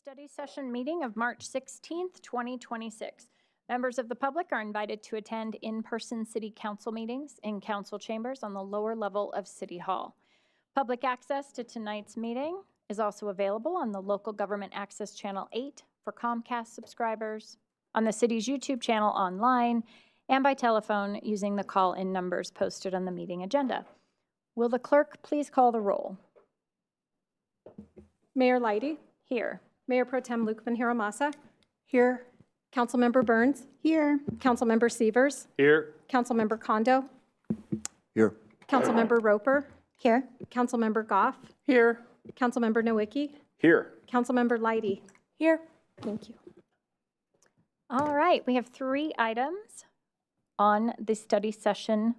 Study session meeting of March 16th, 2026. Members of the public are invited to attend in-person city council meetings in council chambers on the lower level of City Hall. Public access to tonight's meeting is also available on the Local Government Access Channel 8 for Comcast subscribers, on the city's YouTube channel online, and by telephone using the call-in numbers posted on the meeting agenda. Will the clerk please call the roll? Mayor Leidy. Here. Mayor Pro Tem Luke Van Hiramasa. Here. Councilmember Burns. Here. Councilmember Severs. Here. Councilmember Kondo. Here. Councilmember Roper. Here. Councilmember Goff. Here. Councilmember Nowicki. Here. Councilmember Leidy. Here. Thank you. All right, we have 3 items on the study session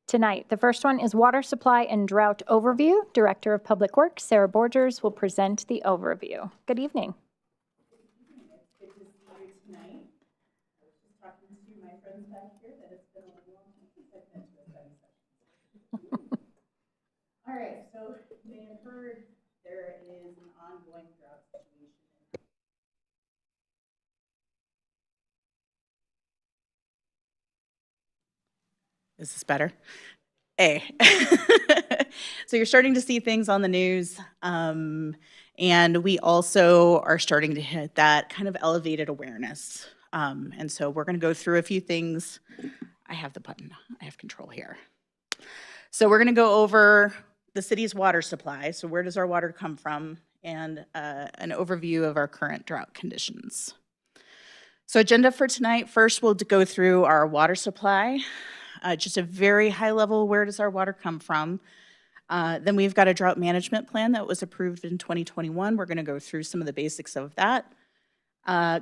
tonight. The first one is Water Supply and Drought Overview. Director of Public Works, Sarah Borgers, will present the overview. Good evening. It's good to see you tonight. I was just talking to my friends back here that it's been a long time since I've been to a study session. All right, so you may have heard there is an ongoing drought situation. Is this better? Hey. So you're starting to see things on the news, and we also are starting to hit that kind of elevated awareness. And so we're going to go through a few things. I have the button. I have control here. So we're going to go over the city's water supply. So where does our water come from? And an overview of our current drought conditions. So agenda for tonight, first we'll go through our water supply. Just a very high level, where does our water come from? Then we've got a drought management plan that was approved in 2021. We're gonna go through some of the basics of that.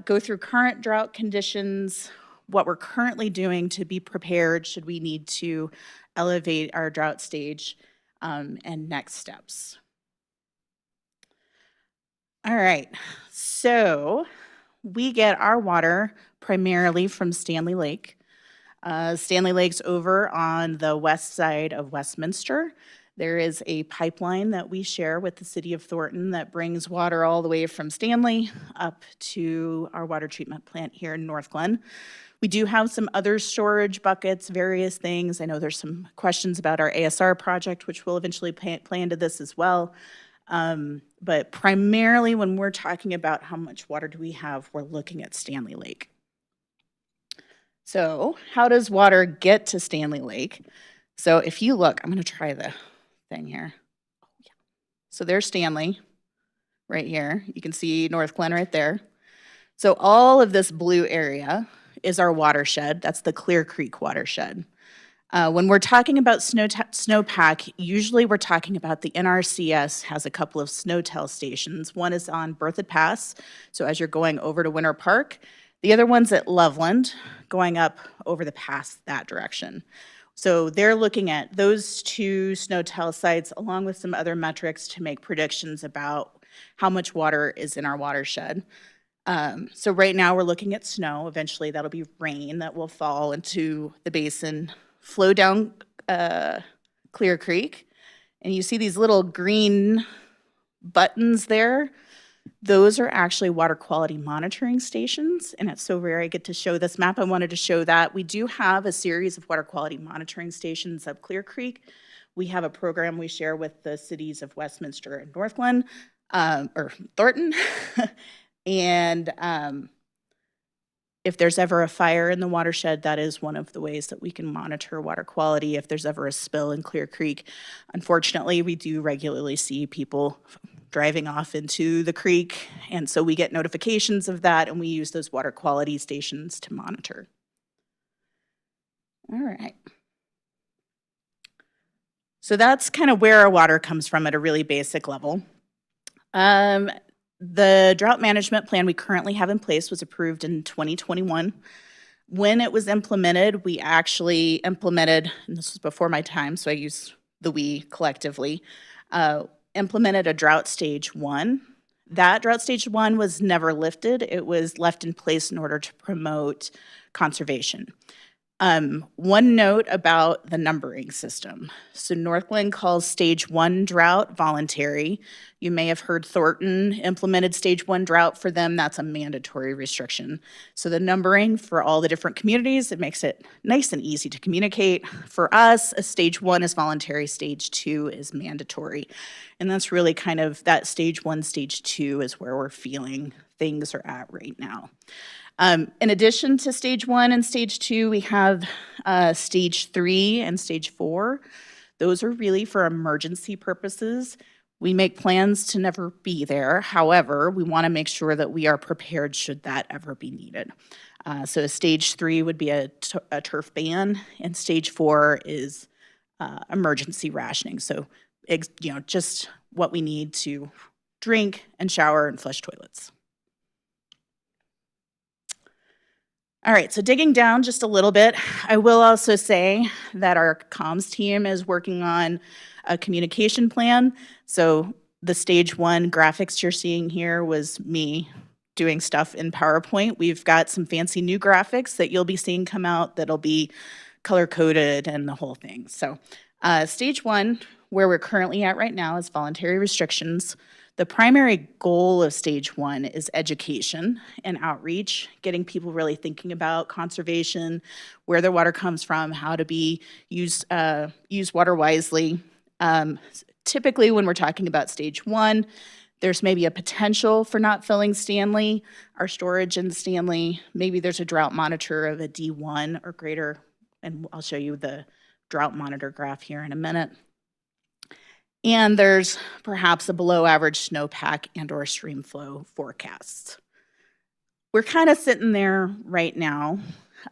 Go through current drought conditions, what we're currently doing to be prepared should we need to elevate our drought stage, and next steps. All right, so we get our water primarily from Stanley Lake. Stanley Lake's over on the west side of Westminster. There is a pipeline that we share with the city of Thornton that brings water all the way from Stanley up to our water treatment plant here in Northglenn. We do have some other storage buckets, various things. I know there's some questions about our ASR project, which will eventually play into this as well. But primarily when we're talking about how much water do we have, we're looking at Stanley Lake. So how does water get to Stanley Lake? So if you look, I'm going to try the thing here. So there's Stanley right here. You can see Northglenn right there. So all of this blue area is our watershed. That's the Clear Creek watershed. When we're talking about snowpack, usually we're talking about the NRCS has a couple of snowtel stations. One is on Berthoud Pass, so as you're going over to Winter Park. The other one's at Loveland, going up over the pass that direction. So they're looking at those 2 snowtel sites along with some other metrics to make predictions about how much water is in our watershed. So right now we're looking at snow. Eventually that'll be rain that will fall into the basin, flow down Clear Creek. And you see these little green buttons there. Those are actually water quality monitoring stations, and it's so rare I get to show this map. I wanted to show that. We do have a series of water quality monitoring stations up Clear Creek. We have a program we share with the cities of Westminster and Northglenn, or Thornton. And if there's ever a fire in the watershed, that is one of the ways that we can monitor water quality if there's ever a spill in Clear Creek. Unfortunately, we do regularly see people driving off into the creek, and so we get notifications of that, and we use those water quality stations to monitor. All right. So that's kind of where our water comes from at a really basic level. The drought management plan we currently have in place was approved in 2021. When it was implemented, we actually implemented, and this was before my time, so I use the we collectively, implemented a drought stage 1. That drought stage 1 was never lifted. It was left in place in order to promote conservation. One note about the numbering system. So Northglenn calls stage 1 drought voluntary. You may have heard Thornton implemented stage 1 drought for them. That's a mandatory restriction. So the numbering for all the different communities, it makes it nice and easy to communicate. For us, a stage 1 is voluntary, stage 2 is mandatory. And that's really kind of that stage 1, stage 2 is where we're feeling things are at right now. In addition to stage 1 and stage 2, we have stage 3 and stage 4. Those are really for emergency purposes. We make plans to never be there. However, we want to make sure that we are prepared should that ever be needed. So stage 3 would be a turf ban, and stage 4 is emergency rationing. So, just what we need to drink and shower and flush toilets. All right, so digging down just a little bit, I will also say that our comms team is working on a communication plan. So the stage 1 graphics you're seeing here was me doing stuff in PowerPoint. We've got some fancy new graphics that you'll be seeing come out that'll be color-coded and the whole thing. So stage 1, where we're currently at right now, is voluntary restrictions. The primary goal of stage 1 is education and outreach, getting people really thinking about conservation, where their water comes from, how to use water wisely. Typically, when we're talking about stage 1, there's maybe a potential for not filling Stanley, our storage in Stanley. Maybe there's a drought monitor of a D1 or greater, and I'll show you the drought monitor graph here in a minute. And there's perhaps a below average snowpack and or stream flow forecasts. We're kind of sitting there right now.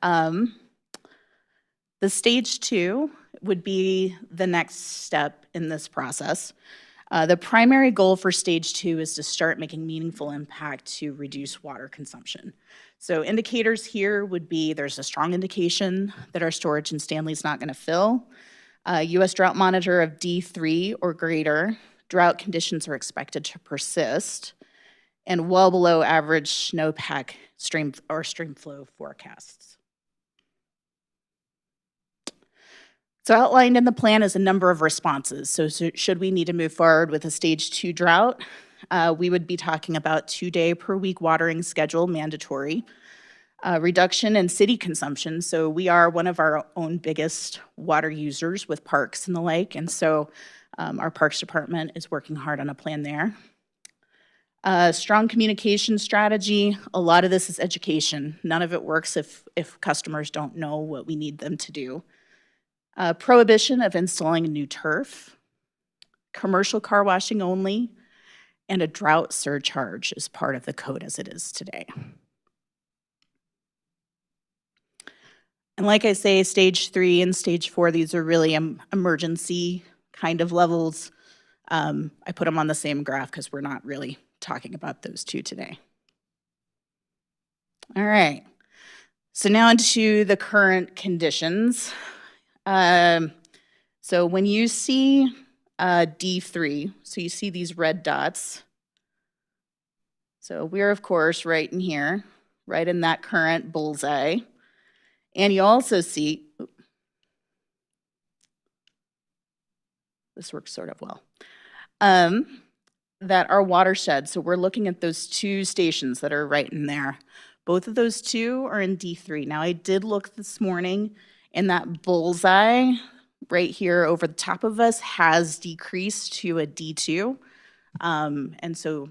The stage 2 would be the next step in this process. The primary goal for stage 2 is to start making meaningful impact to reduce water consumption. So indicators here would be there's a strong indication that our storage in Stanley is not going to fill. U.S. Drought Monitor of D3 or greater, drought conditions are expected to persist, and well below average snowpack stream flow forecasts. So outlined in the plan is a number of responses. So should we need to move forward with a stage 2 drought, we would be talking about 2-day per week watering schedule mandatory. Reduction in city consumption. So we are one of our own biggest water users with parks and the like, and so our Parks Department is working hard on a plan there. Strong communication strategy. A lot of this is education. None of it works if customers don't know what we need them to do. Prohibition of installing new turf. Commercial car washing only, and a drought surcharge is part of the code as it is today. And like I say, stage 3 and stage 4, these are really emergency kind of levels. I put them on the same graph because we're not really talking about those two today. All right, so now into the current conditions. So when you see D3, so you see these red dots. So we're, of course, right in here, right in that current bullseye. And you also see, this works sort of well, that our watershed, so we're looking at those 2 stations that are right in there. Both of those 2 are in D3. Now, I did look this morning, and that bullseye right here over the top of us has decreased to a D2. And so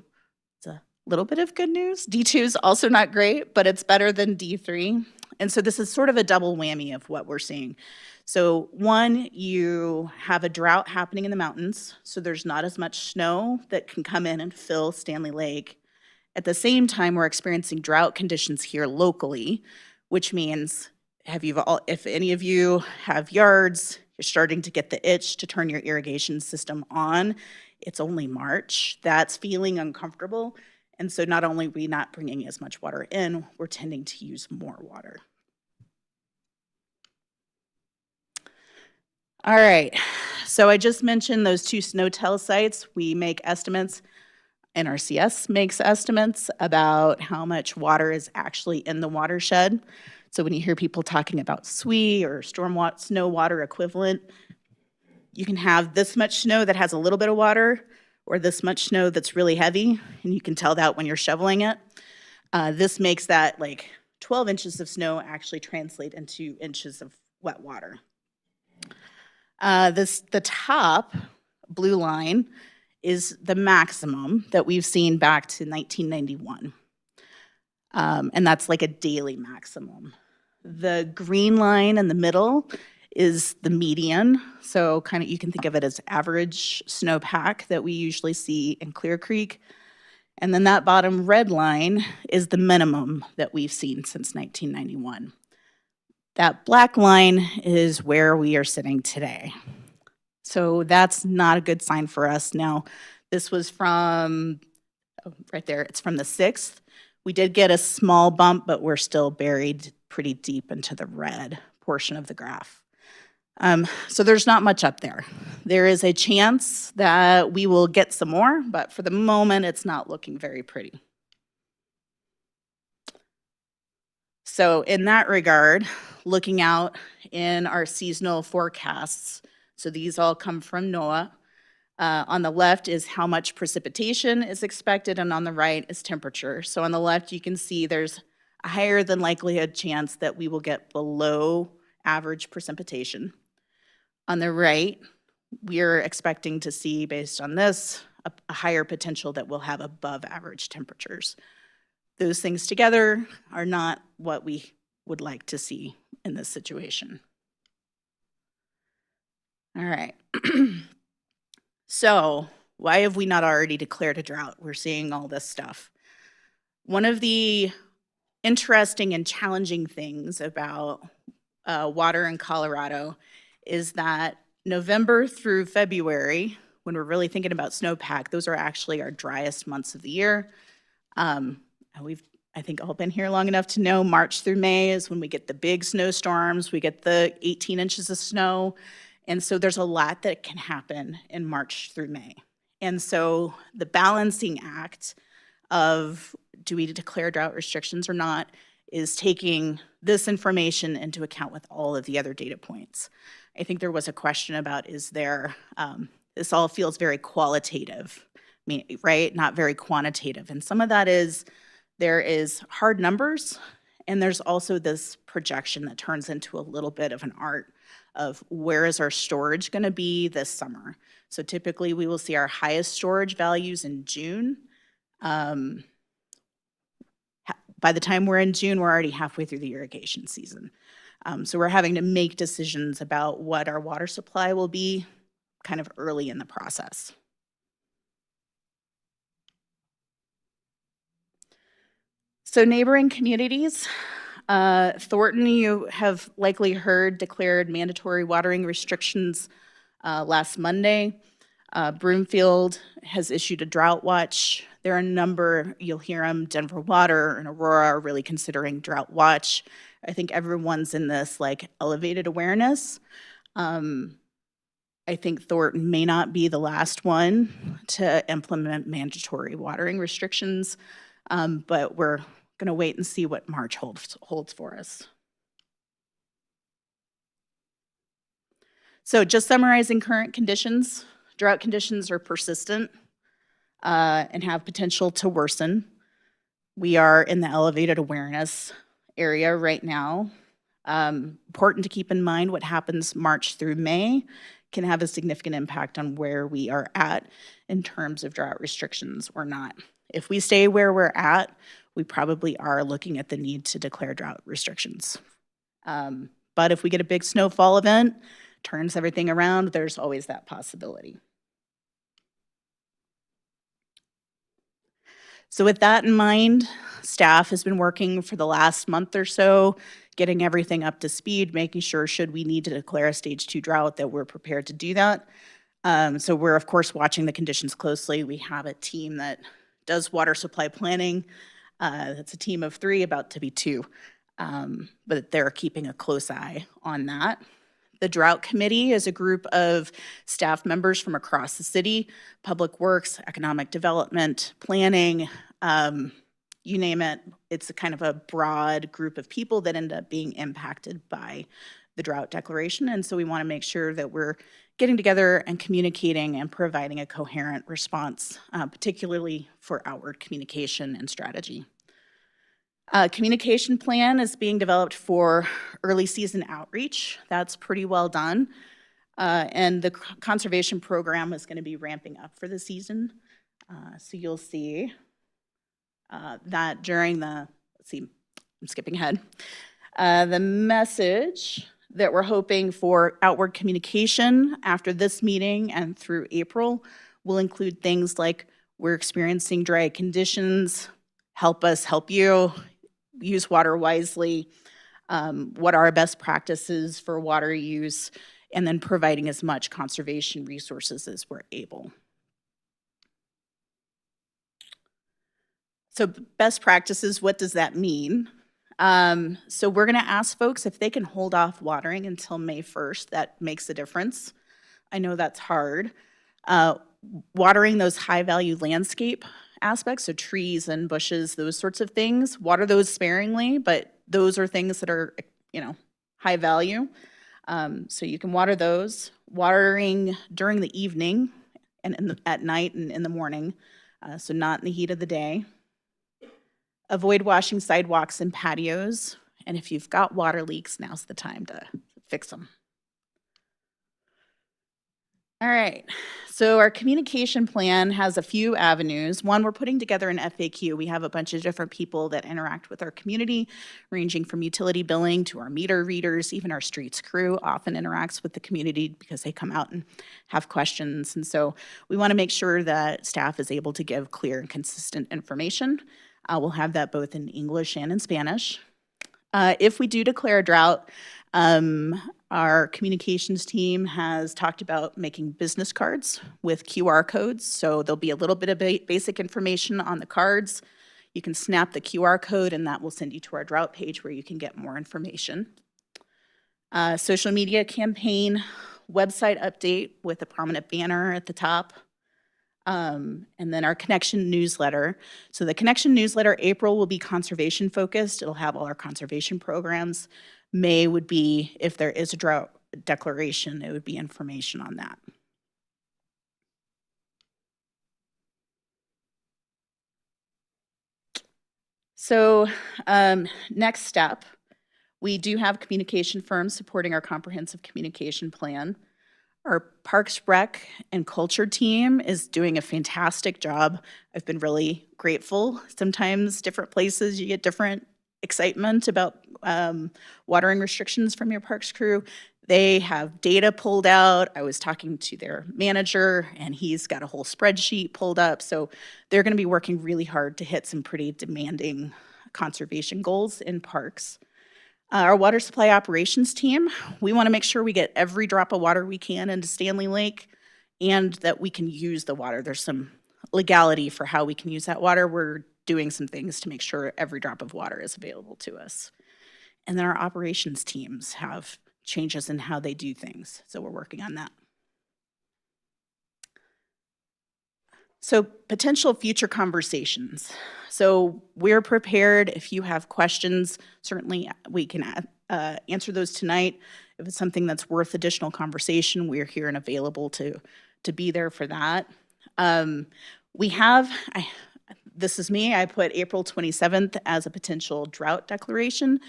it's a little bit of good news. D2 is also not great, but it's better than D3. And so this is sort of a double whammy of what we're seeing. So 1, you have a drought happening in the mountains, so there's not as much snow that can come in and fill Stanley Lake. At the same time, we're experiencing drought conditions here locally, which means if any of you have yards, you're starting to get the itch to turn your irrigation system on. It's only March. That's feeling uncomfortable. And so not only are we not bringing as much water in, we're tending to use more water. All right, So I just mentioned those 2 snow tell sites. We make estimates, NRCS makes estimates about how much water is actually in the watershed. So when you hear people talking about SWE or snow water equivalent, you can have this much snow that has a little bit of water or this much snow that's really heavy, and you can tell that when you're shoveling it. This makes that like 12 inches of snow actually translate into inches of wet water. The top blue line is the maximum that we've seen back to 1991. And that's like a daily maximum. The green line in the middle is the median. So kind of you can think of it as average snowpack that we usually see in Clear Creek. And then that bottom red line is the minimum that we've seen since 1991. That black line is where we are sitting today. So that's not a good sign for us. Now, this was from, right there, it's from the 6th. We did get a small bump, but we're still buried pretty deep into the red portion of the graph. So there's not much up there. There is a chance that we will get some more, but for the moment, it's not looking very pretty. So in that regard, looking out in our seasonal forecasts, so these all come from NOAA. On the left is how much precipitation is expected, and on the right is temperature. So on the left, you can see there's a higher than likelihood chance that we will get below average precipitation. On the right, we're expecting to see, based on this, a higher potential that we'll have above average temperatures. Those things together are not what we would like to see in this situation. All right. So why have we not already declared a drought? We're seeing all this stuff. One of the interesting and challenging things about water in Colorado is that November through February, when we're really thinking about snowpack, those are actually our driest months of the year. We've, I think, all been here long enough to know March through May is when we get the big snowstorms, we get the 18 inches of snow. And so there's a lot that can happen in March through May. And so the balancing act of do we declare drought restrictions or not is taking this information into account with all of the other data points. I think there was a question about, is there, this all feels very qualitative, right? Not very quantitative. And some of that is, there is hard numbers, and there's also this projection that turns into a little bit of an art of where is our storage going to be this summer. So typically we will see our highest storage values in June. By the time we're in June, we're already halfway through the irrigation season. So we're having to make decisions about what our water supply will be kind of early in the process. So neighboring communities, Thornton, you have likely heard, declared mandatory watering restrictions last Monday. Broomfield has issued a drought watch. There are a number, you'll hear them, Denver Water and Aurora are really considering drought watch. I think everyone's in this like elevated awareness. I think Thornton may not be the last one to implement mandatory watering restrictions, but we're going to wait and see what March holds for us. So just summarizing current conditions, drought conditions are persistent and have potential to worsen. We are in the elevated awareness area right now. Important to keep in mind what happens March through May can have a significant impact on where we are at in terms of drought restrictions or not. If we stay where we're at, we probably are looking at the need to declare drought restrictions. But if we get a big snowfall event, turns everything around, there's always that possibility. So with that in mind, staff has been working for the last month or so, getting everything up to speed, making sure should we need to declare a stage 2 drought that we're prepared to do that. So we're of course watching the conditions closely. We have a team that does water supply planning. That's a team of 3, about to be 2, but they're keeping a close eye on that. The Drought Committee is a group of staff members from across the city, Public Works, Economic Development, Planning, you name it. It's a kind of a broad group of people that end up being impacted by the drought declaration. And so we want to make sure that we're getting together and communicating and providing a coherent response, particularly for outward communication and strategy. Communication plan is being developed for early season outreach. That's pretty well done. And the conservation program is going to be ramping up for the season. So you'll see that during the, let's see, I'm skipping ahead. The message that we're hoping for outward communication after this meeting and through April will include things like, we're experiencing dry conditions, help us help you, use water wisely, what are our best practices for water use, and then providing as much conservation resources as we're able. So best practices, what does that mean? So we're gonna ask folks if they can hold off watering until May 1st. That makes a difference. I know that's hard. Watering those high-value landscape aspects, so trees and bushes, those sorts of things, water those sparingly, but those are things that are, high value. So you can water those. Watering during the evening and at night and in the morning, so not in the heat of the day. Avoid washing sidewalks and patios. And if you've got water leaks, now's the time to fix them. All right, so our communication plan has a few avenues. One, we're putting together an FAQ. We have a bunch of different people that interact with our community, ranging from utility billing to our meter readers. Even our streets crew often interacts with the community because they come out and have questions. And so we want to make sure that staff is able to give clear and consistent information. We'll have that both in English and in Spanish. If we do declare a drought, our communications team has talked about making business cards with QR codes. So there'll be a little bit of basic information on the cards. You can snap the QR code and that will send you to our drought page where you can get more information. Social media campaign, website update with a prominent banner at the top. And then our connection newsletter. So the connection newsletter, April will be conservation focused. It'll have all our conservation programs. May would be, if there is a drought declaration, it would be information on that. So next step, we do have communication firms supporting our comprehensive communication plan. Our Parks, Rec, and Culture team is doing a fantastic job. I've been really grateful. Sometimes different places you get different excitement about watering restrictions from your parks crew. They have data pulled out. I was talking to their manager and he's got a whole spreadsheet pulled up. So they're going to be working really hard to hit some pretty demanding conservation goals in parks. Our water supply operations team, we want to make sure we get every drop of water we can into Stanley Lake and that we can use the water. There's some legality for how we can use that water. We're doing some things to make sure every drop of water is available to us. And then our operations teams have changes in how they do things. So we're working on that. So potential future conversations. So we're prepared. If you have questions, certainly we can answer those tonight. If it's something that's worth additional conversation, we're here and available to be there for that. We have, this is me, I put April 27th as a potential drought declaration.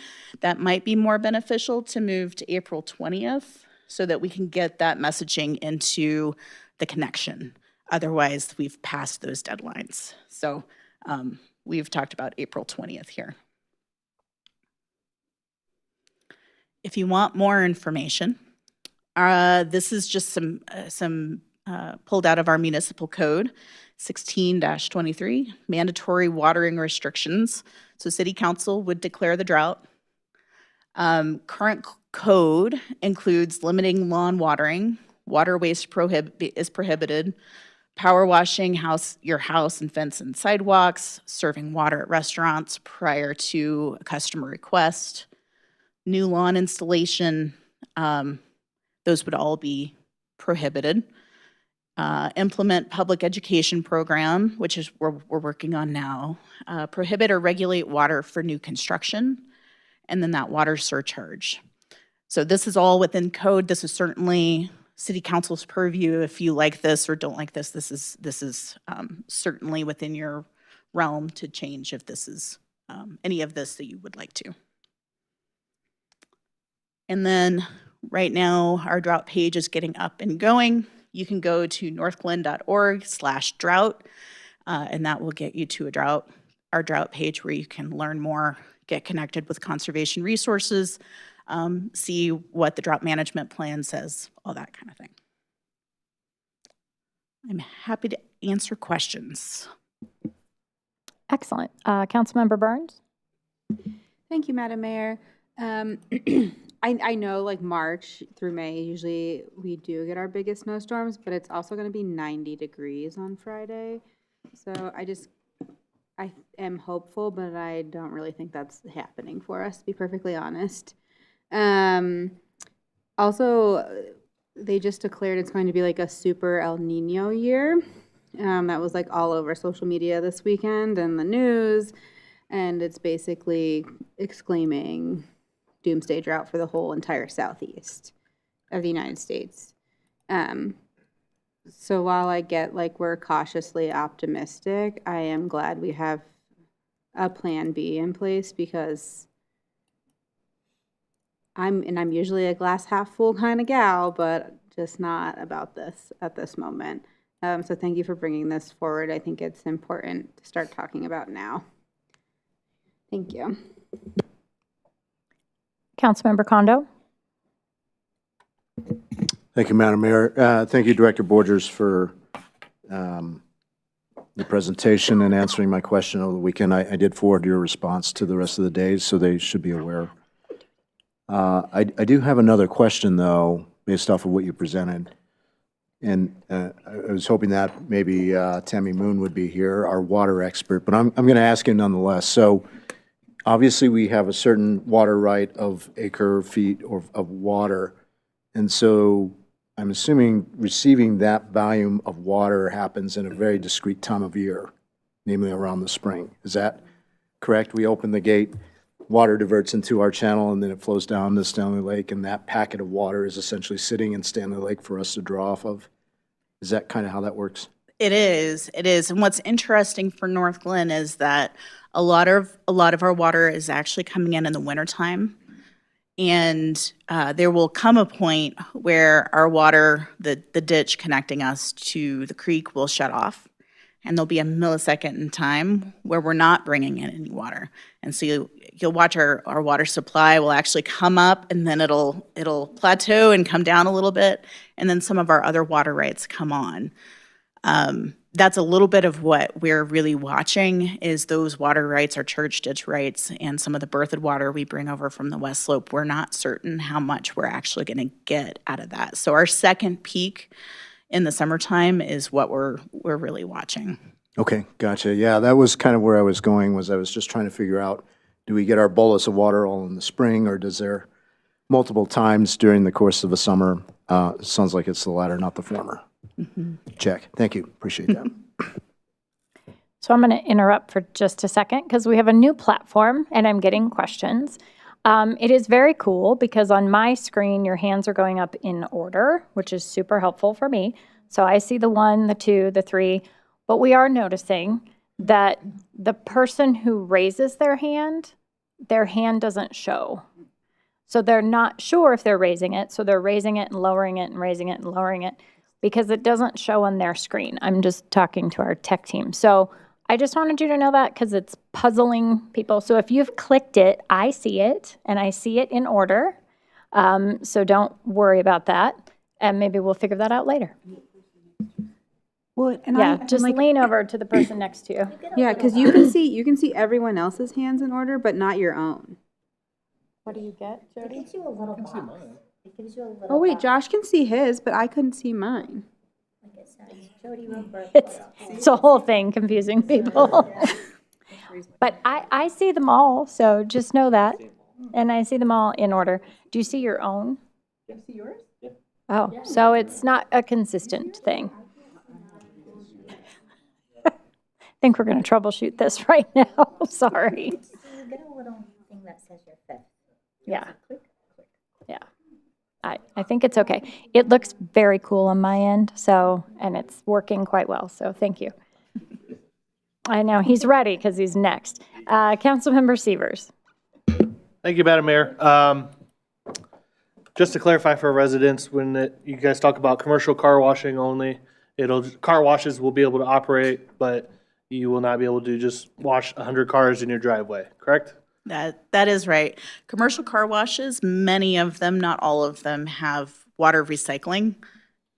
That might be more beneficial to move to April 20th so that we can get that messaging into the connection. Otherwise, we've passed those deadlines. So we've talked about April 20th here. If you want more information, this is just some pulled out of our municipal code, 16-23, mandatory watering restrictions. So City Council would declare the drought. Current code includes limiting lawn watering, water waste is prohibited, power washing your house and fence and sidewalks, serving water at restaurants prior to a customer request, new lawn installation, those would all be prohibited. Implement public education program, which is we're working on now. Prohibit or regulate water for new construction, and then that water surcharge. So this is all within code. This is certainly City Council's purview. If you like this or don't like this, this is certainly within your realm to change if this is any of this that you would like to. And then right now, our drought page is getting up and going. You can go to northglenn.org/drought, and that will get you to our drought page where you can learn more, get connected with conservation resources, see what the drought management plan says, all that kind of thing. I'm happy to answer questions. Excellent. Councilmember Burns? Thank you, Madam Mayor. I know like March through May, usually we do get our biggest snowstorms, but it's also going to be 90 degrees on Friday. So I am hopeful, but I don't really think that's happening for us, to be perfectly honest. Also, they just declared it's going to be like a super El Nino year. That was like all over social media this weekend and the news. And it's basically exclaiming doomsday drought for the whole entire southeast of the United States. So while I get like we're cautiously optimistic, I am glad we have a plan B in place because I'm usually a glass half full kind of gal, but just not about this at this moment. So thank you for bringing this forward. I think it's important to start talking about now. Thank you. Councilmember Kondo? Thank you, Madam Mayor. Thank you, Director Borgers, for the presentation and answering my question over the weekend. I did forward your response to the rest of the days, so they should be aware. I do have another question, though, based off of what you presented. And I was hoping that maybe Tammy Moon would be here, our water expert, but I'm going to ask him nonetheless. So obviously, we have a certain water right of acre feet of water. And so I'm assuming receiving that volume of water happens in a very discrete time of year, namely around the spring. Is that correct? We open the gate, water diverts into our channel, and then it flows down to Stanley Lake, and that packet of water is essentially sitting in Stanley Lake for us to draw off of. Is that kind of how that works? It is. And what's interesting for Northglenn is that a lot of our water is actually coming in the wintertime. And there will come a point where our water, the ditch connecting us to the creek will shut off. And there'll be a millisecond in time where we're not bringing in any water. And so you'll watch our water supply will actually come up, and then it'll plateau and come down a little bit. And then some of our other water rights come on. That's a little bit of what we're really watching is those water rights, our church ditch rights, and some of the berthed water we bring over from the West Slope. We're not certain how much we're actually going to get out of that. So our second peak in the summertime is what we're really watching. Okay, gotcha. Yeah, that was kind of where I was going, was I was just trying to figure out, do we get our bolus of water all in the spring, or does there multiple times during the course of a summer? It sounds like it's the latter, not the former. Mm-hmm. Check. Thank you. Appreciate that. So I'm going to interrupt for just a second because we have a new platform and I'm getting questions. It is very cool because on my screen, your hands are going up in order, which is super helpful for me. So I see the 1, the 2, the 3, but we are noticing that the person who raises their hand doesn't show. So they're not sure if they're raising it. So they're raising it and lowering it and raising it and lowering it because it doesn't show on their screen. I'm just talking to our tech team. So I just wanted you to know that because it's puzzling people. So if you've clicked it, I see it, and I see it in order. So don't worry about that. And maybe we'll figure that out later. Well, and Yeah, just lean over to the person next to you. Yeah, because you can see everyone else's hands in order, but not your own. What do you get, Jody? It gives you a little box. It gives you a little Oh wait, box. Josh can see his, but I couldn't see mine. Like it says, Jody Roper. It's a whole thing confusing people. But I see them all, so just know that. And I see them all in order. Do you see your own? You see yours? Yeah. Oh, so it's not a consistent thing. I think we're going to troubleshoot this right now. Sorry. You get a little thing that says your fifth. Yeah. Click, click. Yeah. I think it's okay. It looks very cool on my end, so, and it's working quite well, so thank you. I know, he's ready because he's next. Councilmember Severs. Thank you, Madam Mayor. Just to clarify for residents, when you guys talk about commercial car washing only, car washes will be able to operate, but you will not be able to just wash 100 cars in your driveway, correct? That is right. Commercial car washes, many of them, not all of them, have water recycling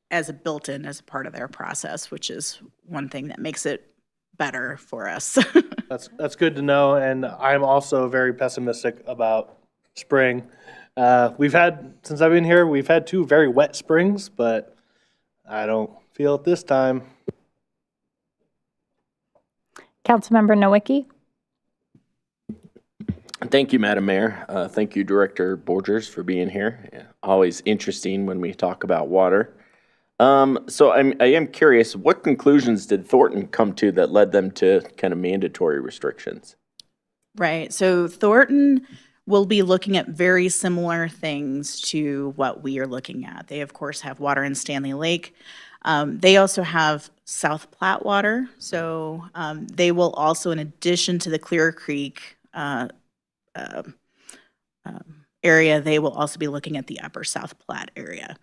as a built-in as a part of their process, which is one thing that makes it better for us. That's good to know, and I'm also very pessimistic about spring. Since I've been here, we've had 2 very wet springs, but I don't feel it this time. Councilmember Nowicki. Thank you, Madam Mayor. Thank you, Director Borgers, for being here. Yeah, always interesting when we talk about water. So I am curious, what conclusions did Thornton come to that led them to kind of mandatory restrictions? Right. So Thornton will be looking at very similar things to what we are looking at. They, of course, have water in Stanley Lake. They also have South Platte water. So they will also, in addition to the Clear Creek area, they will also be looking at the upper South Platte area.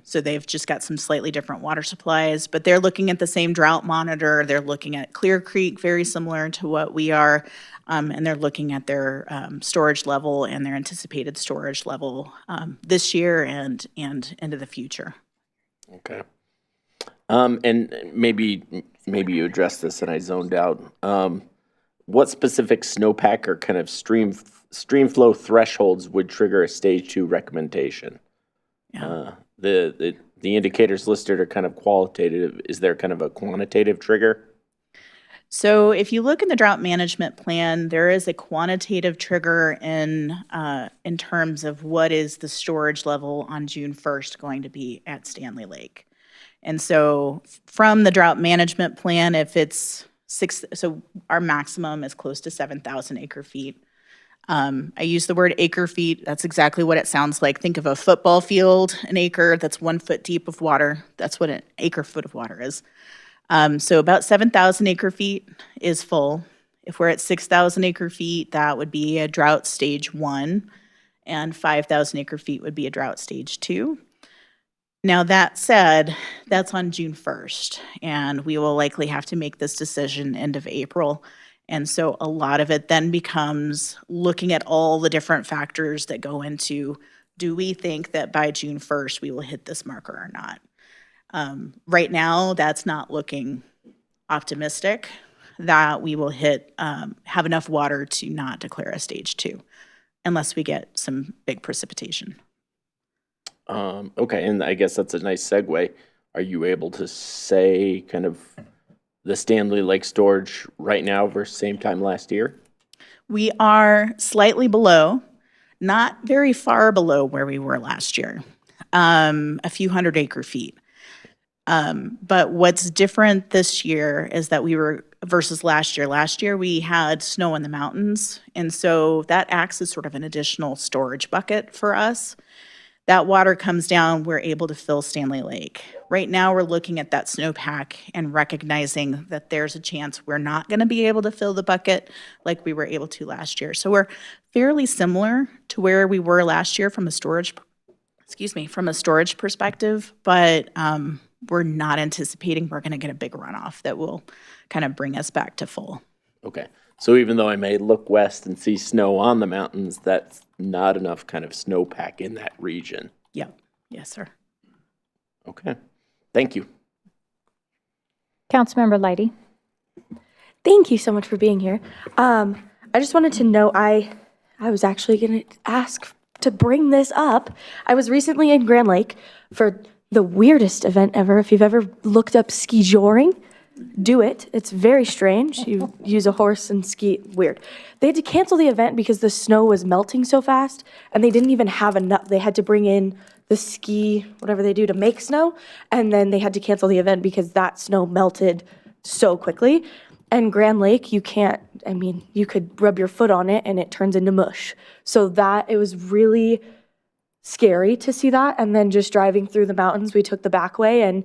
So they've just got some slightly different water supplies, but they're looking at the same drought monitor. They're looking at Clear Creek, very similar to what we are, and they're looking at their storage level and their anticipated storage level this year and into the future. Okay. And maybe you addressed this and I zoned out. What specific snowpack or kind of stream flow thresholds would trigger a stage 2 recommendation? Yeah. The indicators listed are kind of qualitative. Is there kind of a quantitative trigger? So if you look in the drought management plan, there is a quantitative trigger in terms of what is the storage level on June 1st going to be at Stanley Lake. And so from the drought management plan, if it's so our maximum is close to 7,000 acre feet. I use the word acre feet. That's exactly what it sounds like. Think of a football field, an acre that's 1 foot deep of water. That's what an acre foot of water is. So about 7,000 acre feet is full. If we're at 6,000 acre feet, that would be a drought stage 1, and 5,000 acre feet would be a drought stage 2. Now, that said, that's on June 1st, and we will likely have to make this decision end of April. And so a lot of it then becomes looking at all the different factors that go into, do we think that by June 1st we will hit this marker or not? Right now, that's not looking optimistic that we will have enough water to not declare a stage 2 unless we get some big precipitation. Okay, and I guess that's a nice segue. Are you able to say kind of the Stanley Lake storage right now versus same time last year? We are slightly below, not very far below where we were last year, a few hundred acre feet. But what's different this year is that we were versus last year. Last year we had snow in the mountains, and so that acts as sort of an additional storage bucket for us. That water comes down, we're able to fill Stanley Lake. Right now, we're looking at that snowpack and recognizing that there's a chance we're not going to be able to fill the bucket like we were able to last year. So we're fairly similar to where we were last year from a storage perspective, but we're not anticipating we're going to get a big runoff that will kind of bring us back to full. Okay, so even though I may look west and see snow on the mountains, that's not enough kind of snowpack in that region. Yep. Yes, sir. Okay, thank you. Councilmember Leidy. Thank you so much for being here. I just wanted to know, I was actually going to ask to bring this up. I was recently in Grand Lake for the weirdest event ever. If you've ever looked up ski joring, do it. It's very strange. You use a horse and ski. Weird. They had to cancel the event because the snow was melting so fast, and they didn't even have enough. They had to bring in the ski, whatever they do to make snow, and then they had to cancel the event because that snow melted so quickly. And Grand Lake, you can't, I mean, you could rub your foot on it and it turns into mush. So that, it was really scary to see that. And then just driving through the mountains, we took the back way and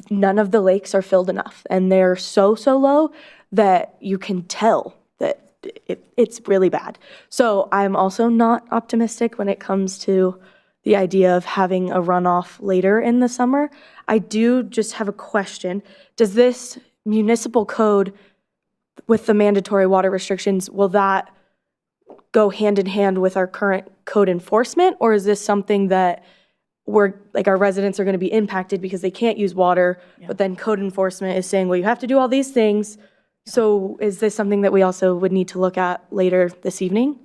none of the lakes are filled enough. And they're so low that you can tell that it's really bad. So I'm also not optimistic when it comes to the idea of having a runoff later in the summer. I do just have a question. Does this municipal code with the mandatory water restrictions, will that go hand in hand with our current code enforcement? Or is this something that our residents are going to be impacted because they can't use water, but then code enforcement is saying, well, you have to do all these things. So is this something that we also would need to look at later this evening?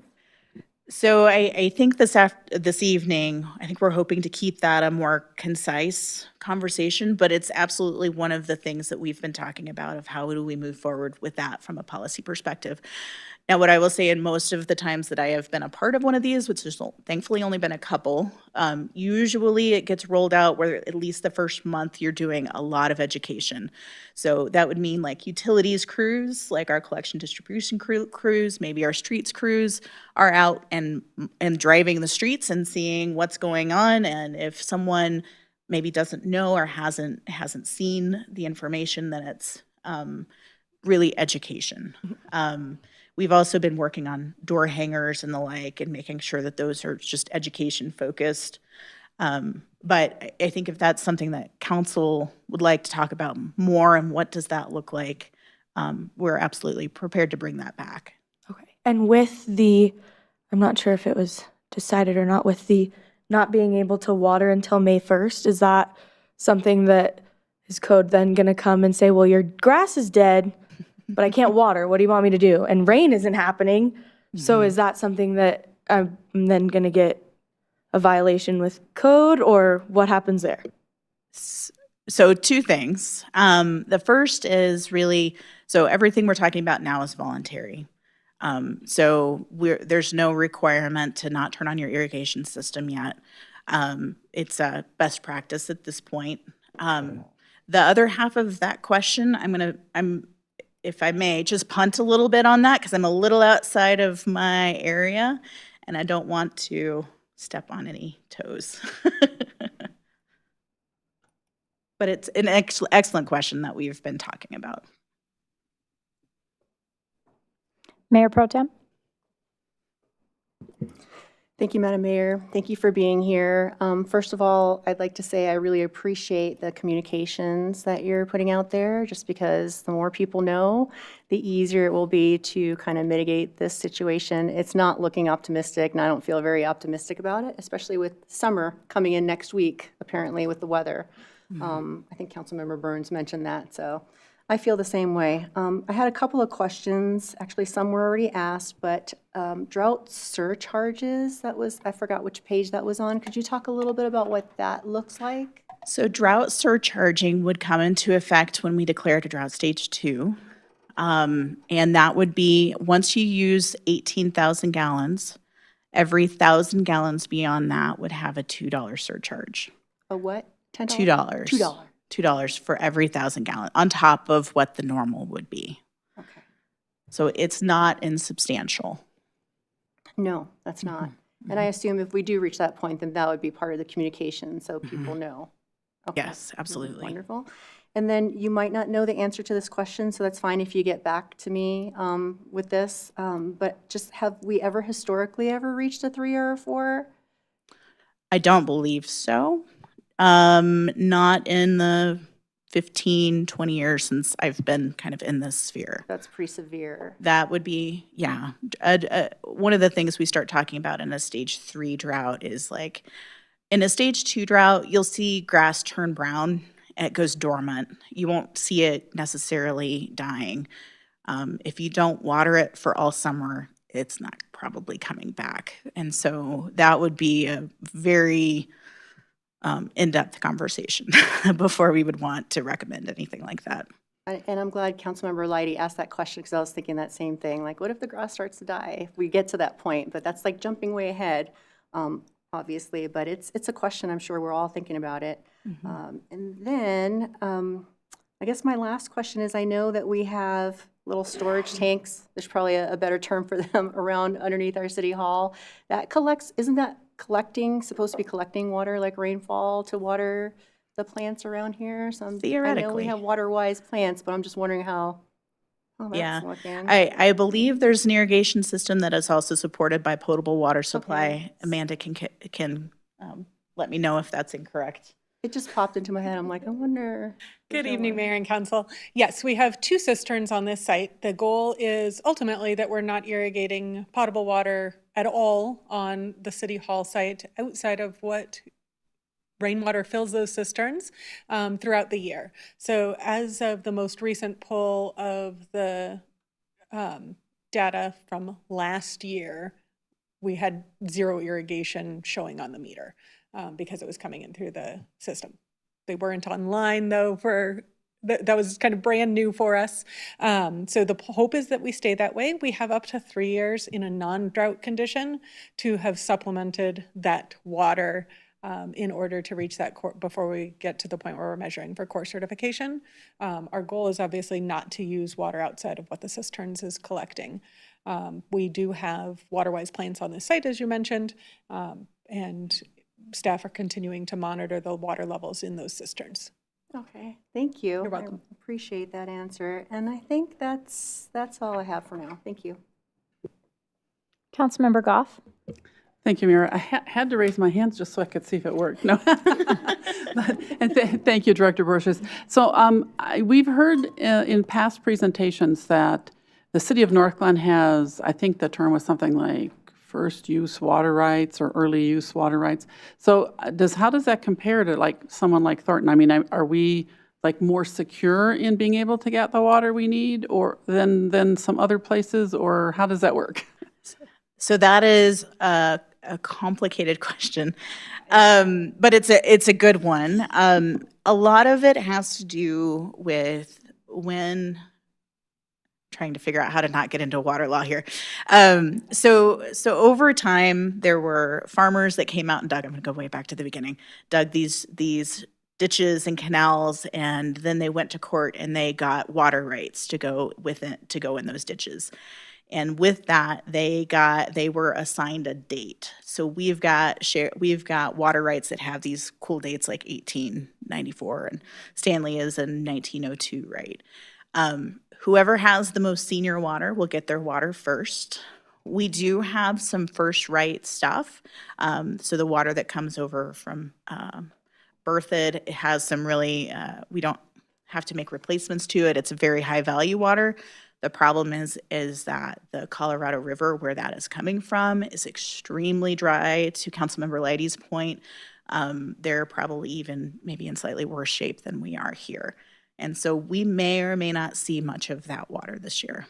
So I think this evening, I think we're hoping to keep that a more concise conversation, but it's absolutely one of the things that we've been talking about of how do we move forward with that from a policy perspective. Now, what I will say in most of the times that I have been a part of one of these, which has thankfully only been a couple, usually it gets rolled out where at least the first month you're doing a lot of education. So that would mean like utilities crews, like our collection distribution crews, maybe our streets crews are out and driving the streets and seeing what's going on. And if someone maybe doesn't know or hasn't seen the information, then it's really education. We've also been working on door hangers and the like and making sure that those are just education focused. But I think if that's something that council would like to talk about more and what does that look like, we're absolutely prepared to bring that back. Okay. And with I'm not sure if it was decided or not, with the not being able to water until May 1st, is that something that is code then going to come and say, well, your grass is dead, but I can't water. What do you want me to do? And rain isn't happening. So is that something that I'm then going to get a violation with code, or what happens there? So two things. The first is really, so everything we're talking about now is voluntary. So there's no requirement to not turn on your irrigation system yet. It's a best practice at this point. The other half of that question, if I may, just punt a little bit on that because I'm a little outside of my area and I don't want to step on any toes. But it's an excellent question that we've been talking about. Mayor Pro Tem? Thank you, Madam Mayor. Thank you for being here. First of all, I'd like to say I really appreciate the communications that you're putting out there, just because the more people know, the easier it will be to kind of mitigate this situation. It's not looking optimistic, and I don't feel very optimistic about it, especially with summer coming in next week, apparently, with the weather. I think Councilmember Burns mentioned that, so I feel the same way. I had a couple of questions. Actually, some were already asked, but drought surcharges, I forgot which page that was on. Could you talk a little bit about what that looks like? So drought surcharging would come into effect when we declared a drought stage 2. And that would be once you use 18,000 gallons, every 1,000 gallons beyond that would have a $2 surcharge. A what? $10? $2. $2. $2 for every 1,000 gallons, on top of what the normal would be. Okay. So it's not insubstantial. No, that's not. And I assume if we do reach that point, then that would be part of the communication, so people know. Okay. Yes, absolutely. Wonderful. And then you might not know the answer to this question, so that's fine if you get back to me with this. But just have we historically ever reached a 3 or a 4? I don't believe so. Not in the 15, 20 years since I've been kind of in this sphere. That's pretty severe. That would be, yeah. One of the things we start talking about in a stage 3 drought is like, in a stage 2 drought, you'll see grass turn brown and it goes dormant. You won't see it necessarily dying. If you don't water it for all summer, it's not probably coming back. And so that would be a very in-depth conversation before we would want to recommend anything like that. And I'm glad Councilmember Leidy asked that question because I was thinking that same thing. Like, what if the grass starts to die if we get to that point? But that's like jumping way ahead. obviously, but it's a question. I'm sure we're all thinking about it. And then, I guess my last question is, I know that we have little storage tanks. There's probably a better term for them around underneath our city hall. That collects, isn't that supposed to be collecting water like rainfall to water the plants around here? So I know we Theoretically. have water-wise plants, but I'm just wondering how Yeah, that's looking. I believe there's an irrigation system that is also supported by potable water supply. Okay. Amanda can let me know if that's incorrect. It just popped into my head. I'm like, I wonder. Good evening, Mayor and Council. Yes, we have 2 cisterns on this site. The goal is ultimately that we're not irrigating potable water at all on the City Hall site outside of what rainwater fills those cisterns throughout the year. So as of the most recent pull of the data from last year, we had 0 irrigation showing on the meter because it was coming in through the system. They weren't online though that was kind of brand new for us. So the hope is that we stay that way. We have up to 3 years in a non-drought condition to have supplemented that water in order to reach that core before we get to the point where we're measuring for core certification. Our goal is obviously not to use water outside of what the cisterns is collecting. We do have water-wise plants on this site, as you mentioned, and staff are continuing to monitor the water levels in those cisterns. Okay, thank you. You're welcome. I appreciate that answer. And I think that's all I have for now. Thank you. Councilmember Goff? Thank you, Mayor. I had to raise my hands just so I could see if it worked. No. Thank you, Director Borges. So we've heard in past presentations that the city of Northglenn has, I think the term was something like first use water rights or early use water rights. So how does that compare to like someone like Thornton? I mean, are we like more secure in being able to get the water we need or than some other places, or how does that work? So that is a complicated question, but it's a good one. A lot of it has to do with when trying to figure out how to not get into water law here. So over time, there were farmers that came out and dug. I'm going to go way back to the beginning. Dug these ditches and canals, and then they went to court and they got water rights to go in those ditches. And with that, they were assigned a date. So we've got water rights that have these cool dates like 1894, and Stanley is in 1902, right? Whoever has the most senior water will get their water first. We do have some first right stuff. So the water that comes over from Berthoud, it has some really, we don't have to make replacements to it. It's a very high value water. The problem is that the Colorado River, where that is coming from, is extremely dry. To Councilmember Leidy's point, they're probably even maybe in slightly worse shape than we are here. And so we may or may not see much of that water this year.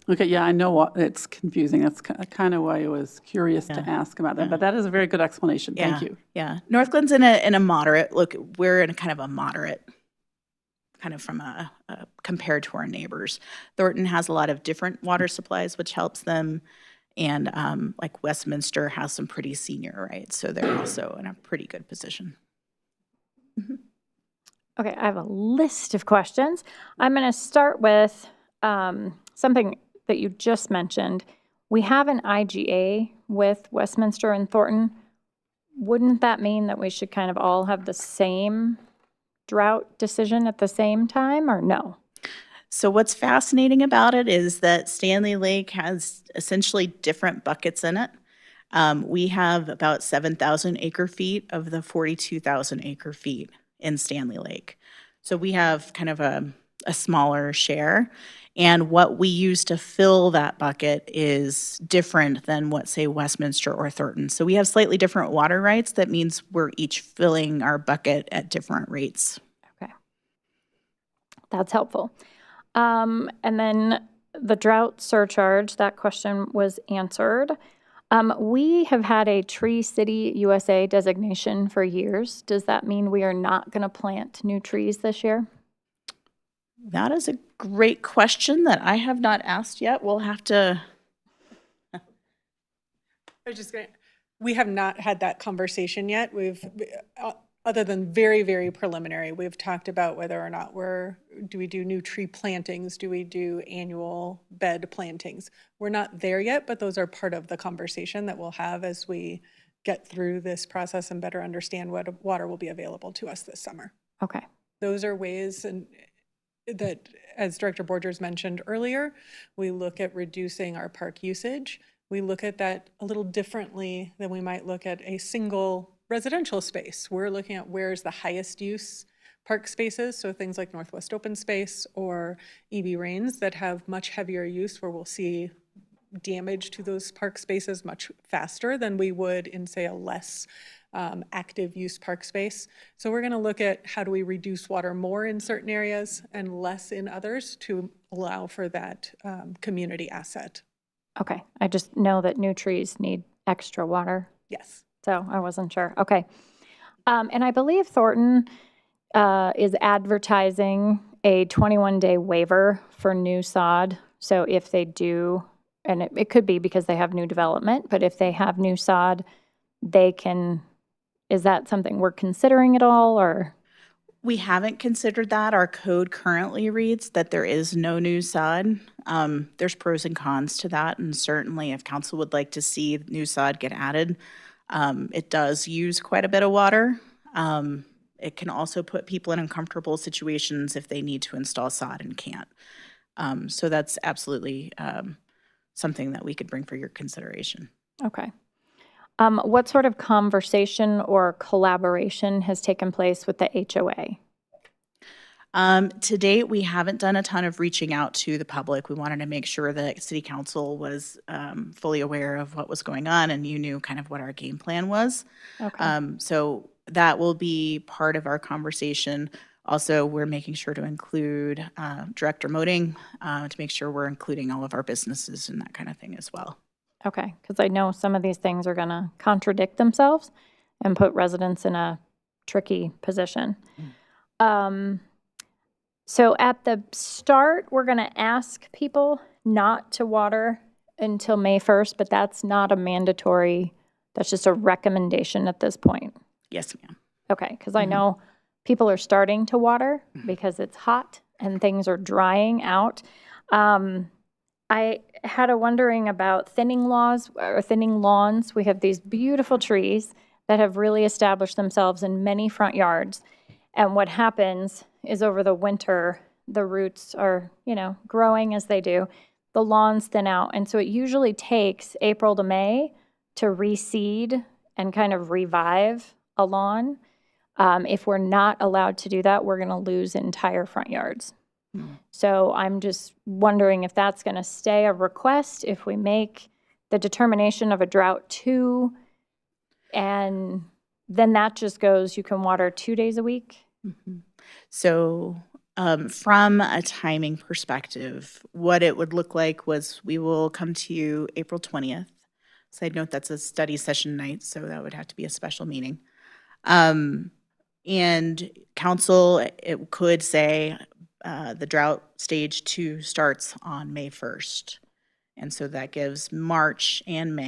Okay, yeah, I know it's confusing. That's kind of why I was curious to ask about that, but that is a very good explanation. Thank you. Yeah, Northglenn's in a moderate, look, we're in a kind of a moderate, kind of from a compared to our neighbors. Thornton has a lot of different water supplies, which helps them. And like Westminster has some pretty senior rights, so they're also in a pretty good position. Mm-hmm. Okay, I have a list of questions. I'm going to start with something that you just mentioned. We have an IGA with Westminster and Thornton. Wouldn't that mean that we should kind of all have the same drought decision at the same time, or no? So what's fascinating about it is that Stanley Lake has essentially different buckets in it. We have about 7,000 acre feet of the 42,000 acre feet in Stanley Lake. So we have kind of a smaller share. And what we use to fill that bucket is different than what, say, Westminster or Thornton. So we have slightly different water rights. That means we're each filling our bucket at different rates. Okay. That's helpful. And then the drought surcharge, that question was answered. We have had a Tree City USA designation for years. Does that mean we are not going to plant new trees this year? That is a great question that I have not asked yet. We'll have to. we have not had that conversation yet. Other than very, very preliminary, we've talked about whether or not do we do new tree plantings? Do we do annual bed plantings? We're not there yet, but those are part of the conversation that we'll have as we get through this process and better understand what water will be available to us this summer. Okay. Those are ways that, as Director Borgers mentioned earlier, we look at reducing our park usage. We look at that a little differently than we might look at a single residential space. We're looking at where's the highest use park spaces, so things like Northwest Open Space or EB Rains that have much heavier use, where we'll see damage to those park spaces much faster than we would in, say, a less active use park space. So we're going to look at how do we reduce water more in certain areas and less in others to allow for that community asset. Okay. I just know that new trees need extra water, Yes. so I wasn't sure. Okay. And I believe Thornton is advertising a 21-day waiver for new sod. So if they do, and it could be because they have new development, but if they have new sod, they can, is that something we're considering at all, or? We haven't considered that. Our code currently reads that there is no new sod. There's pros and cons to that, and certainly if council would like to see new sod get added, it does use quite a bit of water. It can also put people in uncomfortable situations if they need to install sod and can't. So that's absolutely something that we could bring for your consideration. Okay. What sort of conversation or collaboration has taken place with the HOA? To date, we haven't done a ton of reaching out to the public. We wanted to make sure that City Council was fully aware of what was going on and you knew kind of what our game plan was. Okay. So that will be part of our conversation. Also, we're making sure to include direct remoting to make sure we're including all of our businesses and that kind of thing as well. Okay, because I know some of these things are going to contradict themselves and put residents in a tricky position. So at the start, we're going to ask people not to water until May 1st, but that's not a mandatory, that's just a recommendation at this point. Yes, ma'am. Okay, because I know people are starting to water because it's hot and things are drying out. I had a wondering about thinning lawns. We have these beautiful trees that have really established themselves in many front yards. And what happens is over the winter, the roots are, growing as they do. The lawns thin out. And so it usually takes April to May to reseed and kind of revive a lawn. If we're not allowed to do that, we're going to lose entire front yards. So I'm just wondering if that's going to stay a request, if we make the determination of a drought 2, and then that just goes, you can water 2 days a week? So from a timing perspective, what it would look like was we will come to you April 20th. Side note, that's a study session night, so that would have to be a special meeting. And council, it could say, the drought stage 2 starts on May 1st. And so that gives March and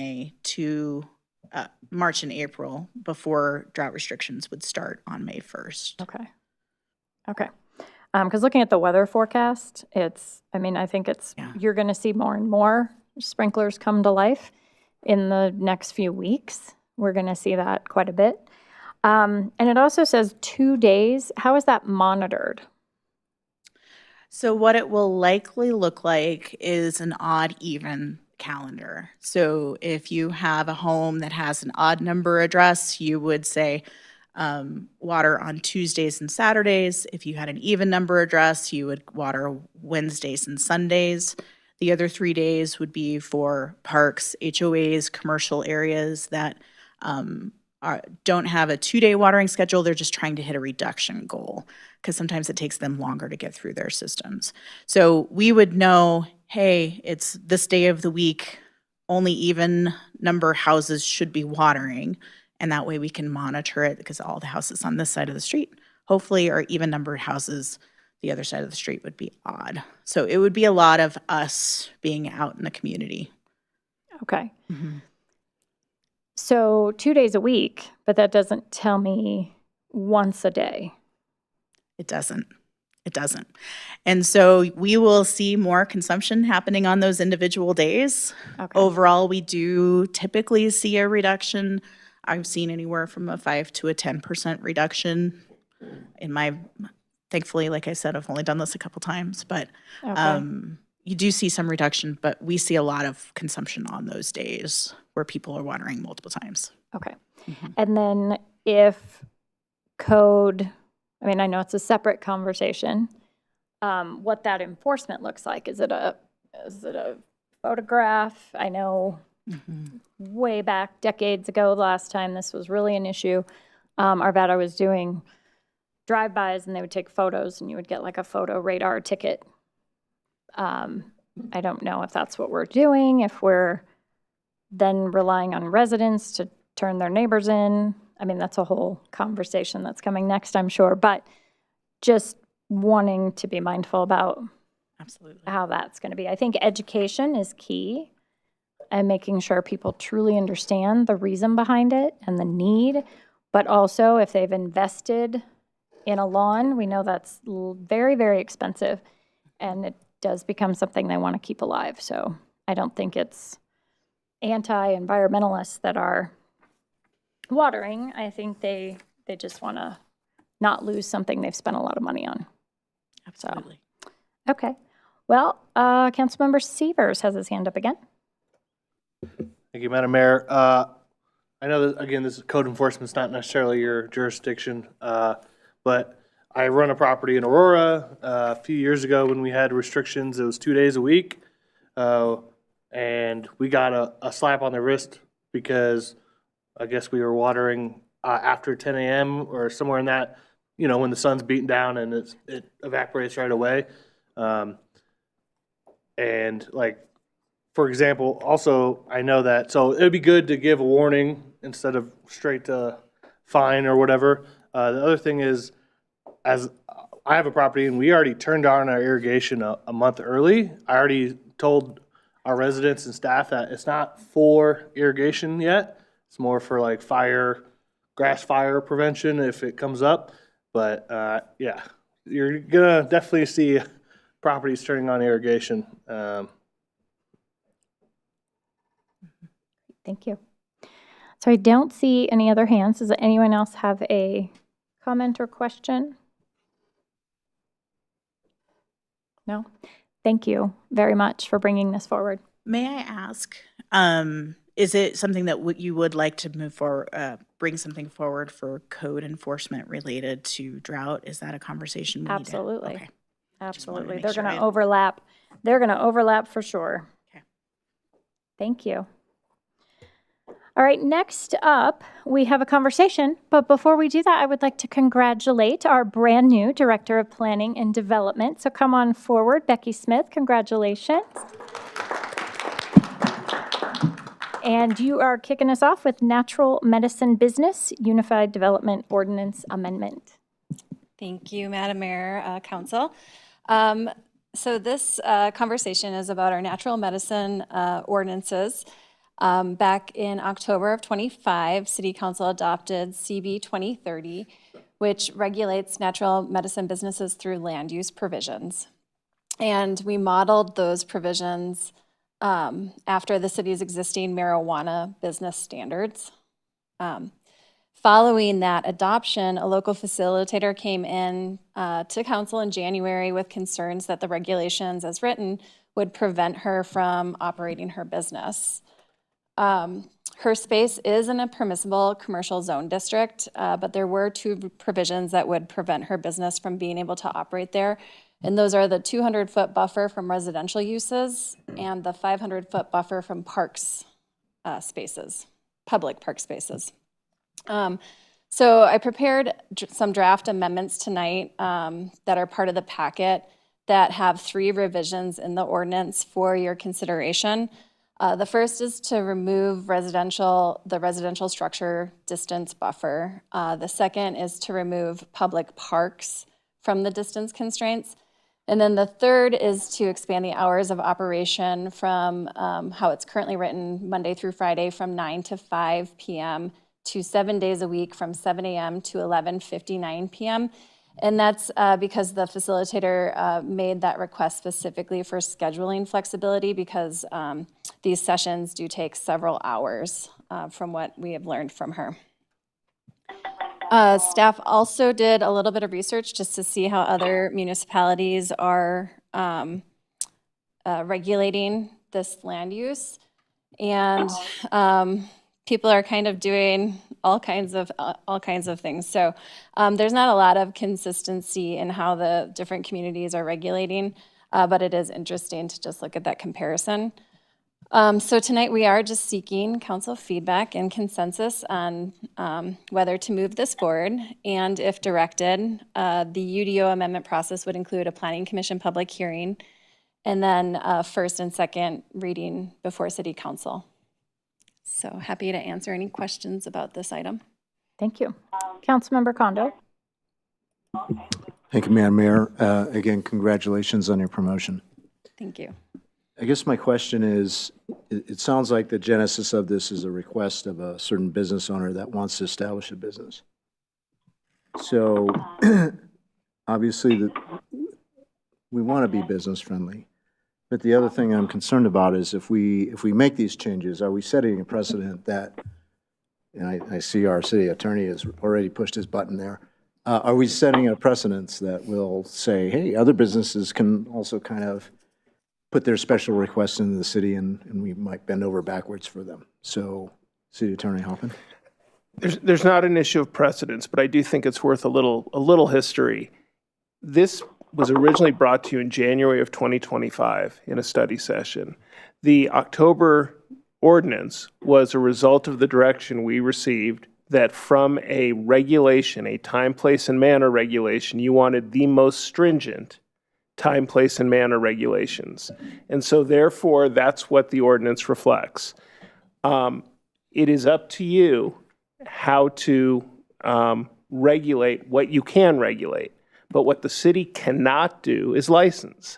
April before drought restrictions would start on May 1st. Okay. Because looking at the weather forecast, I think you're going to see more and more sprinklers come to life in the next few weeks. We're going to see that quite a bit. And it also says 2 days. How is that monitored? So what it will likely look like is an odd even calendar. So if you have a home that has an odd number address, you would say water on Tuesdays and Saturdays. If you had an even number address, you would water Wednesdays and Sundays. The other 3 days would be for parks, HOAs, commercial areas that don't have a 2-day watering schedule. They're just trying to hit a reduction goal because sometimes it takes them longer to get through their systems. So we would know, hey, it's this day of the week, only even number houses should be watering. And that way we can monitor it because all the houses on this side of the street, hopefully, are even numbered houses. The other side of the street would be odd. So it would be a lot of us being out in the community. Okay. So 2 days a week, but that doesn't tell me once a day. It doesn't. It doesn't. And so we will see more consumption happening on those individual days. Okay. Overall, we do typically see a reduction. I've seen anywhere from a 5 to a 10% reduction in my, thankfully, like I said, I've only done this a couple times, but Okay. you do see some reduction, but we see a lot of consumption on those days where people are watering multiple times. Okay. And then if code, I mean, I know it's a separate conversation, what that enforcement looks like. Is it a photograph? I know way back decades ago, the last time this was really an issue, Arvada was doing drive-bys and they would take photos and you would get like a photo radar ticket. I don't know if that's what we're doing, if we're then relying on residents to turn their neighbors in. I mean, that's a whole conversation that's coming next, I'm sure, but just wanting to be mindful about Absolutely. how that's going to be. I think education is key and making sure people truly understand the reason behind it and the need, but also if they've invested in a lawn, we know that's very, very expensive and it does become something they want to keep alive. So I don't think it's anti-environmentalists that are watering. I think they just want to not lose something they've spent a lot of money on. Absolutely. So, okay. Well, Councilmember Severs has his hand up again. Thank you, Madam Mayor. I know that, again, this is code enforcement's not necessarily your jurisdiction, but I run a property in Aurora. A few years ago when we had restrictions, it was 2 days a week. And we got a slap on the wrist because I guess we were watering after 10 a.m. or somewhere in that, when the sun's beating down and it evaporates right away. And like, for example, also, I know that, so it'd be good to give a warning instead of straight to fine or whatever. The other thing is, as I have a property and we already turned on our irrigation a month early. I already told our residents and staff that it's not for irrigation yet. It's more for like grass fire prevention if it comes up. But yeah, you're gonna definitely see properties turning on irrigation. Thank you. So I don't see any other hands. Does anyone else have a comment or question? No? Thank you very much for bringing this forward. May I ask, is it something that you would like to move forward, bring something forward for code enforcement related to drought? Is that a conversation we need to? Absolutely. Okay. Absolutely. make They're sure going to I- overlap. They're going to overlap for sure. Okay. Thank you. All right, next up, we have a conversation. But before we do that, I would like to congratulate our brand new Director of Planning and Development. So come on forward, Becky Smith. Congratulations. And you are kicking us off with Natural Medicine Business Unified Development Ordinance Amendment. Thank you, Madam Mayor, Council. So this conversation is about our natural medicine ordinances. Back in October of 25, City Council adopted CB 2030, which regulates natural medicine businesses through land use provisions. And we modeled those provisions after the city's existing marijuana business standards. Following that adoption, a local facilitator came in to council in January with concerns that the regulations as written would prevent her from operating her business. Her space is in a permissible commercial zone district, but there were two provisions that would prevent her business from being able to operate there. And those are the 200-foot buffer from residential uses and the 500-foot buffer from parks spaces, public park spaces. So I prepared some draft amendments tonight that are part of the packet that have 3 revisions in the ordinance for your consideration. The first is to remove the residential structure distance buffer. The second is to remove public parks from the distance constraints. And then the third is to expand the hours of operation from how it's currently written, Monday through Friday, from 9 to 5 p.m. to 7 days a week from 7 a.m. to 11:59 p.m. And that's because the facilitator made that request specifically for scheduling flexibility because these sessions do take several hours from what we have learned from her. Staff also did a little bit of research just to see how other municipalities are regulating this land use. And people are kind of doing all kinds of things. So there's not a lot of consistency in how the different communities are regulating, but it is interesting to just look at that comparison. So tonight we are just seeking council feedback and consensus on whether to move this forward. And if directed, the UDO amendment process would include a planning commission public hearing and then first and second reading before city council. So happy to answer any questions about this item. Thank you. Councilmember Kondo. Thank you, Madam Mayor. Again, congratulations on your promotion. Thank you. I guess my question is, it sounds like the genesis of this is a request of a certain business owner that wants to establish a business. So obviously, we want to be business friendly. But the other thing I'm concerned about is if we make these changes, are we setting a precedent that, and I see our city attorney has already pushed his button there, are we setting a precedence that will say, hey, other businesses can also kind of put their special requests into the city and we might bend over backwards for them? So, City Attorney Hoffman? There's not an issue of precedence, but I do think it's worth a little history. This was originally brought to you in January of 2025 in a study session. The October ordinance was a result of the direction we received that from a regulation, a time, place, and manner regulation, you wanted the most stringent time, place, and manner regulations. And so therefore, that's what the ordinance reflects. It is up to you how to regulate what you can regulate. But what the city cannot do is license.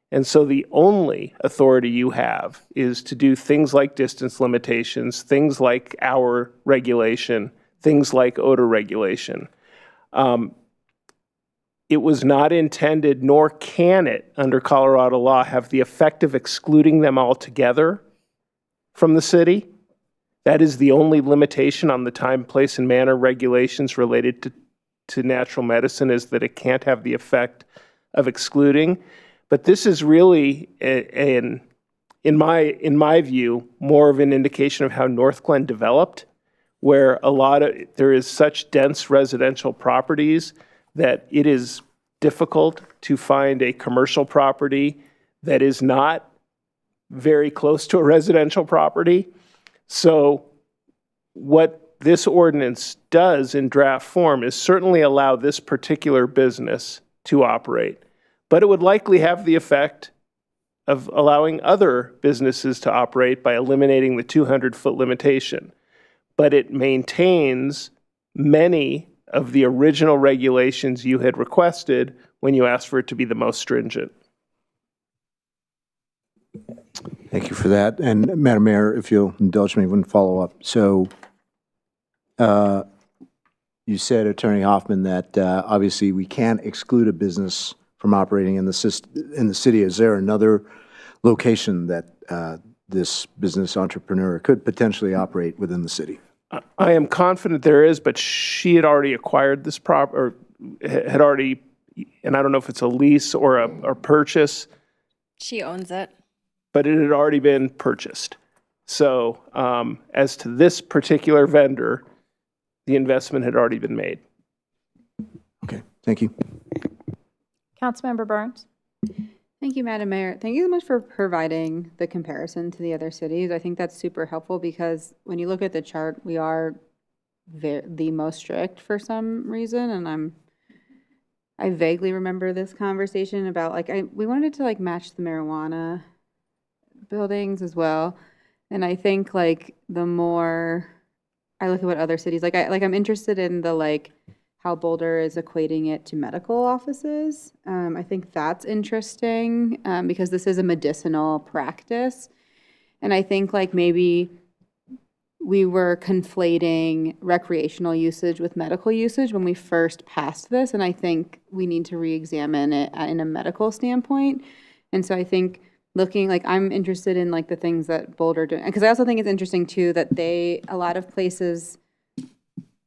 And so the only authority you have is to do things like distance limitations, things like hour regulation, things like odor regulation. It was not intended, nor can it, under Colorado law, have the effect of excluding them altogether from the city. That is the only limitation on the time, place, and manner regulations related to natural medicine, is that it can't have the effect of excluding. But this is really, in my view, more of an indication of how Northglenn developed, where there is such dense residential properties that it is difficult to find a commercial property that is not very close to a residential property. So what this ordinance does in draft form is certainly allow this particular business to operate, but it would likely have the effect of allowing other businesses to operate by eliminating the 200-foot limitation. But it maintains many of the original regulations you had requested when you asked for it to be the most stringent. Thank you for that. And Madam Mayor, if you'll indulge me, one follow-up. So you said, Attorney Hoffman, that obviously we can't exclude a business from operating in the city. Is there another location that this business entrepreneur could potentially operate within the city? I am confident there is, but she had already acquired this or had already, and I don't know if it's a lease or a purchase. She owns it. But it had already been purchased. So as to this particular vendor, the investment had already been made. Okay, thank you. Councilmember Burns. Thank you, Madam Mayor. Thank you so much for providing the comparison to the other cities. I think that's super helpful because when you look at the chart, we are the most strict for some reason, and I vaguely remember this conversation about we wanted to match the marijuana buildings as well, and I think the more I look at what other cities I'm interested in the how Boulder is equating it to medical offices. I think that's interesting because this is a medicinal practice. And I think like maybe we were conflating recreational usage with medical usage when we first passed this. And I think we need to re-examine it in a medical standpoint. And so I think looking, like, I'm interested in like the things that Boulder doing, because I also think it's interesting too that a lot of places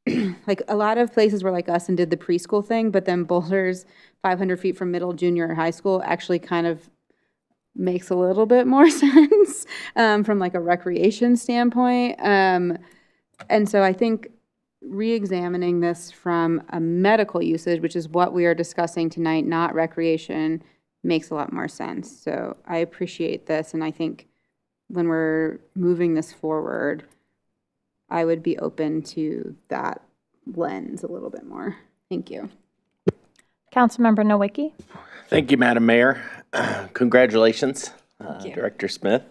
were like us and did the preschool thing, but then Boulder's 500 feet from middle, junior, or high school actually kind of makes a little bit more sense from like a recreation standpoint. And so I think re-examining this from a medical usage, which is what we are discussing tonight, not recreation, makes a lot more sense. So I appreciate this, and I think when we're moving this forward, I would be open to that lens a little bit more. Thank you. Councilmember Nowicki. Thank you, Madam Mayor. Congratulations, you. Director Smith.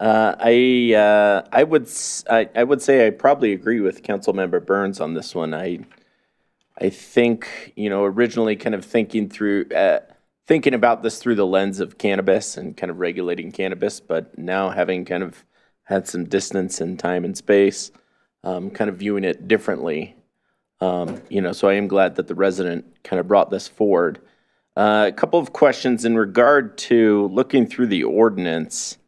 I would say I probably agree with Councilmember Burns on this one. I think, originally kind of thinking about this through the lens of cannabis and kind of regulating cannabis, but now having kind of had some distance in time and space, kind of viewing it differently. So I am glad that the resident kind of brought this forward. A couple of questions in regard to looking through the ordinance.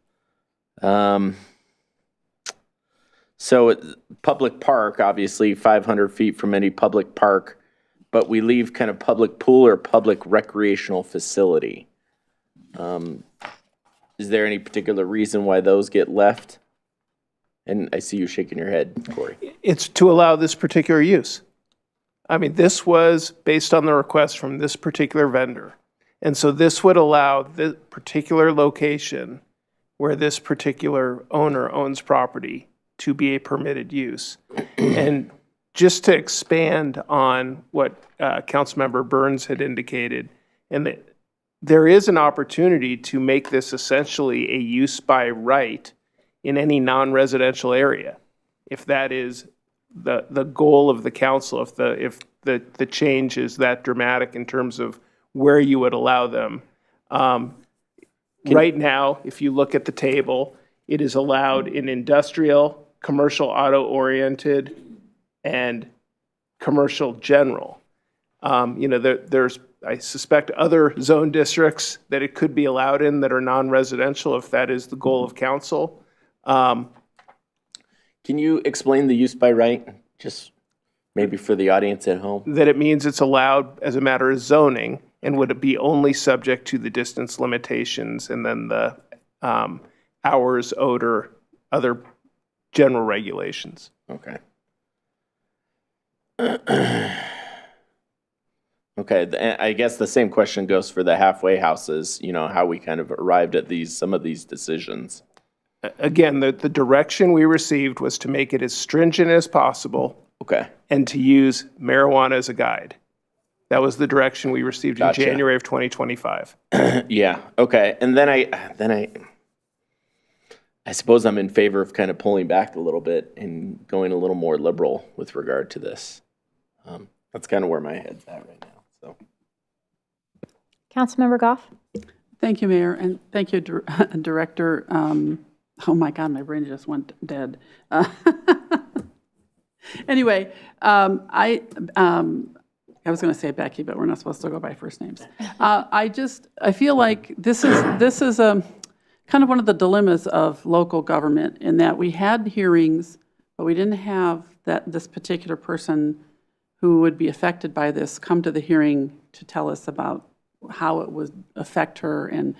So public park, obviously 500 feet from any public park, but we leave kind of public pool or public recreational facility. Is there any particular reason why those get left? And I see you shaking your head, Corey. It's to allow this particular use. I mean, this was based on the request from this particular vendor. And so this would allow the particular location where this particular owner owns property to be a permitted use. And just to expand on what Councilmember Burns had indicated, and that there is an opportunity to make this essentially a use by right in any non-residential area, if that is the goal of the council, if the change is that dramatic in terms of where you would allow them. Right now, if you look at the table, it is allowed in industrial, commercial auto-oriented, and commercial general. There's, I suspect, other zone districts that it could be allowed in that are non-residential if that is the goal of council. Can you explain the use by right, just maybe for the audience at home? That it means it's allowed as a matter of zoning, and would it be only subject to the distance limitations and then the hours, odor, other general regulations. Okay. Okay, I guess the same question goes for the halfway houses, how we kind of arrived at some of these decisions. Again, the direction we received was to make it as stringent as possible. Okay. And to use marijuana as a guide. That was the direction we received Gotcha. in January of 2025. Yeah, okay. And then I suppose I'm in favor of kind of pulling back a little bit and going a little more liberal with regard to this. That's kind of where my head's at right now. So, Councilmember Goff. Thank you, Mayor, and thank you, Director. Oh my God, my brain just went dead. Anyway, I was going to say Becky, but we're not supposed to go by first names. I feel like this is a kind of one of the dilemmas of local government in that we had hearings, but we didn't have this particular person who would be affected by this come to the hearing to tell us about how it would affect her and,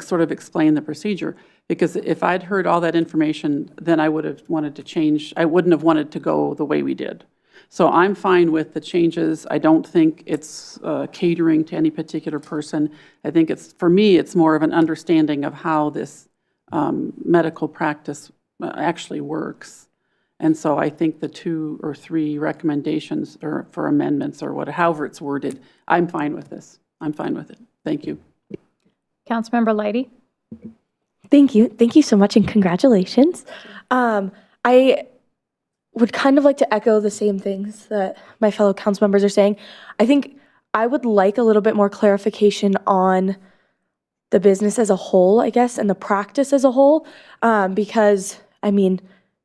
sort of explain the procedure. Because if I'd heard all that information, then I would have wanted to change. I wouldn't have wanted to go the way we did. So I'm fine with the changes. I don't think it's catering to any particular person. I think for me, it's more of an understanding of how this medical practice actually works. And so I think the 2 or 3 recommendations or for amendments or however it's worded, I'm fine with this. I'm fine with it. Thank you. Councilmember Leidy. Thank you. Thank you so much and congratulations. would kind of like to echo the same things that my fellow council members are saying. I think I would like a little bit more clarification on the business as a whole, I guess, and the practice as a whole, because, I mean,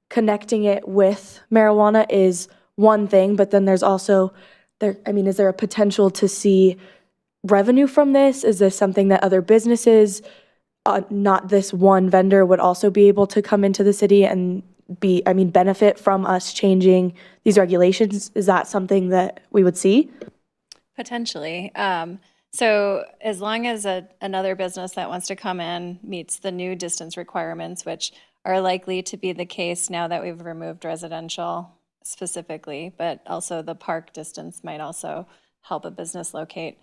connecting it with marijuana is one thing, but then there's also, is there a potential to see revenue from this? Is this something that other businesses, not this one vendor, would also be able to come into the city and benefit from us changing these regulations? Is that something that we would see? Potentially. So as long as another business that wants to come in meets the new distance requirements, which are likely to be the case now that we've removed residential specifically, but also the park distance might also help a business locate,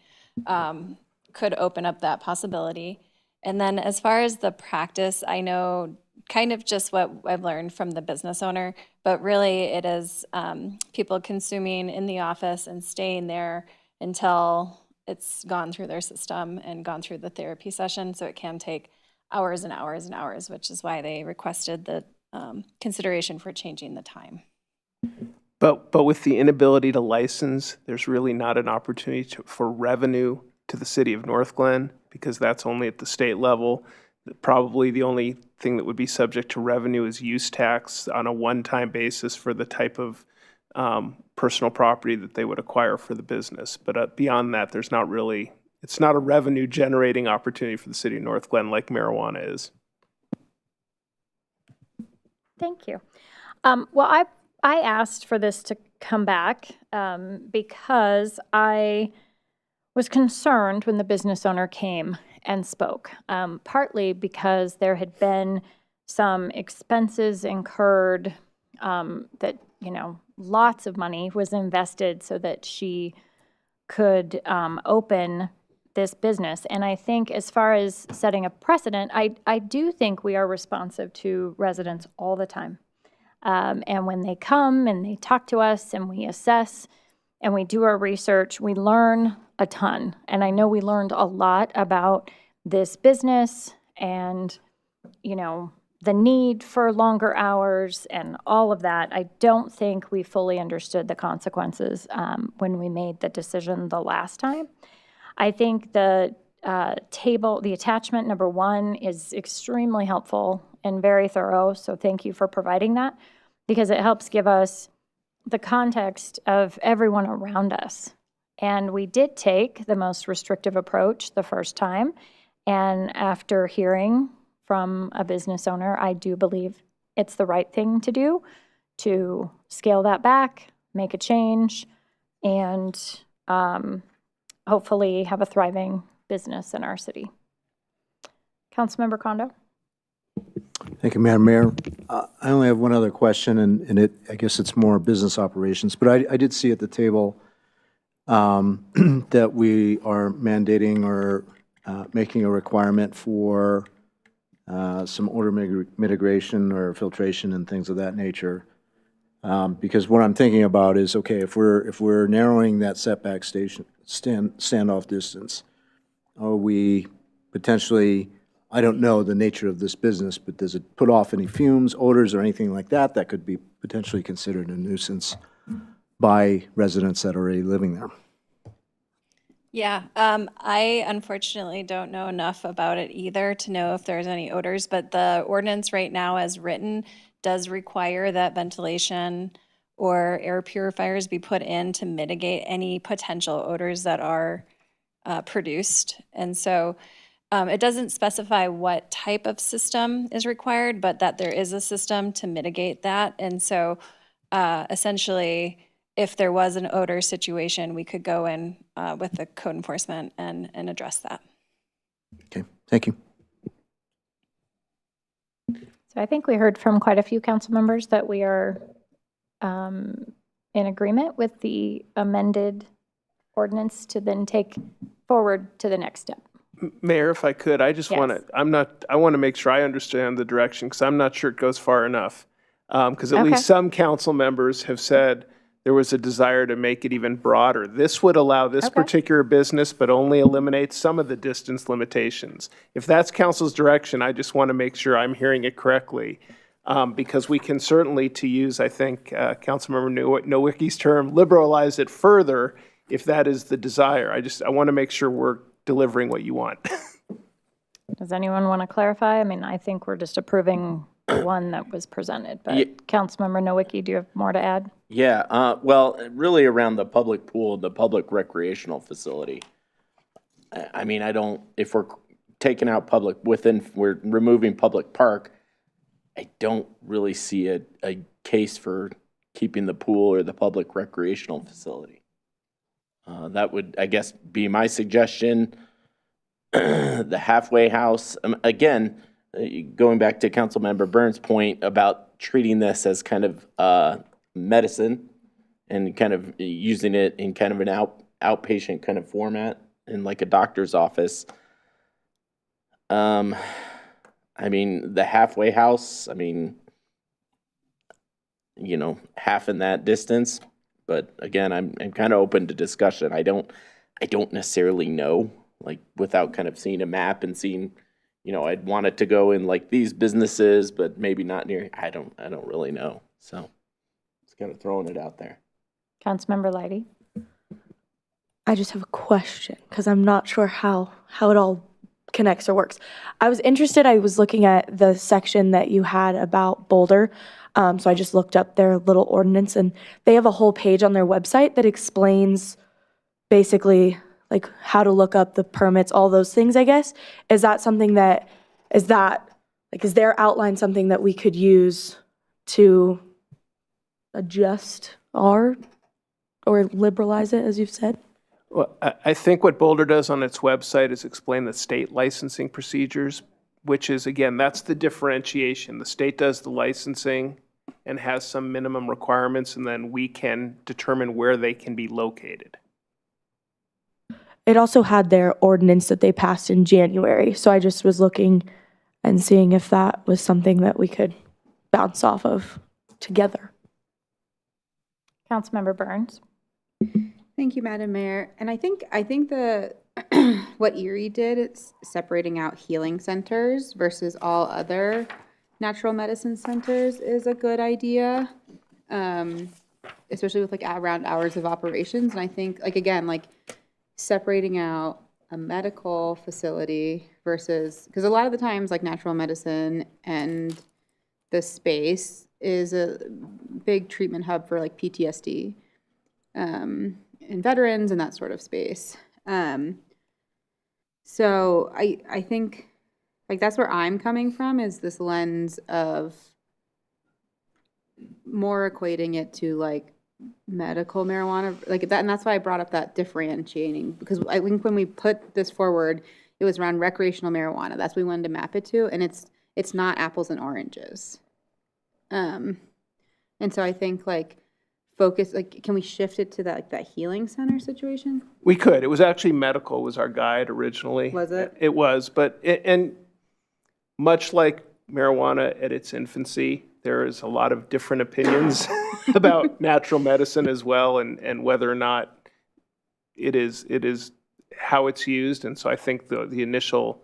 could open up that possibility. And then as far as the practice, I know kind of just what I've learned from the business owner, but really it is people consuming in the office and staying there until it's gone through their system and gone through the therapy session. So it can take hours and hours and hours, which is why they requested the consideration for changing the time. But with the inability to license, there's really not an opportunity for revenue to the city of Northglenn, because that's only at the state level. Probably the only thing that would be subject to revenue is use tax on a one-time basis for the type of personal property that they would acquire for the business. But beyond that, there's not really, it's not a revenue generating opportunity for the city of Northglenn like marijuana is. Thank you. Well, I asked for this to come back because I was concerned when the business owner came and spoke, partly because there had been some expenses incurred that, lots of money was invested so that she could open this business. And I think as far as setting a precedent, I do think we are responsive to residents all the time. And when they come and they talk to us and we assess and we do our research, we learn a ton. And I know we learned a lot about this business and, the need for longer hours and all of that. I don't think we fully understood the consequences when we made the decision the last time. I think the attachment number 1 is extremely helpful and very thorough. So thank you for providing that, because it helps give us the context of everyone around us. And we did take the most restrictive approach the first time. And after hearing from a business owner, I do believe it's the right thing to do, to scale that back, make a change, and hopefully have a thriving business in our city. Councilmember Kondo? Thank you, Madam Mayor. I only have one other question, and I guess it's more business operations, but I did see at the table that we are mandating or making a requirement for some odor mitigation or filtration and things of that nature. Because what I'm thinking about is, okay, if we're narrowing that setback standoff distance, are we potentially, I don't know the nature of this business, but does it put off any fumes, odors, or anything like that that could be potentially considered a nuisance by residents that are already living there? Yeah, I unfortunately don't know enough about it either to know if there's any odors, but the ordinance right now as written does require that ventilation or air purifiers be put in to mitigate any potential odors that are produced. And so it doesn't specify what type of system is required, but that there is a system to mitigate that. And so essentially, if there was an odor situation, we could go in with the code enforcement and address that. Okay, thank you. So I think we heard from quite a few council members that we are in agreement with the amended ordinance to then take forward to the next step. Mayor, if I could, I just want to, I want to make sure I understand the direction, because I'm not sure it goes far enough. Because at least some council members have said there was a desire to make it even broader. This would allow this particular business, but only eliminate some of the distance limitations. If that's council's direction, I just want to make sure I'm hearing it correctly. because we can certainly, to use, I think, Councilmember Nowicki's term, liberalize it further if that is the desire. I want to make sure we're delivering what you want. Does anyone want to clarify? I mean, I think we're just approving the one that was presented, but Ye- Councilmember Nowicki, do you have more to add? Yeah, well, really around the public pool, the public recreational facility. I mean, if we're taking out we're removing public park, I don't really see a case for keeping the pool or the public recreational facility. That would, I guess, be my suggestion. The halfway house, again, going back to Councilmember Burns' point about treating this as kind of medicine and kind of using it in kind of an outpatient kind of format in like a doctor's office. I mean, the halfway house, I mean, half in that distance. But again, I'm kind of open to discussion. I don't necessarily know, like without kind of seeing a map and seeing, I'd want it to go in like these businesses, but maybe not near. I don't really know. So just kind of throwing it out there. Councilmember Leidy? I just have a question because I'm not sure how it all connects or works. I was looking at the section that you had about Boulder. So I just looked up their little ordinance, and they have a whole page on their website that explains basically like how to look up the permits, all those things, I guess. Is their outline something that we could use to adjust or liberalize it, as you've said? Well, I think what Boulder does on its website is explain the state licensing procedures, which is, again, that's the differentiation. The state does the licensing and has some minimum requirements, and then we can determine where they can be located. It also had their ordinance that they passed in January. So I just was looking and seeing if that was something that we could bounce off of together. Councilmember Burns? Thank you, Madam Mayor. And I think the what Erie did, it's separating out healing centers versus all other natural medicine centers is a good idea, especially with like around hours of operations. And I think again, separating out a medical facility versus, because a lot of the times like natural medicine and the space is a big treatment hub for like PTSD and veterans and that sort of space. So I think that's where I'm coming from, is this lens of more equating it to like medical marijuana, like that. And that's why I brought up that differentiating, because I think when we put this forward, it was around recreational marijuana. That's what we wanted to map it to. And it's not apples and oranges. And so I think focus, can we shift it to that healing center situation? We could. It was actually medical was our guide originally. Was it? It was, but, and much like marijuana at its infancy, there is a lot of different opinions about natural medicine as well, and whether or not it is how it's used. And so I think the initial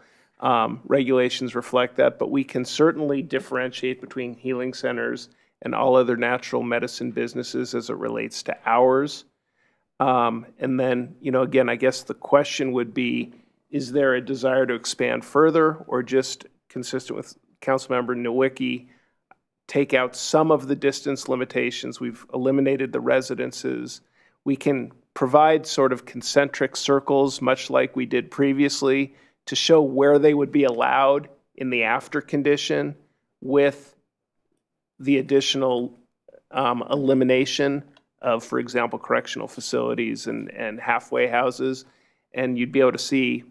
regulations reflect that, but we can certainly differentiate between healing centers and all other natural medicine businesses as it relates to ours. And then, again, I guess the question would be, is there a desire to expand further, or just consistent with Councilmember Nowicki, take out some of the distance limitations? We've eliminated the residences. We can provide sort of concentric circles, much like we did previously, to show where they would be allowed in the after condition, with the additional elimination of, for example, correctional facilities and halfway houses. And you'd be able to see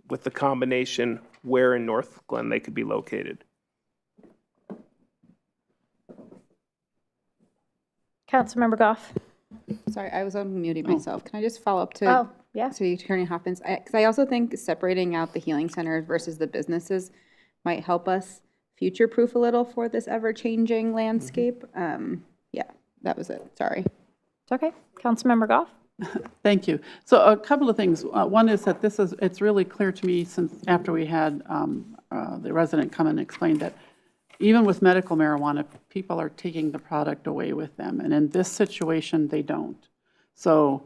with the combination where in Northglenn they could be located. Councilmember Goff? Sorry, I was unmuting myself. Can I just follow up to City Attorney Hoppins? Because I also think separating out the healing centers versus the businesses might help us future-proof a little for this ever-changing landscape. Yeah, that was it. Sorry. It's okay. Councilmember Goff? Thank you. So a couple of things. One is that it's really clear to me, since after we had the resident come and explain that even with medical marijuana, people are taking the product away with them. And in this situation, they don't. So,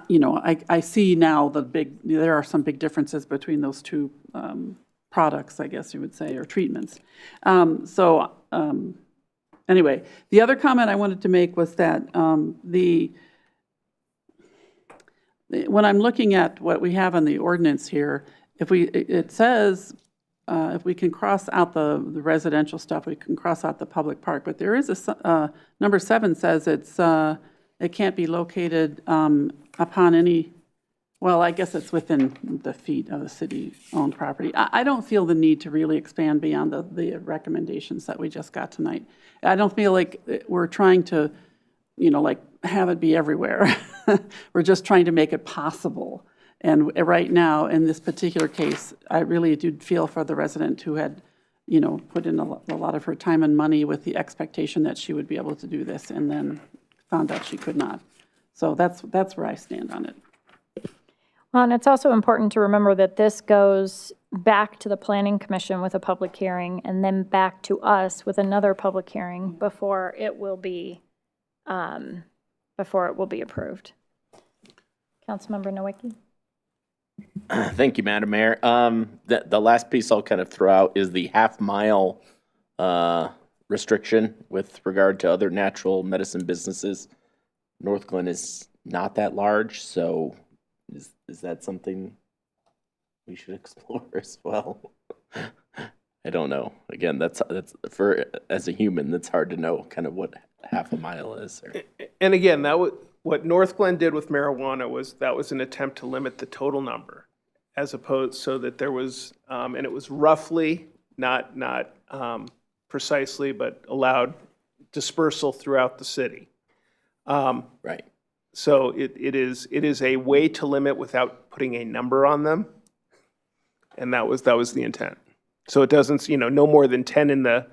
you know, I see now there are some big differences between those two products, I guess you would say, or treatments. Anyway, the other comment I wanted to make was that when I'm looking at what we have in the ordinance here, it says if we can cross out the residential stuff, we can cross out the public park. But there is number 7 says it can't be located upon any. Well, I guess it's within the feet of the city-owned property. I don't feel the need to really expand beyond the recommendations that we just got tonight. I don't feel like we're trying to, you know, like have it be everywhere. We're just trying to make it possible. And right now, in this particular case, I really do feel for the resident who had, you know, put in a lot of her time and money with the expectation that she would be able to do this and then found out she could not. So that's where I stand on it. Well, and it's also important to remember that this goes back to the Planning Commission with a public hearing and then back to us with another public hearing before it will be approved. Councilmember Nowicki? Thank you, Madam Mayor. The last piece I'll kind of throw out is the half-mile restriction with regard to other natural medicine businesses. Northglenn is not that large, so is that something we should explore as well? I don't know. Again, that's for as a human, that's hard to know kind of what half a mile is. And again, what Northglenn did with marijuana was an attempt to limit the total number, as opposed so that there was, and it was roughly, not precisely, but allowed dispersal throughout the city. Right. So it is a way to limit without putting a number on them, and that was the intent. So it doesn't, you know, no more than 10 in the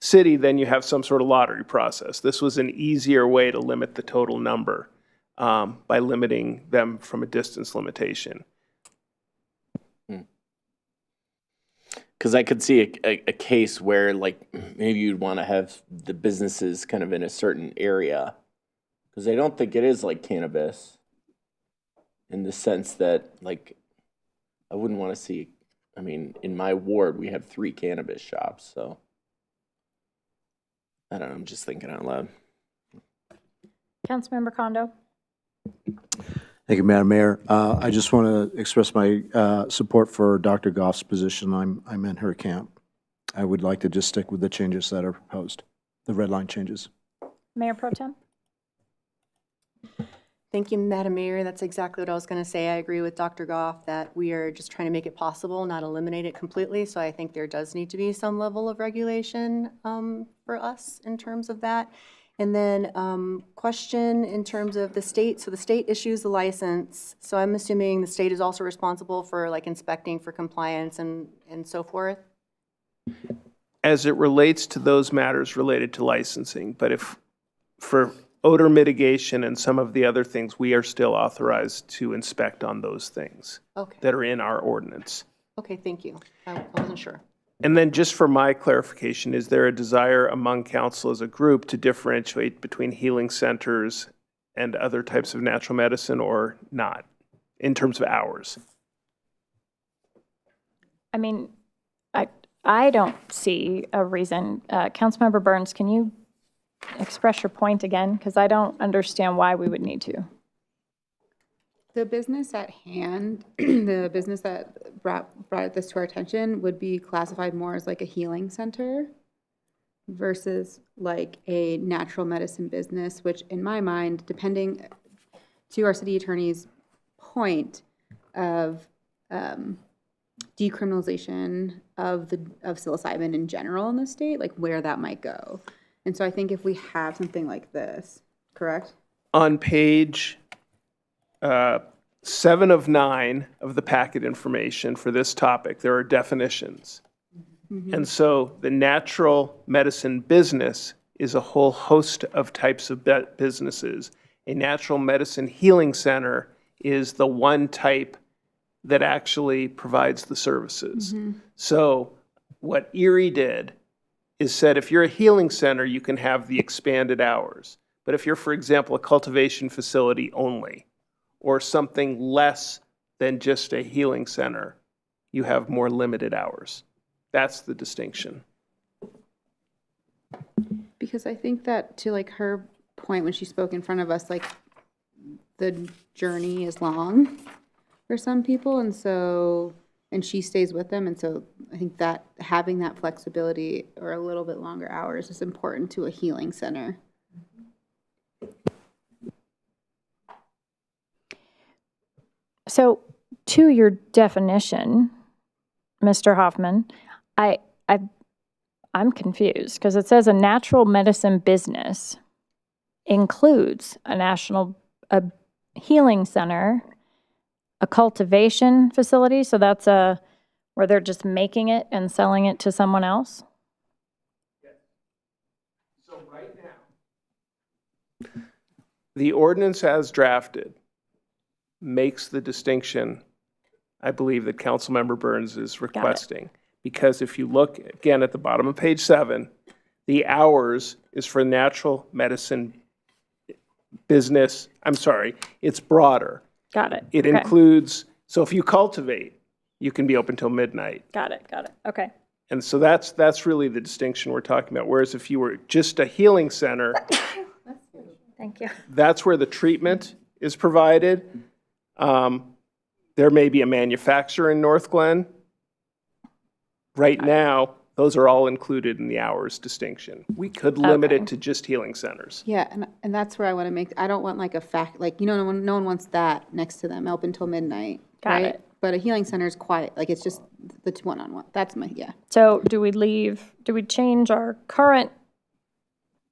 city, then you have some sort of lottery process. This was an easier way to limit the total number by limiting them from a distance limitation. Because I could see a case where, like, maybe you'd want to have the businesses kind of in a certain area. Because I don't think it is like cannabis in the sense that, like, I wouldn't want to see, I mean, in my ward, we have 3 cannabis shops, so I don't know, I'm just thinking out loud. Councilmember Kondo? Thank you, Madam Mayor. I just want to express my support for Dr. Goff's position. I'm in her camp. I would like to just stick with the changes that are proposed, the red line changes. Mayor Pro Tem? Thank you, Madam Mayor. That's exactly what I was going to say. I agree with Dr. Goff that we are just trying to make it possible, not eliminate it completely. So I think there does need to be some level of regulation for us in terms of that. And then question in terms of the state. So the state issues the license. So I'm assuming the state is also responsible for like inspecting for compliance and so forth? As it relates to those matters related to licensing, but if for odor mitigation and some of the other things, we are still authorized to inspect on those things that are in our ordinance. Okay, thank you. I wasn't sure. And then just for my clarification, is there a desire among council as a group to differentiate between healing centers and other types of natural medicine or not in terms of hours? I mean, I don't see a reason. Councilmember Burns, can you express your point again? Because I don't understand why we would need to. The business at hand, the business that brought this to our attention would be classified more as like a healing center versus like a natural medicine business, which in my mind, depending to our city attorney's point of decriminalization of psilocybin in general in the state, like where that might go. And so I think if we have something like this, correct? On page 7 of 9 of the packet information for this topic, there are definitions. Mm-hmm. And so the natural medicine business is a whole host of types of businesses. A natural medicine healing center is the one type that actually provides the services. Mm-hmm. So What Erie did is said if you're a healing center, you can have the expanded hours. But if you're, for example, a cultivation facility only, or something less than just a healing center, you have more limited hours. That's the distinction. Because I think that to like her point when she spoke in front of us, like the journey is long for some people, and so, and she stays with them, and so I think that having that flexibility or a little bit longer hours is important to a healing center. So to your definition, Mr. Hoffman, I'm confused because it says a natural medicine business includes a healing center, a cultivation facility. So that's where they're just making it and selling it to someone else. So right now, the ordinance as drafted makes the distinction, I believe, that Councilmember Burns is requesting. Because if you look again at the bottom of page 7, the hours is for natural medicine business. I'm sorry, it's broader. Got it. It Okay. includes, so if you cultivate, you can be open till midnight. Got it. Okay. And so that's really the distinction we're talking about. Whereas if you were just a healing center, Thank you. that's where the treatment is provided. There may be a manufacturer in Northglenn. Right now, those are all included in the hours distinction. We could limit Okay. it to just healing centers. Yeah, and that's where I want to make, I don't want like a fact, like, no one wants that next to them, open till midnight, Got right? it. But a healing center is quiet, like it's just the one-on-one, that's my, yeah. So do we change our current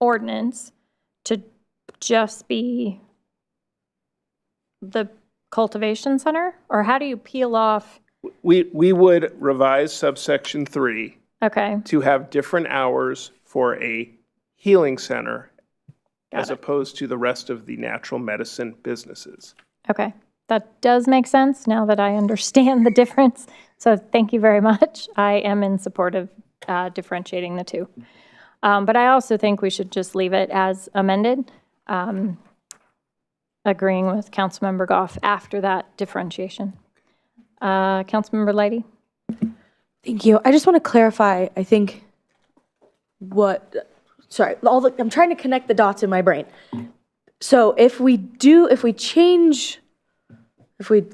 ordinance to just be the cultivation center? Or how do you peel off? We would revise subsection 3 Okay, to have different hours for a healing center as opposed to the rest of the natural medicine businesses. okay. That does make sense now that I understand the difference. So thank you very much. I am in support of differentiating the two. But I also think we should just leave it as amended, agreeing with Councilmember Goff after that differentiation. Councilmember Leidy? Thank you. I just want to clarify, I think, I'm trying to connect the dots in my brain. So if we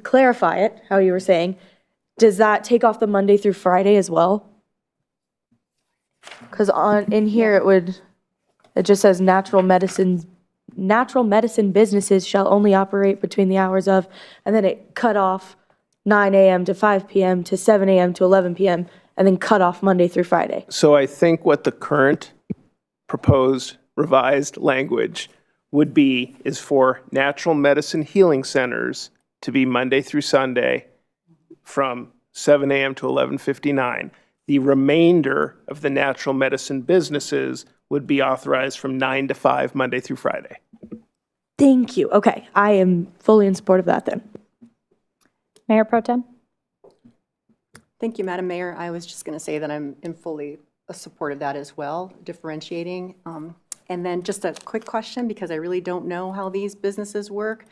clarify it, how you were saying, does that take off the Monday through Friday as well? Because in here it just says natural medicine businesses shall only operate between the hours of, and then it cut off 9 a.m. to 5 p.m. to 7 a.m. to 11 p.m. and then cut off Monday through Friday. So I think what the current proposed revised language would be is for natural medicine healing centers to be Monday through Sunday from 7 a.m. to 11:59. The remainder of the natural medicine businesses would be authorized from 9 to 5, Monday through Friday. Thank you. Okay, I am fully in support of that then. Mayor Pro Tem? Thank you, Madam Mayor. I was just going to say that I'm in fully support of that as well, differentiating. And then just a quick question, because I really don't know how these businesses work.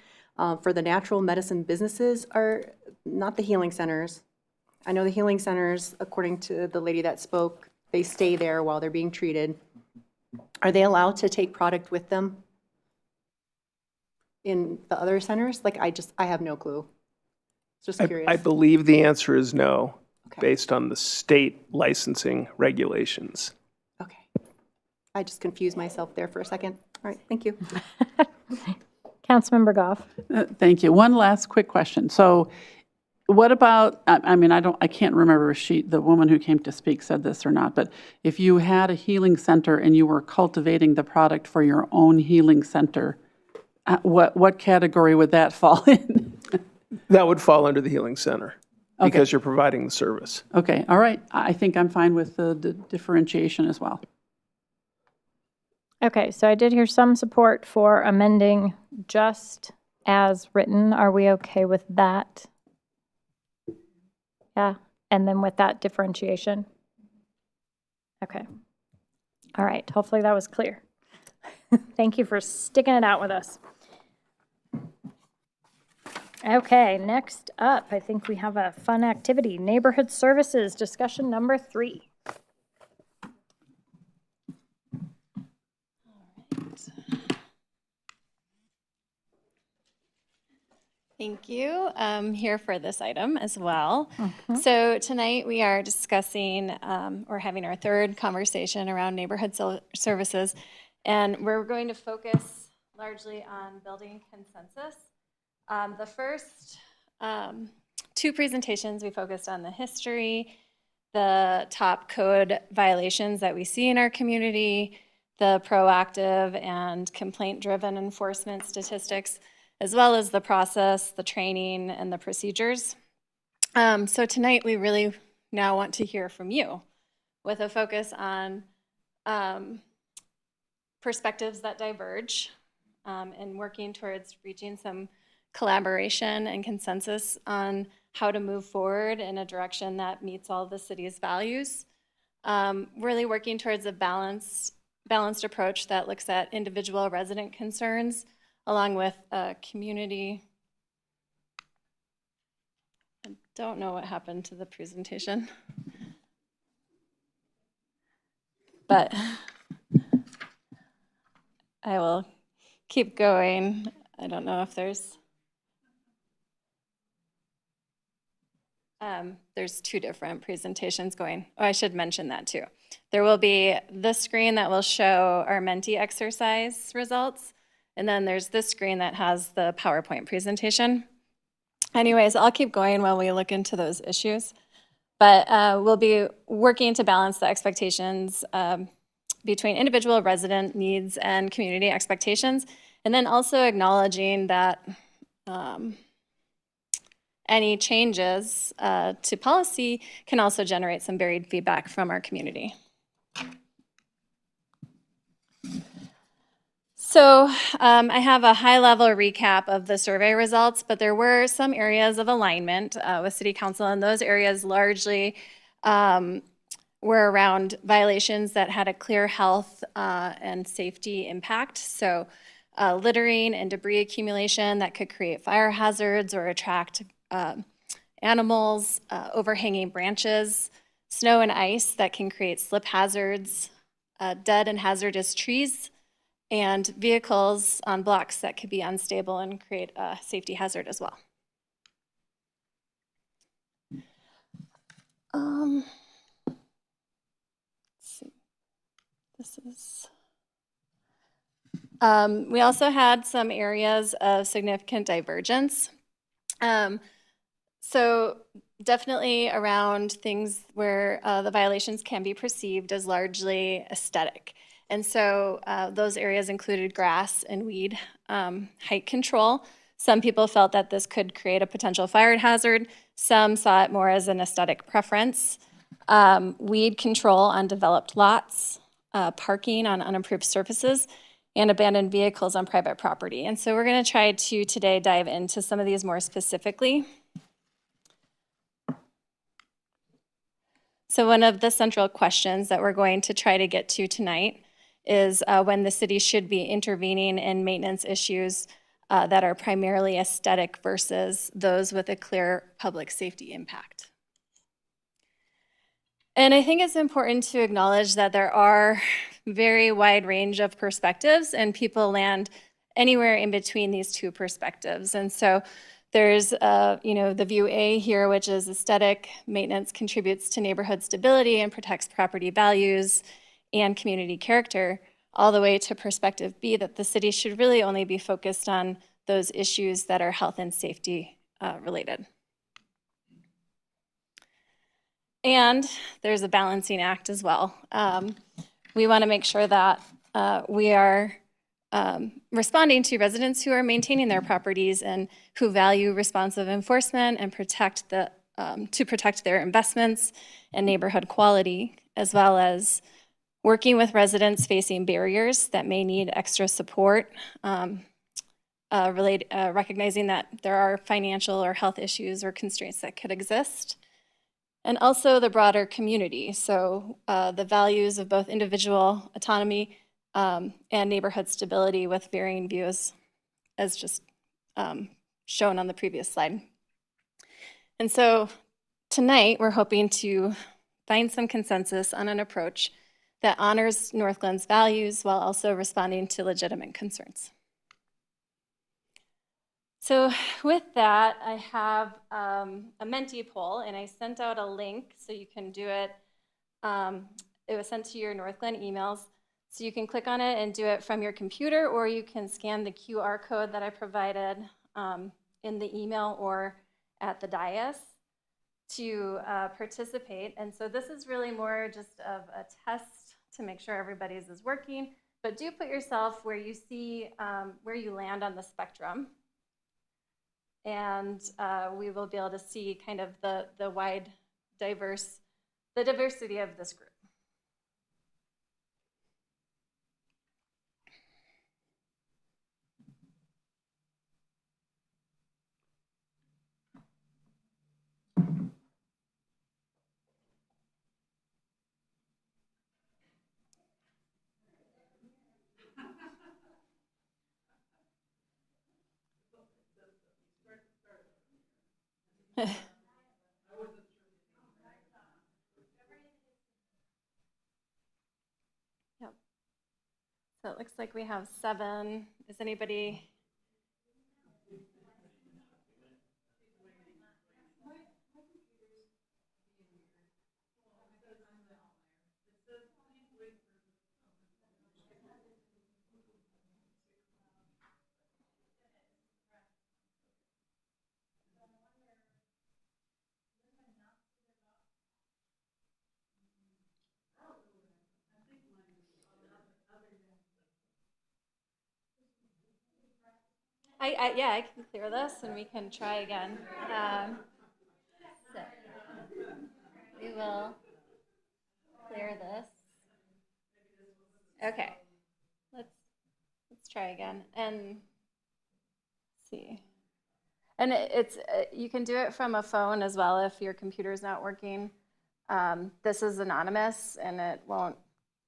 For the natural medicine businesses are not the healing centers. I know the healing centers, according to the lady that spoke, they stay there while they're being treated. Are they allowed to take product with them in the other centers? Like, I have no clue. Just curious. I believe the answer is no, Okay. based on the state licensing regulations. Okay. I just confused myself there for a second. All right, thank you. Councilmember Goff? Thank you. One last quick question. So what about, I can't remember if the woman who came to speak said this or not, but if you had a healing center and you were cultivating the product for your own healing center, what category would that fall in? That would fall under the healing center Okay. because you're providing the service. Okay, all right. I think I'm fine with the differentiation as well. Okay, so I did hear some support for amending just as written. Are we okay with that? Yeah, and then with that differentiation? Okay. All right, hopefully that was clear. Thank you for sticking it out with us. Okay, next up, I think we have a fun activity, neighborhood services, discussion number 3. Thank you. I'm here for this item as well. So tonight we are discussing or having our third conversation around neighborhood services, and we're going to focus largely on building consensus. The first 2 presentations, we focused on the history, the top code violations that we see in our community, the proactive and complaint-driven enforcement statistics, as well as the process, the training, and the procedures. So tonight, we really now want to hear from you with a focus on perspectives that diverge and working towards reaching some collaboration and consensus on how to move forward in a direction that meets all the city's values. Really working towards a balanced approach that looks at individual resident concerns along with community. I don't know what happened to the presentation, but I will keep going. I don't know if there's 2 different presentations going. Oh, I should mention that too. There will be this screen that will show our Menti exercise results, and then there's this screen that has the PowerPoint presentation. Anyways, I'll keep going while we look into those issues. But we'll be working to balance the expectations between individual resident needs and community expectations, and then also acknowledging that any changes to policy can also generate some varied feedback from our community. So I have a high-level recap of the survey results, but there were some areas of alignment with City Council, and those areas largely were around violations that had a clear health and safety impact. So littering and debris accumulation that could create fire hazards or attract animals, overhanging branches, snow and ice that can create slip hazards, dead and hazardous trees, and vehicles on blocks that could be unstable and create a safety hazard as well. Let's see. This is. We also had some areas of significant divergence. So definitely around things where the violations can be perceived as largely aesthetic. And so those areas included grass and weed height control. Some people felt that this could create a potential fire hazard. Some saw it more as an aesthetic preference. Weed control on developed lots, parking on unimproved surfaces, and abandoned vehicles on private property. And so we're going to try to today dive into some of these more specifically. So one of the central questions that we're going to try to get to tonight is when the city should be intervening in maintenance issues that are primarily aesthetic versus those with a clear public safety impact. And I think it's important to acknowledge that there are very wide range of perspectives, and people land anywhere in between these 2 perspectives. And so there's the view A here, which is aesthetic maintenance contributes to neighborhood stability and protects property values and community character, all the way to perspective B, that the city should really only be focused on those issues that are health and safety related. And there's a balancing act as well. We want to make sure that we are responding to residents who are maintaining their properties and who value responsive enforcement and to protect their investments and neighborhood quality, as well as working with residents facing barriers that may need extra support, recognizing that there are financial or health issues or constraints that could exist, and also the broader community. So the values of both individual autonomy and neighborhood stability with varying views, as just shown on the previous slide. And so tonight, we're hoping to find some consensus on an approach that honors Northglenn's values while also responding to legitimate concerns. So with that, I have a Menti poll, and I sent out a link so you can do it. It was sent to your Northglenn emails. So you can click on it and do it from your computer, or you can scan the QR code that I provided in the email or at the dais to participate. And so this is really more just of a test to make sure everybody's is working, but do put yourself where you see where you land on the spectrum. And we will be able to see kind of the diversity of this group. Yep. So it looks like we have 7. Is anybody? Yeah, I can clear this and we can try again. So we will clear this. Okay, let's try again and see. And it's you can do it from a phone as well if your computer's not working. This is anonymous, and it won't.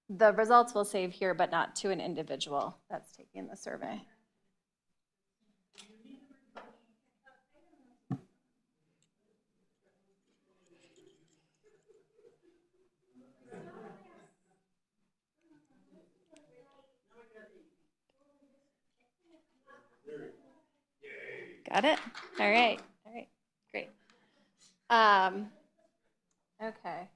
The results will save here, but not to an individual that's taking the survey. Got it? All right, great. Okay.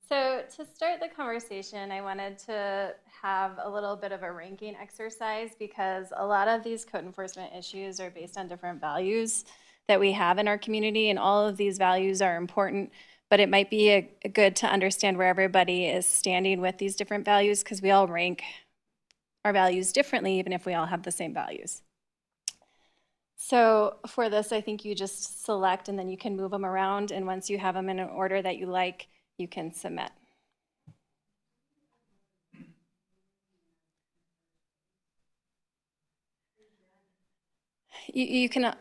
So to start the conversation, I wanted to have a little bit of a ranking exercise because a lot of these code enforcement issues are based on different values that we have in our community, and all of these values are important, but it might be good to understand where everybody is standing with these different values because we all rank our values differently, even if we all have the same values. So for this, I think you just select and then you can move them around, and once you have them in an order that you like, you can submit. You can,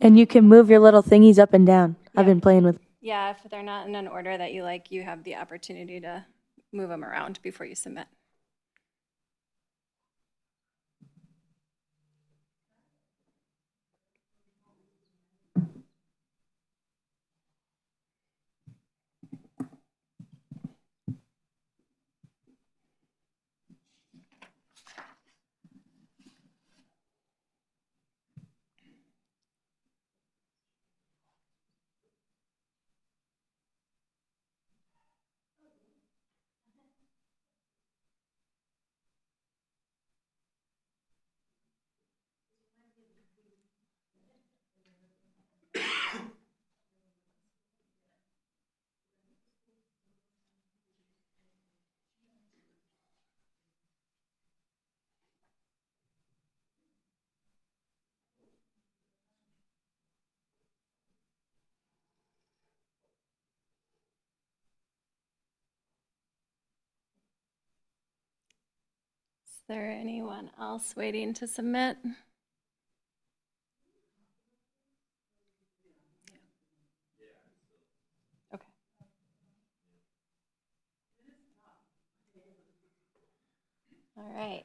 And you can move your little thingies up and down. I've been playing with. yeah, if they're not in an order that you like, you have the opportunity to move them around before you submit. Is there anyone else waiting to submit? All right.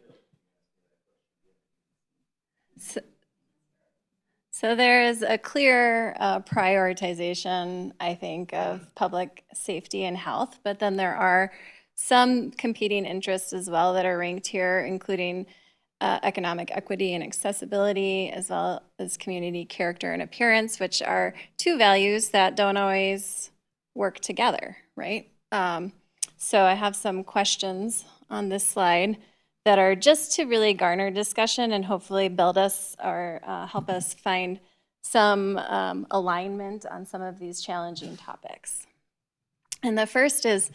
So there is a clear prioritization, I think, of public safety and health, but then there are some competing interests as well that are ranked here, including economic equity and accessibility, as well as community character and appearance, which are two values that don't always work together, right? So I have some questions on this slide that are just to really garner discussion and hopefully build us or help us find some alignment on some of these challenging topics. And the first is,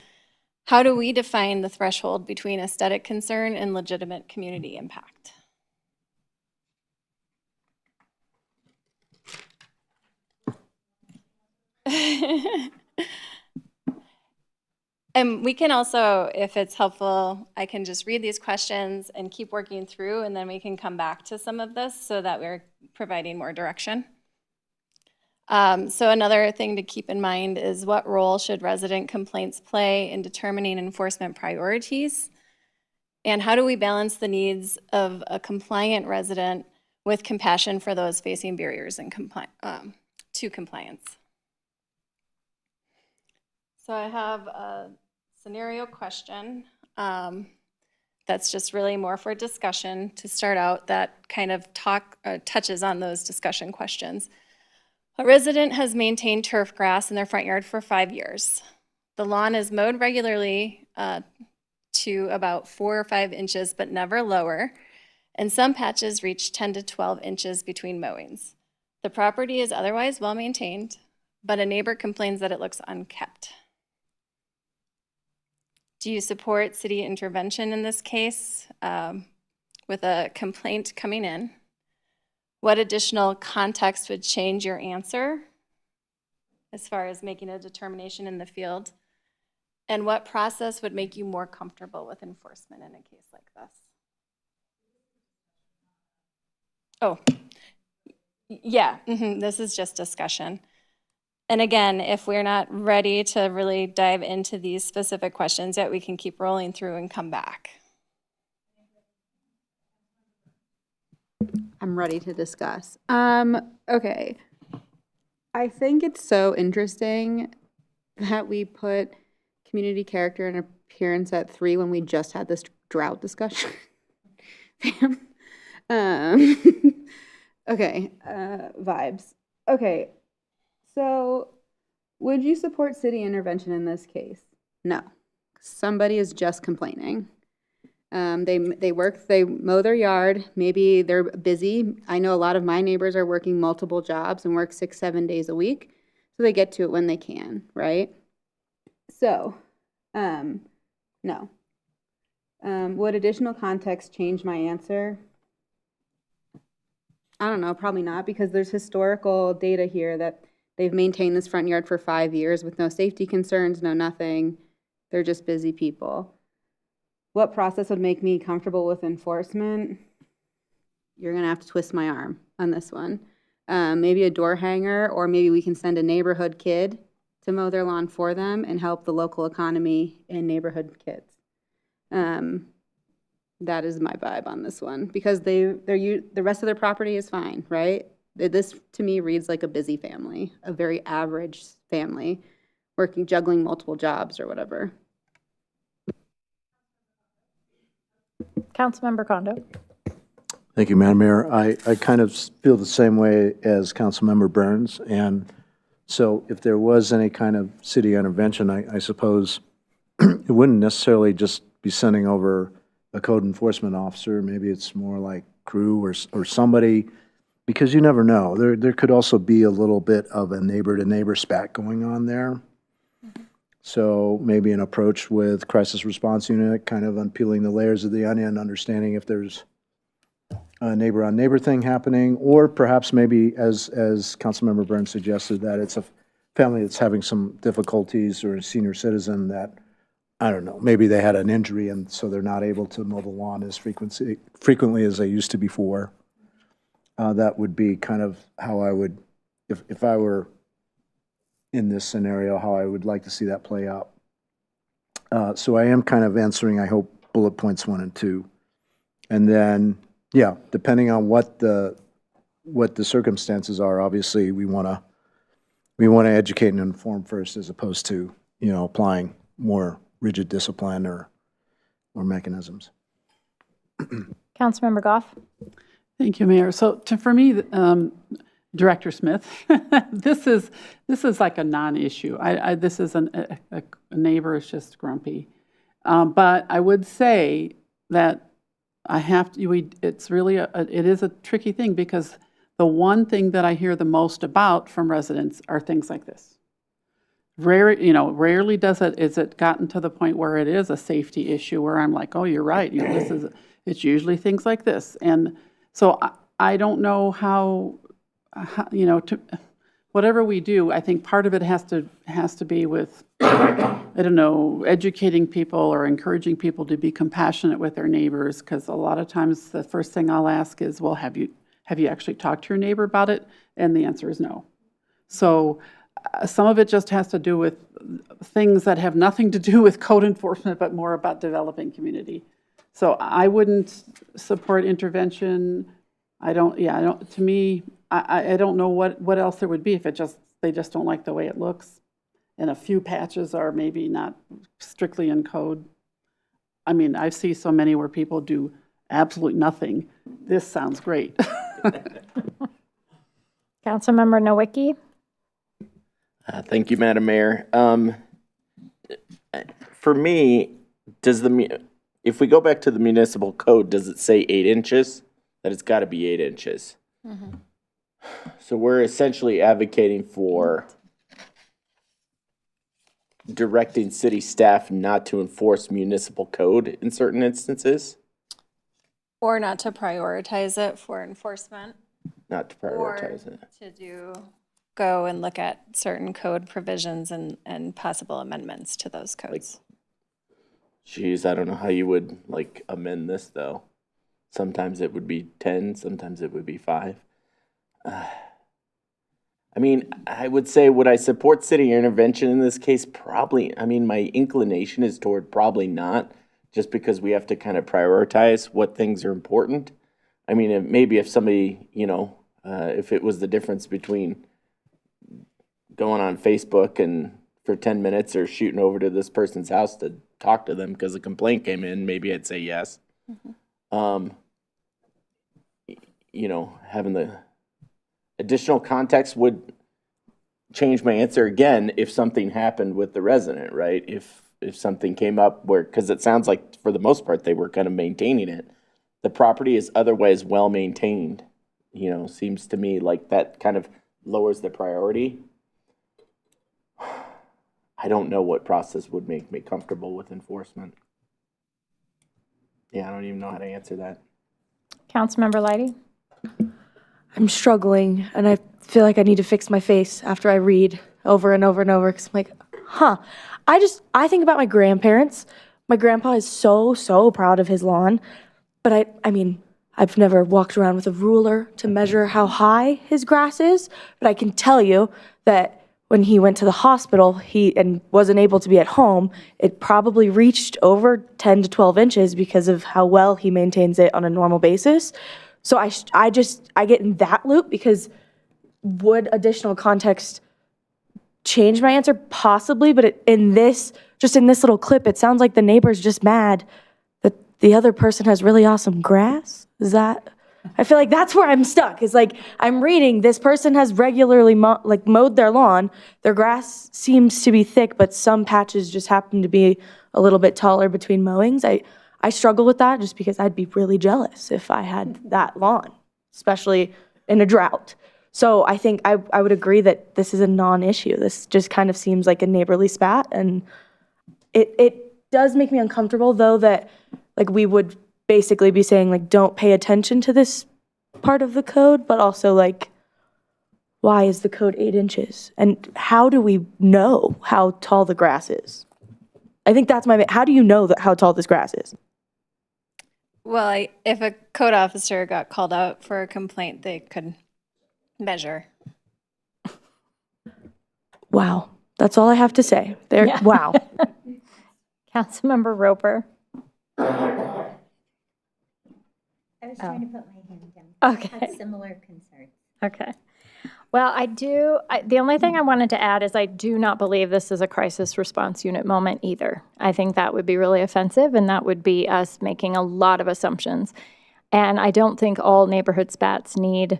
how do we define the threshold between aesthetic concern and legitimate community impact? And we can also, if it's helpful, I can just read these questions and keep working through, and then we can come back to some of this so that we're providing more direction. So another thing to keep in mind is, what role should resident complaints play in determining enforcement priorities? And how do we balance the needs of a compliant resident with compassion for those facing barriers in to compliance? So I have a scenario question that's just really more for discussion to start out, that kind of touches on those discussion questions. A resident has maintained turf grass in their front yard for 5 years. The lawn is mowed regularly to about 4 or 5 inches, but never lower, and some patches reach 10 to 12 inches between mowings. The property is otherwise well maintained, but a neighbor complains that it looks unkept. Do you support city intervention in this case with a complaint coming in? What additional context would change your answer as far as making a determination in the field? And what process would make you more comfortable with enforcement in a case like this? Oh, yeah, this is just discussion. And again, if we're not ready to really dive into these specific questions yet, we can keep rolling through and come back. I'm ready to discuss. Okay. I think it's so interesting that we put community character and appearance at 3 when we just had this drought discussion. Okay, vibes. Okay, so would you support city intervention in this case? No. Somebody is just complaining. They mow their yard, maybe they're busy. I know a lot of my neighbors are working multiple jobs and work 6-7 days a week, so they get to it when they can, right? So, no. Would additional context change my answer? I don't know, probably not, because there's historical data here that they've maintained this front yard for 5 years with no safety concerns, no nothing. They're just busy people. What process would make me comfortable with enforcement? You're gonna have to twist my arm on this one. Maybe a door hanger, or maybe we can send a neighborhood kid to mow their lawn for them and help the local economy and neighborhood kids. That is my vibe on this one, because the rest of their property is fine, right? This to me reads like a busy family, a very average family, juggling multiple jobs or whatever. Councilmember Kondo. Thank you, Madam Mayor. I kind of feel the same way as Councilmember Burns. And so if there was any kind of city intervention, I suppose it wouldn't necessarily just be sending over a code enforcement officer. Maybe it's more like crew or somebody, because you never know. There could also be a little bit of a neighbor-to-neighbor spat going on there. So maybe an approach with crisis response unit, kind of unpeeling the layers of the onion, understanding if there's a neighbor-on-neighbor thing happening, or perhaps maybe, as Councilmember Burns suggested, that it's a family that's having some difficulties, or a senior citizen that, I don't know, maybe they had an injury and so they're not able to mow the lawn as frequently as they used to before. That would be kind of how I would, if I were in this scenario, how I would like to see that play out. So I am kind of answering, I hope, bullet points 1 and 2 And then, yeah, depending on what the circumstances are, obviously, we want to educate and inform first as opposed to, applying more rigid discipline or mechanisms. Councilmember Goff? Thank you, Mayor. So for me, Director Smith, this is like a non-issue. This is a neighbor is just grumpy. But I would say that it's really, it is a tricky thing because the one thing that I hear the most about from residents are things like this. Rarely is it gotten to the point where it is a safety issue where I'm like, oh, you're right. It's usually things like this. And so I don't know how whatever we do, I think part of it has to be with, I don't know, educating people or encouraging people to be compassionate with their neighbors. Because a lot of times the first thing I'll ask is, well, have you actually talked to your neighbor about it? And the answer is no. So some of it just has to do with things that have nothing to do with code enforcement, but more about developing community. So I wouldn't support intervention. I don't know what else there would be if they just don't like the way it looks. And a few patches are maybe not strictly in code. I mean, I see so many where people do absolutely nothing. This sounds great. Councilmember Nowicki? Thank you, Madam Mayor. For me, if we go back to the municipal code, does it say 8 inches? That it's got to be 8 inches. Mm-hmm. So we're essentially advocating for directing city staff not to enforce municipal code in certain instances. Or not to prioritize it for enforcement. Not to prioritize it. To go and look at certain code provisions and possible amendments to those codes. Geez, I don't know how you would amend this though. Sometimes it would be 10, sometimes it would be 5. I mean, I would say, would I support city intervention in this case? Probably. I mean, my inclination is toward probably not, just because we have to kind of prioritize what things are important. I mean, maybe if somebody, if it was the difference between going on Facebook and for 10 minutes or shooting over to this person's house to talk to them because a complaint came in, maybe I'd say yes. Mm-hmm. Having the additional context would change my answer again if something happened with the resident, right? If something came up because it sounds like for the most part they were kind of maintaining it. The property is otherwise well maintained, seems to me like that kind of lowers the priority. I don't know what process would make me comfortable with enforcement. Yeah, I don't even know how to answer that. Councilmember Leidy? I'm struggling, and I feel like I need to fix my face after I read over and over and over, because I'm like, I think about my grandparents. My grandpa is so proud of his lawn, but I mean, I've never walked around with a ruler to measure how high his grass is, but I can tell you that when he went to the hospital and wasn't able to be at home, it probably reached over 10 to 12 inches because of how well he maintains it on a normal basis. So I get in that loop, because would additional context change my answer? Possibly, but in this little clip, it sounds like the neighbor's just mad that the other person has really awesome grass. I feel like that's where I'm stuck. Is like, I'm reading, this person has regularly mowed their lawn. Their grass seems to be thick, but some patches just happen to be a little bit taller between mowings. I struggle with that just because I'd be really jealous if I had that lawn, especially in a drought. So I think I would agree that this is a non-issue. This just kind of seems like a neighborly spat, and it does make me uncomfortable, though, that we would basically be saying don't pay attention to this part of the code, but also why is the code 8 inches? And how do we know how tall the grass is? I think that's how do you know how tall this grass is? Well, if a code officer got called out for a complaint, they could measure. Wow. That's all I have to say. Yeah. Wow. Councilmember Roper? I was trying to put my hand down. I Okay. had similar concerns. Okay. Well, the only thing I wanted to add is I do not believe this is a crisis response unit moment either. I think that would be really offensive, and that would be us making a lot of assumptions. And I don't think all neighborhood spats need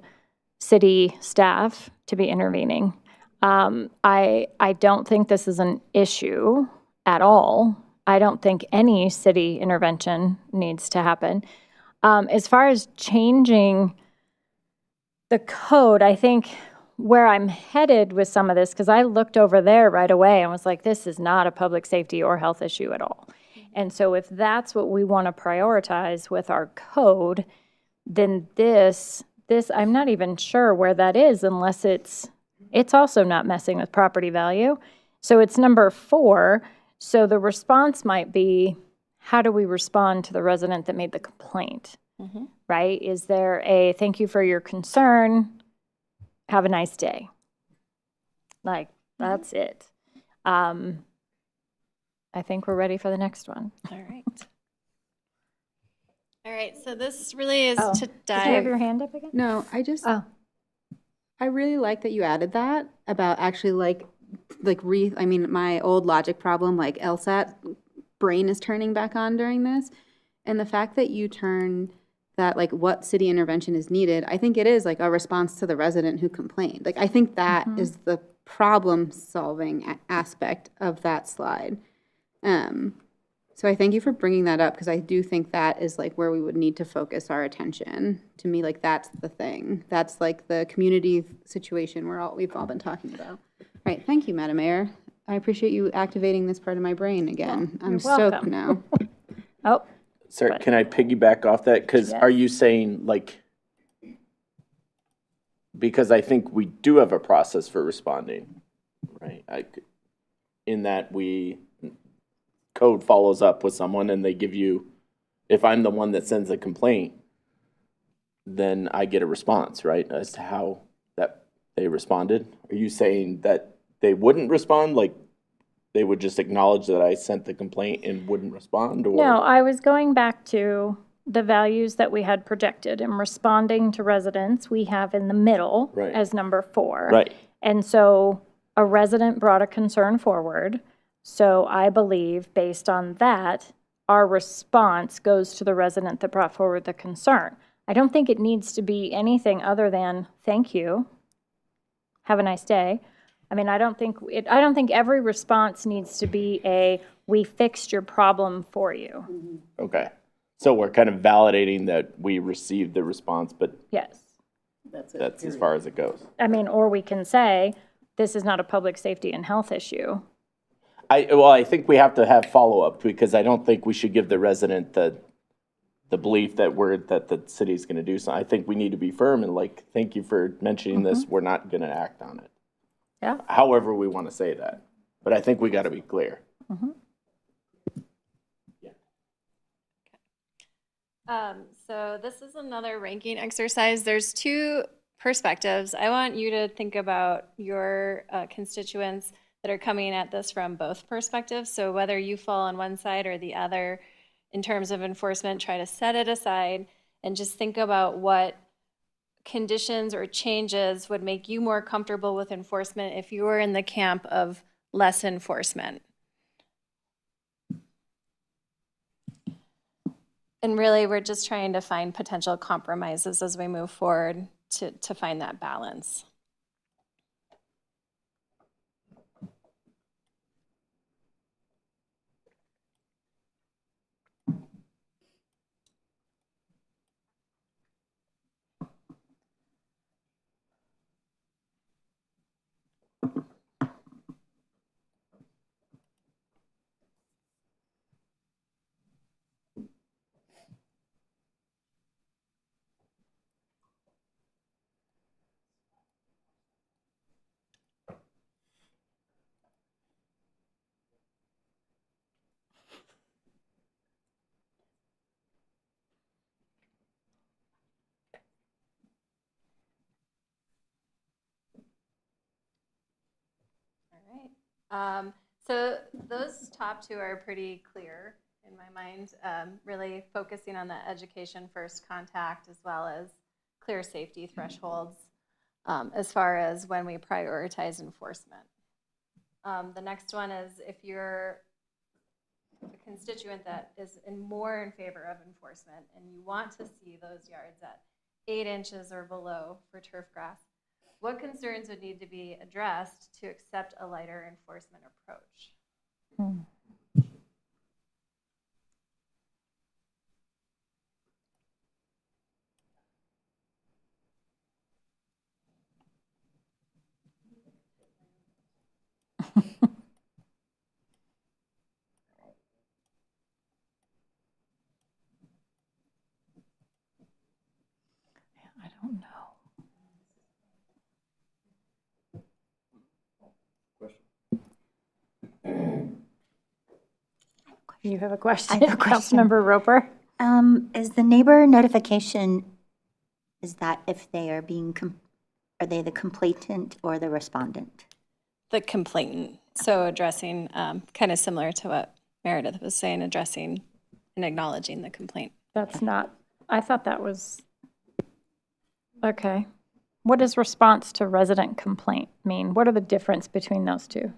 city staff to be intervening. I don't think this is an issue at all. I don't think any city intervention needs to happen. As far as changing the code, I think where I'm headed with some of this, because I looked over there right away and was like, this is not a public safety or health issue at all. And so if that's what we want to prioritize with our code, then this I'm not even sure where that is unless it's also not messing with property value. So it's number 4. So the response might be, how do we respond to the resident that made the complaint? Right? Is there a thank you for your concern, have a nice day? Like, that's it. I think we're ready for the next one. All right. All right, so this really is Oh, to did you have your dive. hand up again? No, Oh. I really like that you added that about actually I mean, my old logic problem, like LSAT brain is turning back on during this. And the fact that you turn that, like, what city intervention is needed, I think it is like a response to the resident who complained. Like, I think that is the problem-solving aspect of that slide. So I thank you for bringing that up, because I do think that is like where we would need to focus our attention. To me, like, that's the thing. That's like the community situation we've all been talking about. All right, thank you, Madam Mayor. I appreciate you activating this part of my brain again. I'm stoked welcome. now. Oh, Sir, can I piggyback off that? Because Yes. are you saying, like, because I think we do have a process for responding, right? In that code follows up with someone and they give you, if I'm the one that sends a complaint, then I get a response, right? As to how that they responded. Are you saying that they wouldn't respond? Like, they would just acknowledge that I sent the complaint and wouldn't respond? Or no, I was going back to the values that we had projected and responding to residents we have in the middle Right. as number 4. Right. And so a resident brought a concern forward. So I believe based on that, our response goes to the resident that brought forward the concern. I don't think it needs to be anything other than thank you. Have a nice day. I mean, I don't think every response needs to be we fixed your problem for you. Okay. So we're kind of validating that we received the response, but Yes. that's as far as it goes. I mean, or we can say, this is not a public safety and health issue. I think we have to have follow-up, because I don't think we should give the resident the belief that the city's gonna do something. I think we need to be firm and like, thank you for mentioning this, we're not gonna act on it. Yeah. However we wanna say that, but I think we gotta be clear. So this is another ranking exercise. There's 2 perspectives. I want you to think about your constituents that are coming at this from both perspectives. So whether you fall on one side or the other in terms of enforcement, try to set it aside and just think about what conditions or changes would make you more comfortable with enforcement if you were in the camp of less enforcement. And really, we're just trying to find potential compromises as we move forward to find that balance. So those top 2 are pretty clear. in my mind, really focusing on the education first contact as well as clear safety thresholds as far as when we prioritize enforcement. The next one is if you're a constituent that is more in favor of enforcement and you want to see those yards at 8 inches or below for turf grass, what concerns would need to be addressed to accept a lighter enforcement approach? I don't know. You have a question? I have a question. Councilmember Roper? Is the neighbor notification, is that if they are being, are they the complainant or the respondent? The complainant. So addressing, kind of similar to what Meredith was saying, addressing and acknowledging the complaint. That's not, I thought that was, okay. What does response to resident complaint mean? What are the difference between those two?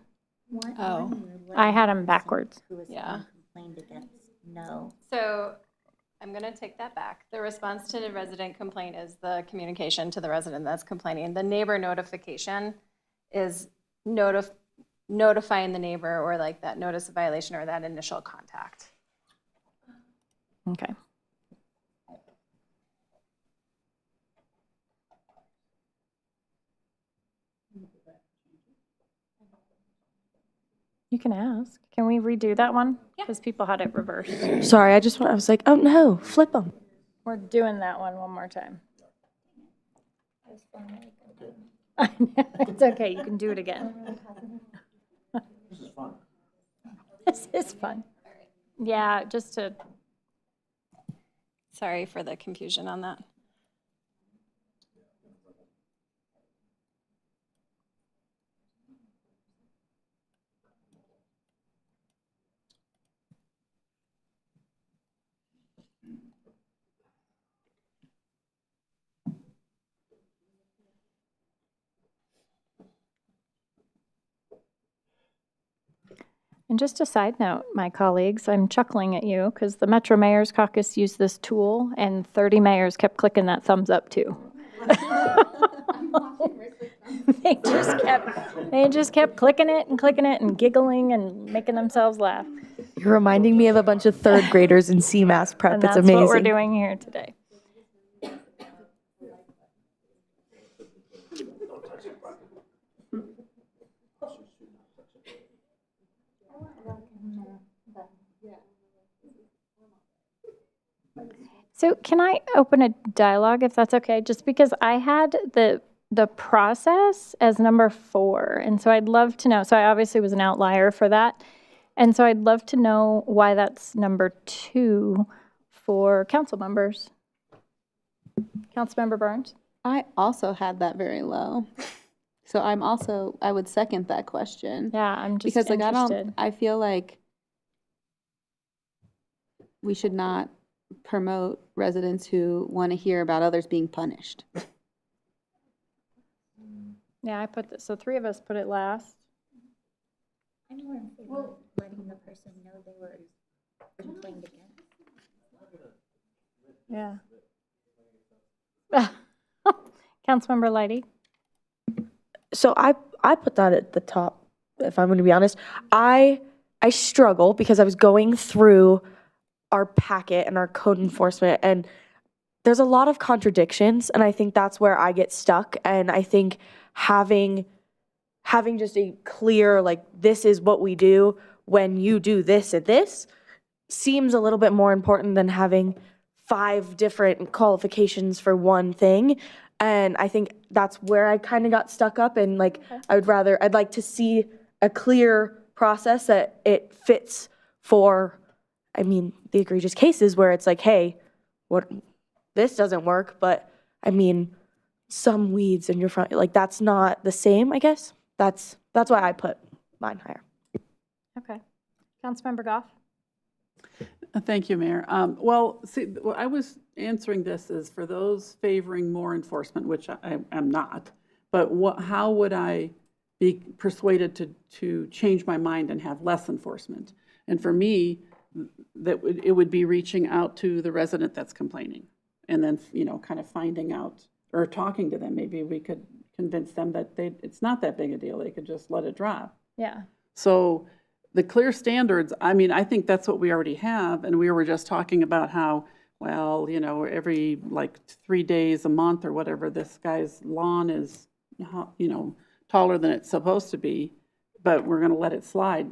I had them backwards. Yeah. Complained against, no. So I'm going to take that back. The response to the resident complaint is the communication to the resident that's complaining. The neighbor notification is notifying the neighbor or like that notice of violation or that initial contact. Okay. You can ask. Can we redo that one? Because people had it reversed. Sorry, I was like, oh no, flip them. We're doing that one more time. I know, it's okay, you can do it again. This is fun. This is fun. Yeah, just to, Sorry for the confusion on that. and just a side note, my colleagues, I'm chuckling at you because the Metro Mayor's Caucus used this tool and 30 mayors kept clicking that thumbs up too. They just kept clicking it and giggling and making themselves laugh. You're reminding me of a bunch of third graders in CMAS prep. And It's that's amazing. what we're doing here today. So can I open a dialogue if that's okay? Just because I had the process as number 4, and so I'd love to know. So I obviously was an outlier for that, and so I'd love to know why that's number 2 for council members. Councilmember Burns? I also had that very low. So I would second that question. Yeah, I'm just Because interested. I feel like we should not promote residents who want to hear about others being punished. Yeah, I put this. So 3 of us put it last. I know we're in favor of letting the person know they were complained against. Yeah. Councilmember Leidy? So I put that at the top, if I'm going to be honest. I struggle because I was going through our packet and our code enforcement, and there's a lot of contradictions, and I think that's where I get stuck. And I think having just a clear, like, this is what we do when you do this and this seems a little bit more important than having 5 different qualifications for one thing. And I think that's where I kind of got stuck up, and like, I'd like to see a clear process that it fits for, I mean, the egregious cases where it's like, hey, this doesn't work, but I mean, some weeds in your front, like, that's not the same, I guess. That's why I put mine higher. Okay. Councilmember Goff? Thank you, Mayor. Well, see, what I was answering this is for those favoring more enforcement, which I am not, but how would I be persuaded to change my mind and have less enforcement? And for me, it would be reaching out to the resident that's complaining and then, kind of finding out or talking to them. Maybe we could convince them that it's not that big a deal. They could just let it drop. Yeah. So the clear standards, I mean, I think that's what we already have. And we were just talking about how, well, every like 3 days a month or whatever, this guy's lawn is, taller than it's supposed to be, but we're going to let it slide.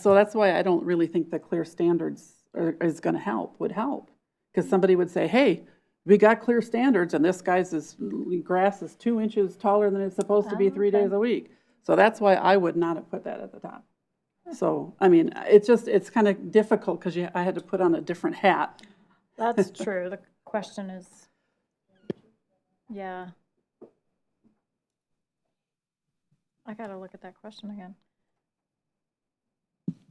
So that's why I don't really think the clear standards is going to would help. Because somebody would say, hey, we got clear standards and this guy's grass is 2 inches taller than it's supposed to be 3 days a week. So that's why I would not have put that at the top. So, I mean, it's kind of difficult because I had to put on a different hat. That's true. The question is, yeah. I got to look at that question again.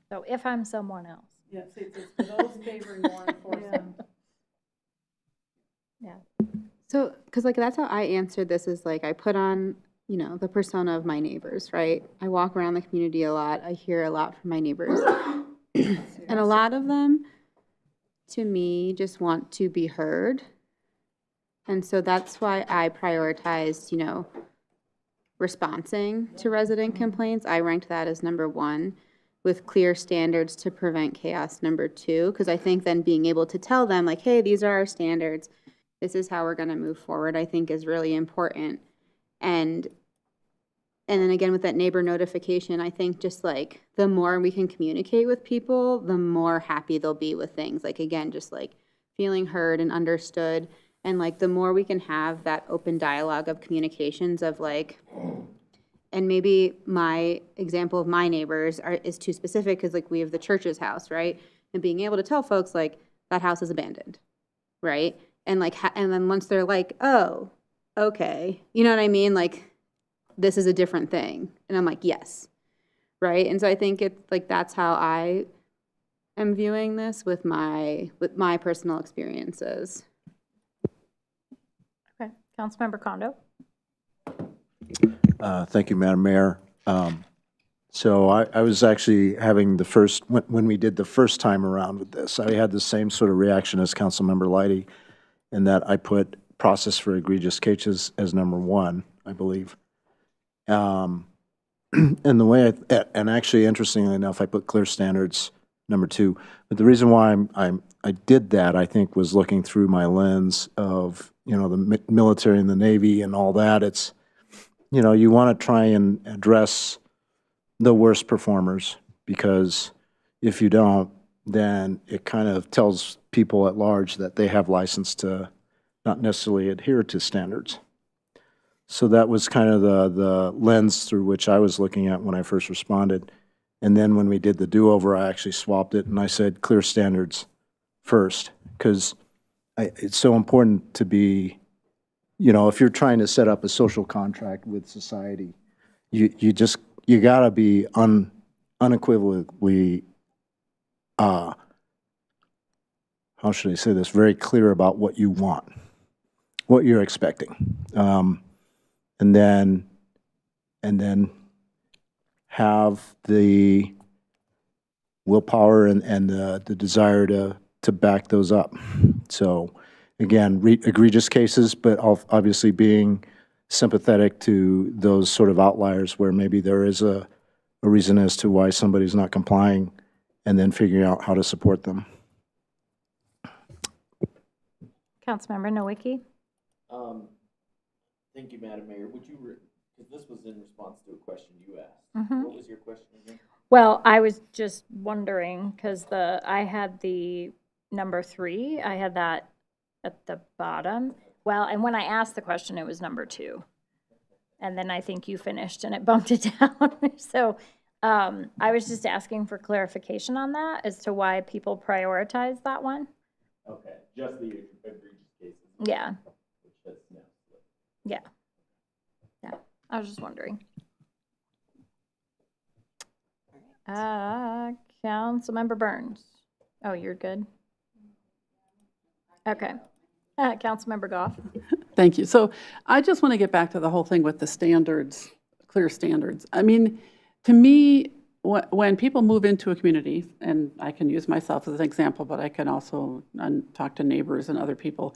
So if I'm someone else. Yeah, see, it's for those favoring more enforcement. Yeah. So, because like that's how I answered this is like I put on, the persona of my neighbors, right? I walk around the community a lot. I hear a lot from my neighbors. And a lot of them, to me, just want to be heard. And so that's why I prioritized, responding to resident complaints. I ranked that as number 1, with clear standards to prevent chaos number 2, because I think then being able to tell them like, hey, these are our standards. This is how we're going to move forward, I think is really important. And then again, with that neighbor notification, I think just like the more we can communicate with people, the more happy they'll be with things. Like, again, just like feeling heard and understood. And like the more we can have that open dialogue of communications of like, and maybe my example of my neighbors is too specific because like we have the church's house, right? And being able to tell folks like that house is abandoned, right? And like, and then once they're like, oh, okay, you know what I mean? Like, this is a different thing. And I'm like, yes, right? And so I think it's like, that's how I am viewing this with my personal experiences. Okay. Councilmember Kondo. Thank you, Madam Mayor. So I was actually having when we did the first time around with this, I had the same sort of reaction as Councilmember Leidy in that I put process for egregious cases as number 1, I believe. And the way and actually, interestingly enough, I put clear standards number 2. But the reason why I did that, I think, was looking through my lens of, the military and the Navy and all that. It's, you want to try and address the worst performers, because if you don't, then it kind of tells people at large that they have license to not necessarily adhere to standards. So that was kind of the lens through which I was looking at when I first responded. And then when we did the do-over, I actually swapped it and I said clear standards first, because it's so important to be, if you're trying to set up a social contract with society, you got to be unequivocally, how should I say this, very clear about what you want, what you're expecting. And then have the willpower and the desire to back those up. So again, egregious cases, but obviously being sympathetic to those sort of outliers where maybe there is a reason as to why somebody's not complying, and then figuring out how to support them. Councilmember Nowicki. Thank you, Madam Mayor. Would you, because this was in response to a question you asked. What was your question again? Well, I was just wondering, because I had the number 3, I had that at the bottom. Well, and when I asked the question, it was number 2. And then I think you finished and it bumped it down. So I was just asking for clarification on that as to why people prioritize that one. Okay, just the egregious cases. Yeah. Which has now split. Yeah. Yeah. I was just wondering. Councilmember Burns. Oh, you're good? Okay. Councilmember Goff? Thank you. So I just want to get back to the whole thing with the standards, clear standards. I mean, to me, when people move into a community, and I can use myself as an example, but I can also talk to neighbors and other people,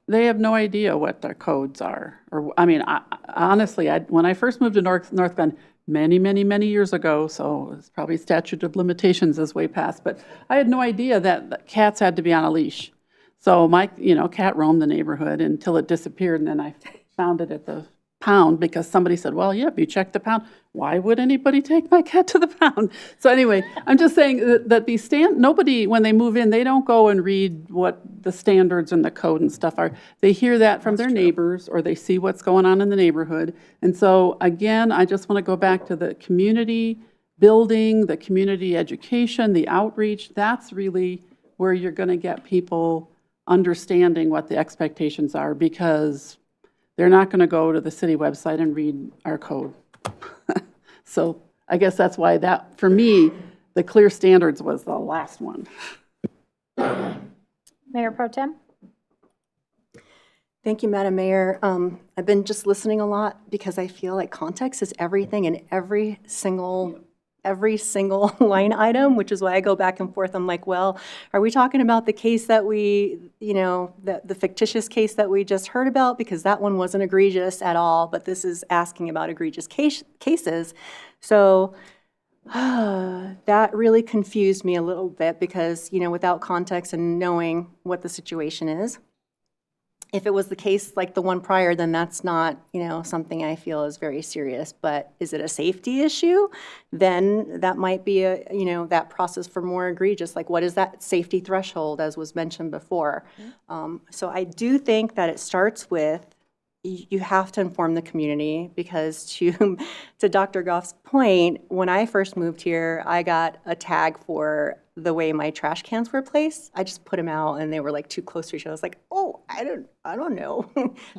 they have no idea what their codes are. Or, I mean, honestly, when I first moved to Northglenn many years ago, so it's probably statute of limitations is way past, but I had no idea that cats had to be on a leash. So my, cat roamed the neighborhood until it disappeared, and then I found it at the pound because somebody said, well, yeah, if you check the pound, why would anybody take my cat to the pound? So anyway, I'm just saying that nobody, when they move in, they don't go and read what the standards and the code and stuff are. They hear that from their neighbors, or they see what's going on in the neighborhood. And so again, I just want to go back to the community building, the community education, the outreach. That's really where you're going to get people understanding what the expectations are, because they're not going to go to the city website and read our code. So I guess that's why that, for me, the clear standards was the last one. Mayor Pro Tem? Thank you, Madam Mayor. I've been just listening a lot because I feel like context is everything, and every single line item, which is why I go back and forth. I'm like, well, are we talking about the case that the fictitious case that we just heard about? Because that one wasn't egregious at all, but this is asking about egregious cases. So that really confused me a little bit because, without context and knowing what the situation is. If it was the case like the one prior, then that's not, something I feel is very serious. But is it a safety issue? Then that might be that process for more egregious. Like, what is that safety threshold, as was mentioned before? So I do think that it starts with you have to inform the community, because to Dr. Goff's point, when I first moved here, I got a tag for the way my trash cans were placed. I just put them out and they were like too close to each other. I was like, oh, I don't know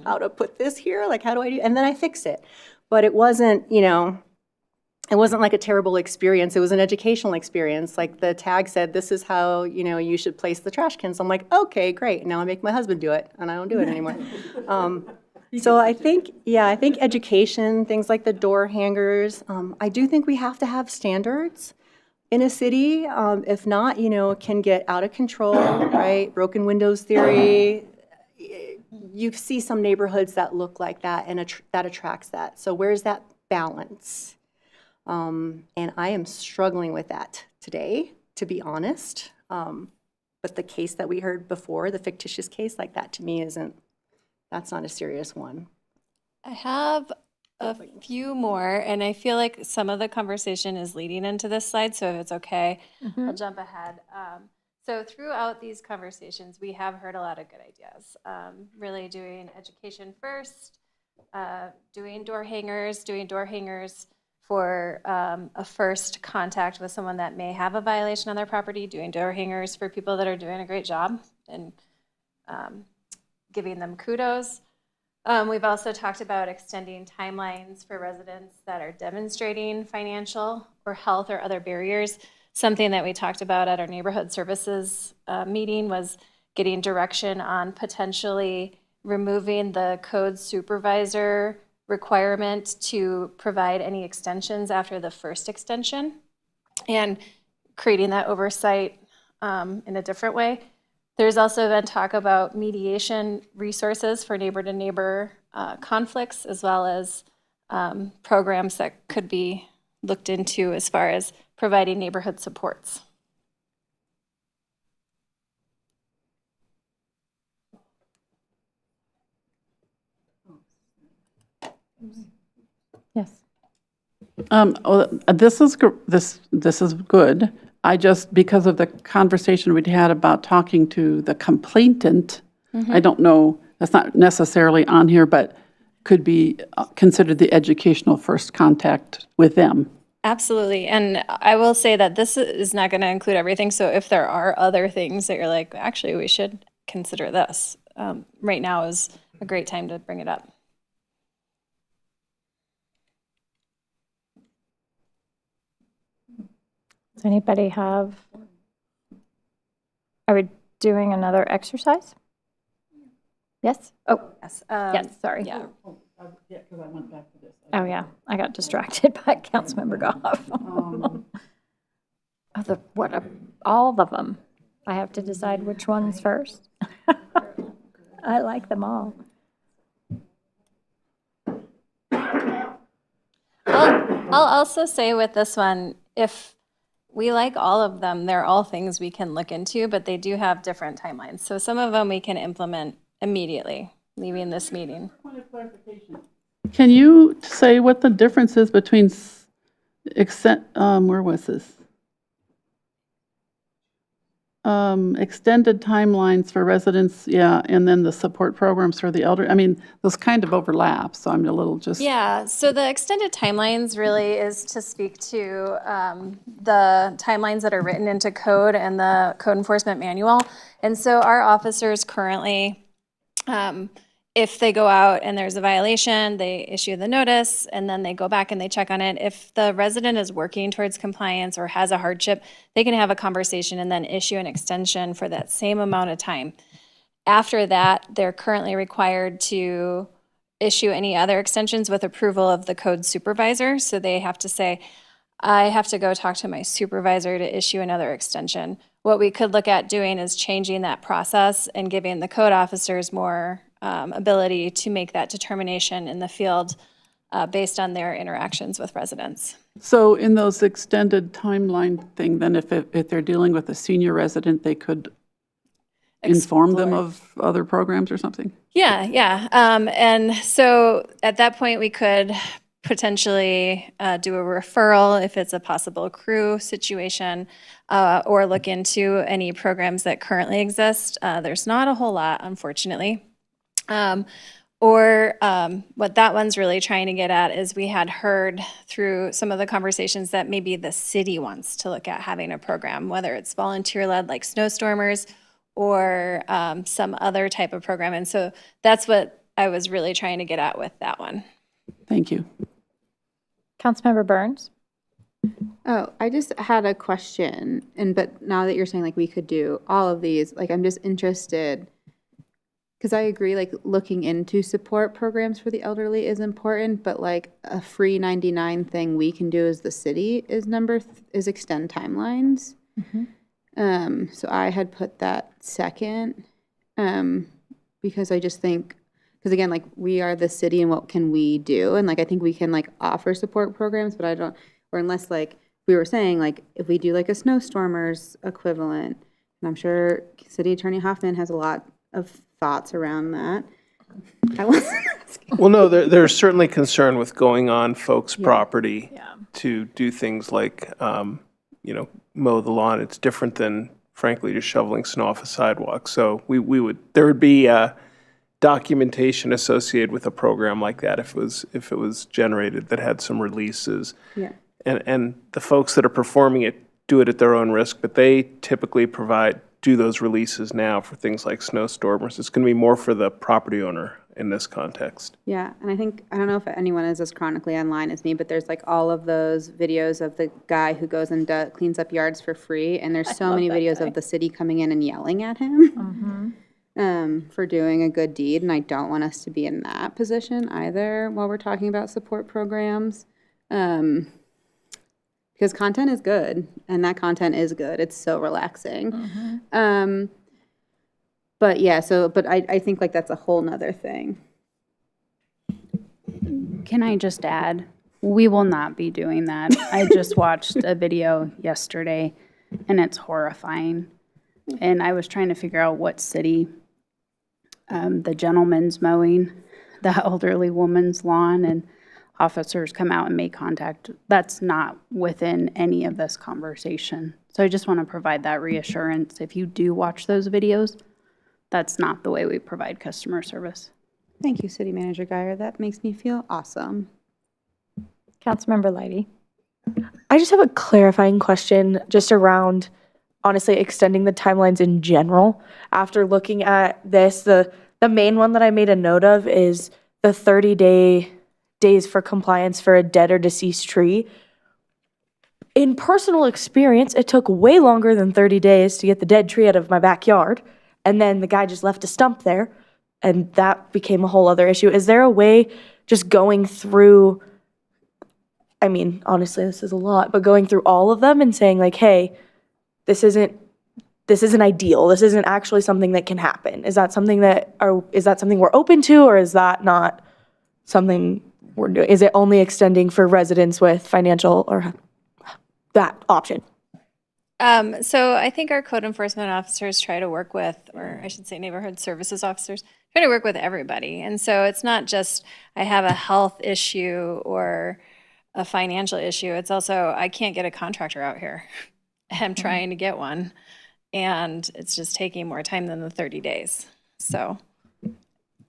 how to put this here. Like, how do I do? And then I fixed it. But it wasn't, it wasn't like a terrible experience. It was an educational experience. Like, the tag said, this is how, you should place the trash cans. I'm like, okay, great. Now I make my husband do it, and I don't do it anymore. So I think education, things like the door hangers, I do think we have to have standards in a city. If not, it can get out of control, right? Broken windows theory. You see some neighborhoods that look like that, and that attracts that. So where's that balance? And I am struggling with that today, to be honest. But the case that we heard before, the fictitious case, like that to me that's not a serious one. I have a few more, and I feel like some of the conversation is leading into this slide, so if it's okay, I'll jump ahead. So throughout these conversations, we have heard a lot of good ideas. Really doing education first, doing door hangers for a first contact with someone that may have a violation on their property, doing door hangers for people that are doing a great job, and giving them kudos. We've also talked about extending timelines for residents that are demonstrating financial or health or other barriers. Something that we talked about at our neighborhood services meeting was getting direction on potentially removing the code supervisor requirement to provide any extensions after the first extension, and creating that oversight in a different way. There's also been talk about mediation resources for neighbor-to-neighbor conflicts, as well as programs that could be looked into as far as providing neighborhood supports. Yes. This is good. I just, because of the conversation we'd had about talking to the complainant, I don't know, that's not necessarily on here, but could be considered the educational first contact with them. Absolutely. And I will say that this is not going to include everything. So if there are other things that you're like, actually, we should consider this, right now is a great time to bring it up. Does anybody have? Are we doing another exercise? Yes? Oh, Yes. yes, sorry. Yeah. Oh, yeah, I got distracted by Councilmember Goff. All of them. I have to decide which ones first. I like them all. I'll also say with this one, if we like all of them, they're all things we can look into, but they do have different timelines. So some of them we can implement immediately, leaving this meeting. Can you say what the difference is between, where was this? Extended timelines for residents, yeah, and then the support programs for the elder. I mean, those kind of overlap, so I'm a little just. Yeah, so the extended timelines really is to speak to the timelines that are written into code and the code enforcement manual. And so our officers currently, if they go out and there's a violation, they issue the notice and then they go back and they check on it. If the resident is working towards compliance or has a hardship, they can have a conversation and then issue an extension for that same amount of time. After that, they're currently required to issue any other extensions with approval of the code supervisor. So they have to say, I have to go talk to my supervisor to issue another extension. What we could look at doing is changing that process and giving the code officers more ability to make that determination in the field based on their interactions with residents. So in those extended timeline thing, then if they're dealing with a senior resident, they could inform them of other programs or something? Yeah. And so at that point, we could potentially do a referral if it's a possible crew situation, or look into any programs that currently exist. There's not a whole lot, unfortunately. What that one's really trying to get at is we had heard through some of the conversations that maybe the city wants to look at having a program, whether it's volunteer-led like snowstormers or some other type of program. And so that's what I was really trying to get at with that one. Thank you. Councilmember Burns? Oh, I just had a question, but now that you're saying like we could do all of these, like I'm just interested, because I agree, like looking into support programs for the elderly is important, but like a free 99 thing we can do as the city is extend timelines. So I had put that second, because I just think, because again, like we are the city and what can we do? And like, I think we can like offer support programs, but I don't, or unless like we were saying, like if we do like a snowstormers equivalent, and I'm sure City Attorney Hoffman has a lot of thoughts around that. I wasn't asking. Well, no, there's certainly concern with going on folks' property to do things like, mow the lawn. It's different than, frankly, just shoveling snow off a sidewalk. So there would be documentation associated with a program like that if it was generated that had some releases. Yeah. And the folks that are performing it do it at their own risk, but they typically do those releases now for things like snowstormers. It's going to be more for the property owner in this context. Yeah, and I don't know if anyone is as chronically online as me, but there's like all of those videos of the guy who goes and cleans up yards for free, and there's so many videos of the city coming in and yelling at him for doing a good deed, and I don't want us to be in that position either while we're talking about support programs. Because content is good, and that content is good. It's so relaxing. But yeah, but I think like that's a whole nother thing. Can I just add, we will not be doing that. I just watched a video yesterday, and it's horrifying. And I was trying to figure out what city the gentleman's mowing the elderly woman's lawn, and officers come out and make contact. That's not within any of this conversation. So I just want to provide that reassurance. If you do watch those videos, that's not the way we provide customer service. Thank you, City Manager Geyer. That makes me feel awesome. Councilmember Leidy? I just have a clarifying question just around, honestly, extending the timelines in general. After looking at this, the main one that I made a note of is the 30 days for compliance for a dead or deceased tree. in personal experience, it took way longer than 30 days to get the dead tree out of my backyard. And then the guy just left a stump there, and that became a whole other issue. Is there a way just going through, I mean, honestly, this is a lot, but going through all of them and saying like, hey, this isn't ideal. This isn't actually something that can happen. Is that something we're open to, or is that not something we're doing? Is it only extending for residents with financial or that option? So I think our code enforcement officers try to work with, or I should say neighborhood services officers, try to work with everybody. And so it's not just I have a health issue or a financial issue. It's also I can't get a contractor out here. I'm trying to get one, and it's just taking more time than the 30 days. So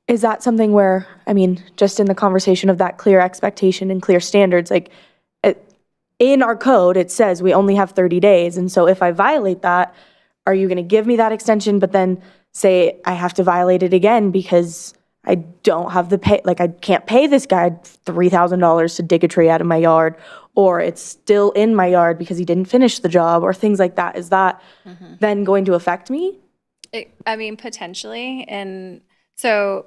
Is that something where, I mean, just in the conversation of that clear expectation and clear standards, like in our code, it says we only have 30 days. And so if I violate that, are you going to give me that extension, but then say I have to violate it again because I don't have the pay, like I can't pay this guy $3,000 to dig a tree out of my yard, or it's still in my yard because he didn't finish the job, or things like that. Is that then going to affect me? I mean, potentially. And so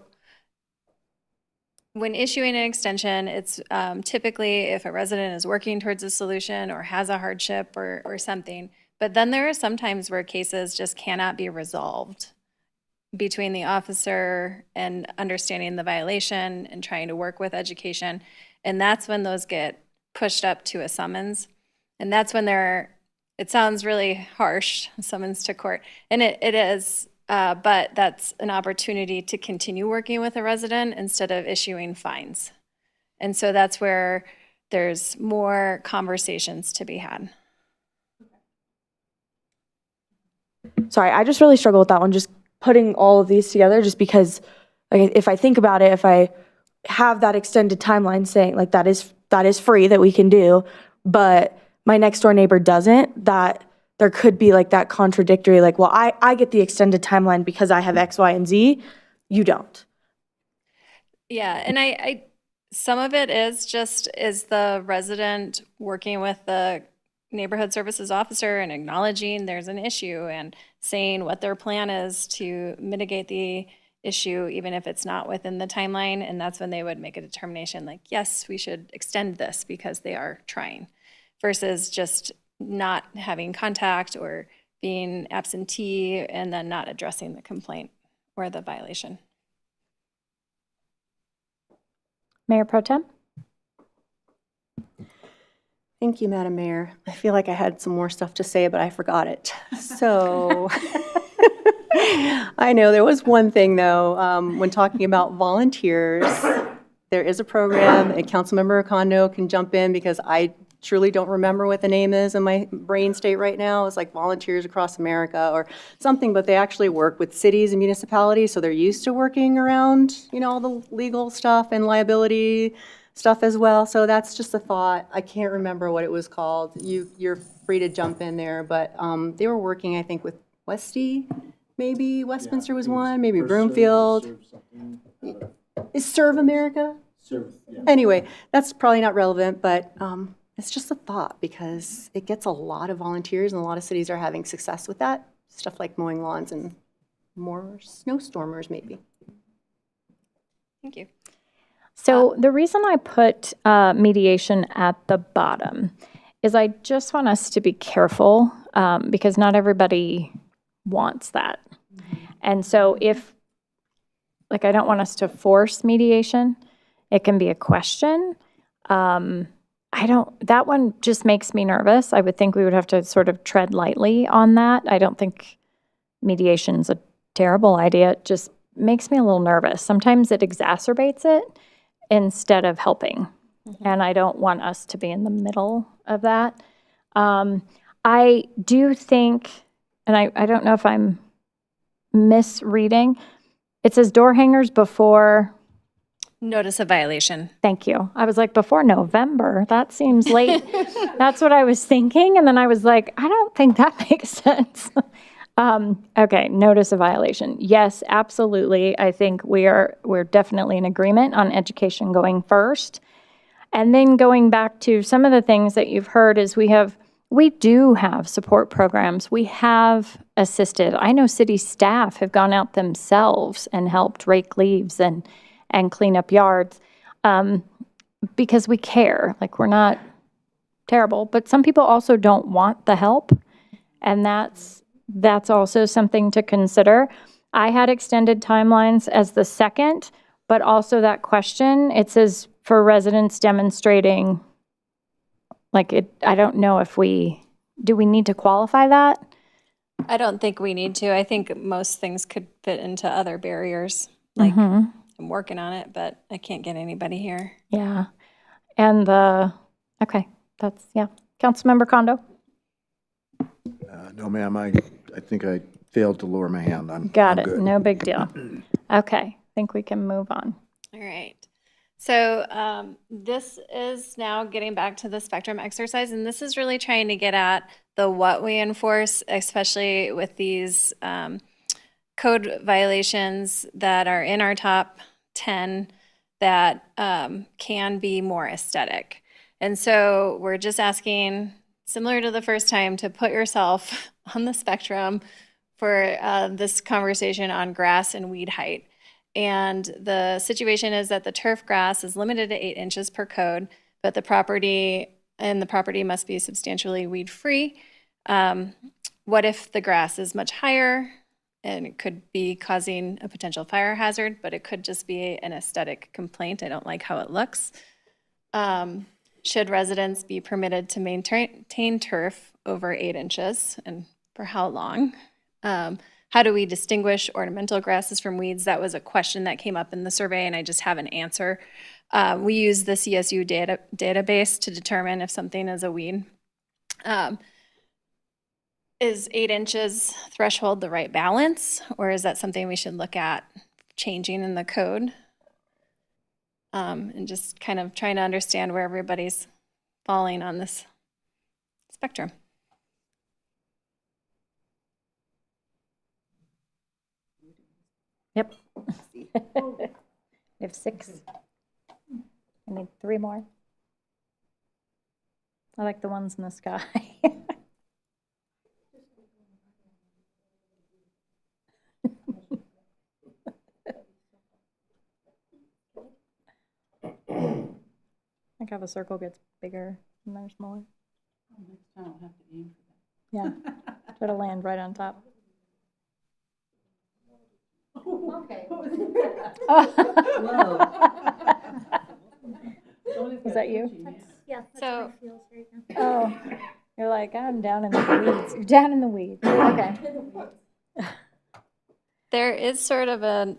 when issuing an extension, it's typically if a resident is working towards a solution or has a hardship or something. But then there are some times where cases just cannot be resolved between the officer and understanding the violation and trying to work with education. And that's when those get pushed up to a summons. And that's when it sounds really harsh, summons to court. And it is, but that's an opportunity to continue working with a resident instead of issuing fines. And so that's where there's more conversations to be had. Sorry, I just really struggle with that one, just putting all of these together, just because like, if I think about it, if I have that extended timeline saying like that is free that we can do, but my next door neighbor doesn't, that there could be like that contradictory, like, well, I get the extended timeline because I have X, Y, and Z, you don't. Yeah, and I some of it is the resident working with the neighborhood services officer and acknowledging there's an issue and saying what their plan is to mitigate the issue, even if it's not within the timeline. And that's when they would make a determination like, yes, we should extend this because they are trying, versus just not having contact or being absentee and then not addressing the complaint or the violation. Mayor Pro Tem? Thank you, Madam Mayor. I feel like I had some more stuff to say, but I forgot it. So I know there was one thing, though, when talking about volunteers, there is a program, and Councilmember Kondo can jump in because I truly don't remember what the name is in my brain state right now. It's like Volunteers Across America or something, but they actually work with cities and municipalities, so they're used to working around, all the legal stuff and liability stuff as well. So that's just a thought. I can't remember what it was called. You're free to jump in there, but they were working, I think, with Westy, maybe Westminster was one, maybe Broomfield. Is Serve America? Anyway, that's probably not relevant, but it's just a thought because it gets a lot of volunteers and a lot of cities are having success with that. Stuff like mowing lawns and more snowstormers maybe. Thank you. So the reason I put mediation at the bottom is I just want us to be careful because not everybody wants that. And so I don't want us to force mediation. It can be a question. That one just makes me nervous. I would think we would have to sort of tread lightly on that. I don't think mediation's a terrible idea. It just makes me a little nervous. Sometimes it exacerbates it instead of helping. And I don't want us to be in the middle of that. I do think, and I don't know if I'm misreading, it says door hangers before... Notice of violation. Thank you. I was like, before November, that seems late. That's what I was thinking. And then I was like, I don't think that makes sense. Okay, notice of violation. Yes, absolutely. I think we're definitely in agreement on education going first. And then going back to some of the things that you've heard is we have We do have support programs. We have assisted. I know city staff have gone out themselves and helped rake leaves and clean up yards because we care. Like, we're not terrible, but some people also don't want the help, and that's also something to consider. I had extended timelines as the second, but also that question, it says for residents demonstrating, like, I don't know if do we need to qualify that? I don't think we need to. I think most things could fit into other barriers. Like, I'm working on it, but I can't get anybody here. Yeah. And okay, yeah. Councilmember Kondo? No, ma'am, I think I failed to lower my hand. Got I'm it. good. No big deal. Okay, I think we can move on. All right. So this is now getting back to the spectrum exercise, and this is really trying to get at the what we enforce, especially with these code violations that are in our top 10 that can be more aesthetic. And so we're just asking, similar to the first time, to put yourself on the spectrum for this conversation on grass and weed height. And the situation is that the turf grass is limited to 8 inches per code, but the property must be substantially weed-free. What if the grass is much higher and it could be causing a potential fire hazard, but it could just be an aesthetic complaint? I don't like how it looks. Should residents be permitted to maintain turf over 8 inches, and for how long? How do we distinguish ornamental grasses from weeds? That was a question that came up in the survey, and I just have an answer. We use the CSU database to determine if something is a weed. Is 8 inches threshold the right balance, or is that something we should look at changing in the code? And just kind of trying to understand where everybody's falling on this spectrum. Yep. We have 6. I need 3 more. I like the ones in the sky. Like how the circle gets bigger and they're smaller. Yeah, try to land right on top. Okay. Was that you? Yeah. So, Oh, you're like, I'm down in the weeds. You're down in the weeds. Okay. there is sort of no,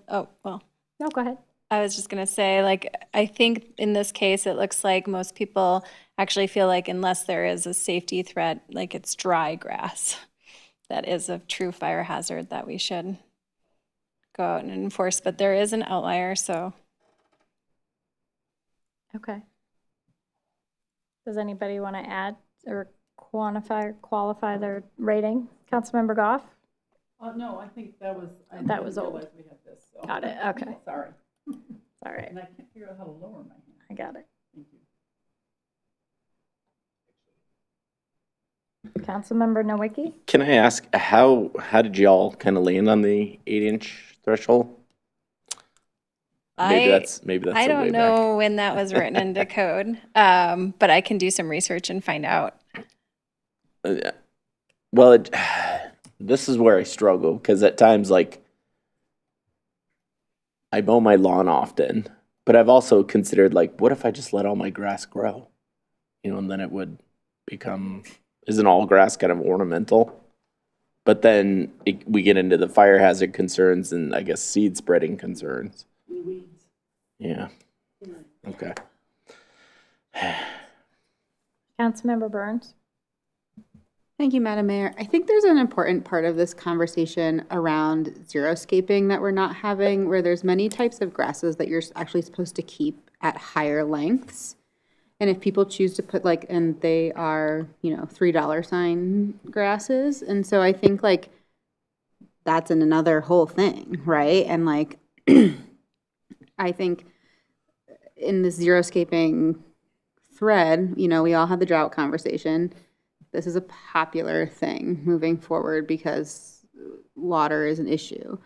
go ahead. I was just going to say, like, I think in this case, it looks like most people actually feel like unless there is a safety threat, like it's dry grass, that is a true fire hazard that we should go out and enforce. But there is an outlier, so. Okay. Does anybody want to add or qualify their rating? Councilmember Goff? No, I think that was. That was old. We had this, so. Got it. Okay. Sorry. All right. And I can't figure out how to lower my hand. I got it. Thank you. Councilmember Nowicki? Can I ask, how did y'all kind of land on the 8-inch threshold? Maybe that's I a way don't back. know when that was written into code, but I can do some research and find out. Well, this is where I struggle, because at times, like, I mow my lawn often, but I've also considered, like, what if I just let all my grass grow? And then it would become, isn't all grass kind of ornamental? But then we get into the fire hazard concerns and I guess seed spreading concerns. Yeah. Okay. Councilmember Burns? Thank you, Madam Mayor. I think there's an important part of this conversation around xeriscaping that we're not having, where there's many types of grasses that you're actually supposed to keep at higher lengths. And if people choose to put and they are, $3 sign grasses. And so I think that's another whole thing, right? And I think in the xeriscaping thread, we all had the drought conversation. this is a popular thing moving forward because water is an issue.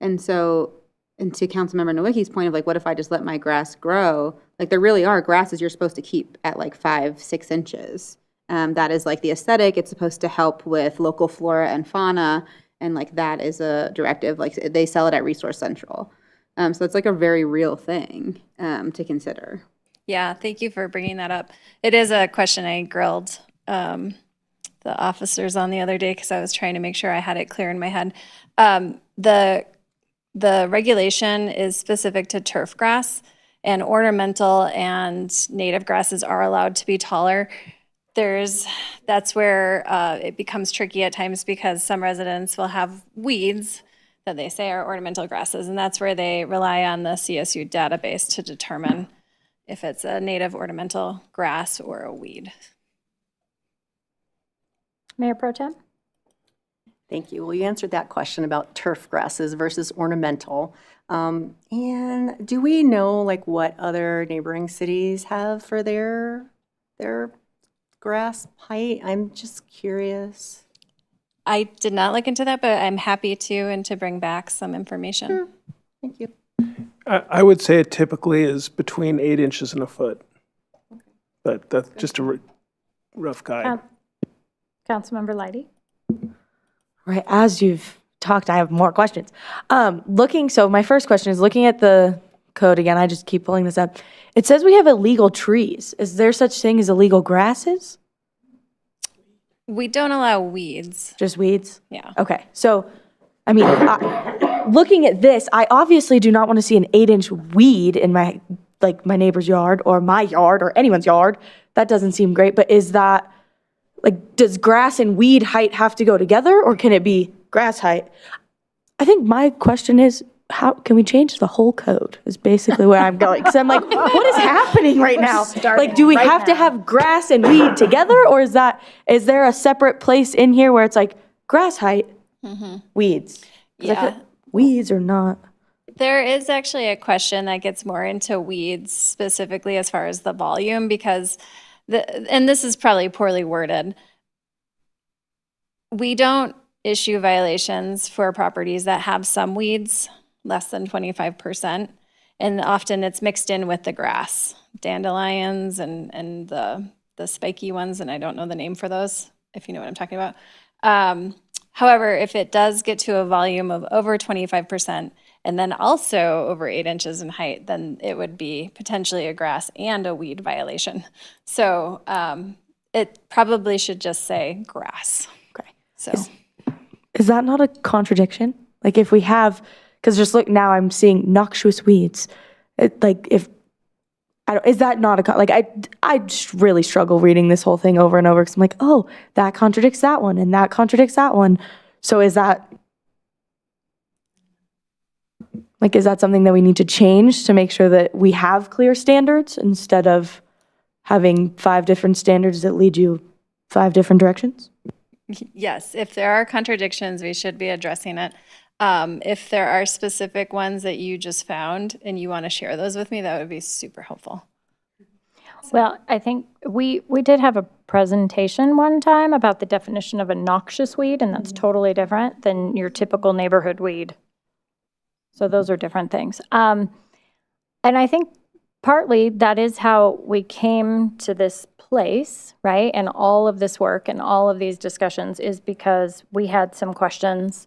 And so, and to Councilmember Nowicki's point of like, what if I just let my grass grow? Like there really are grasses you're supposed to keep at like 5-6 inches. That is like the aesthetic. It's supposed to help with local flora and fauna. And like that is a directive, like they sell it at Resource Central. So it's like a very real thing to consider. Yeah, thank you for bringing that up. It is a question I grilled the officers on the other day because I was trying to make sure I had it clear in my head. The regulation is specific to turf grass, and ornamental and native grasses are allowed to be taller. That's where it becomes tricky at times because some residents will have weeds that they say are ornamental grasses, and that's where they rely on the CSU database to determine if it's a native ornamental grass or a weed. Mayor Pro Tem? Thank you. Well, you answered that question about turf grasses versus ornamental. And do we know like what other neighboring cities have for their grass height? I'm just curious. I did not look into that, but I'm happy to and to bring back some information. Sure. Thank you. I would say it typically is between 8 inches and a foot. But that's just a rough guide. Councilmember Leidy? Right, as you've talked, I have more questions. So my first question is looking at the code again, I just keep pulling this up. It says we have illegal trees. Is there such thing as illegal grasses? We don't allow weeds. Just weeds? Yeah. Okay, so, I mean, looking at this, I obviously do not want to see an 8-inch weed in my neighbor's yard or my yard or anyone's yard. That doesn't seem great, but is that, like, does grass and weed height have to go together or can it be grass height? I think my question is, how can we change the whole code is basically where I'm going. Because I'm like, what is happening right now? Like, do we have to have grass and weed together or is there a separate place in here where it's like grass height, weeds? 'Cause I feel weeds are not. There is actually a question that gets more into weeds specifically as far as the volume because and this is probably poorly worded. We don't issue violations for properties that have some weeds, less than 25%, and often it's mixed in with the grass, dandelions and the spiky ones, and I don't know the name for those, if you know what I'm talking about. However, if it does get to a volume of over 25%, and then also over 8 inches in height, then it would be potentially a grass and a weed violation. So it probably should just say grass. Okay. So Is that not a contradiction? Like if we have, because just look now, I'm seeing noxious weeds. Is that not I just really struggle reading this whole thing over and over because I'm like, oh, that contradicts that one and that contradicts that one. So is that something that we need to change to make sure that we have clear standards instead of having 5 different standards that lead you 5 different directions? yes, if there are contradictions, we should be addressing it. If there are specific ones that you just found and you want to share those with me, that would be super helpful. Well, I think we did have a presentation one time about the definition of a noxious weed, and that's totally different than your typical neighborhood weed. So those are different things. And I think partly that is how we came to this place, right? And all of this work and all of these discussions is because we had some questions.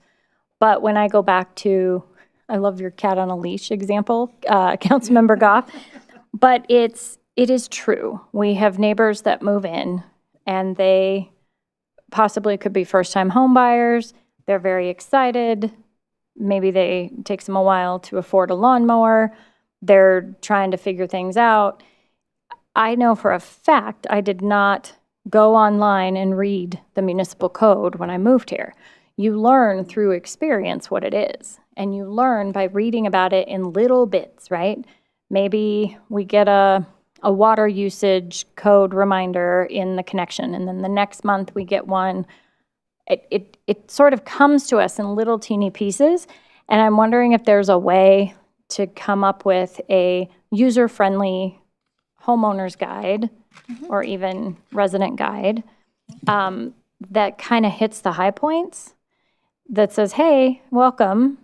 But when I go back to, I love your cat on a leash example, Councilmember Goff, but it is true. We have neighbors that move in and they possibly could be first-time home buyers. They're very excited. Maybe it takes them a while to afford a lawnmower. They're trying to figure things out. I know for a fact I did not go online and read the municipal code when I moved here. You learn through experience what it is, and you learn by reading about it in little bits, right? Maybe we get a water usage code reminder in the connection, and then the next month we get one. It sort of comes to us in little teeny pieces, and I'm wondering if there's a way to come up with a user-friendly homeowner's guide or even resident guide that kind of hits the high points, that says, hey, welcome.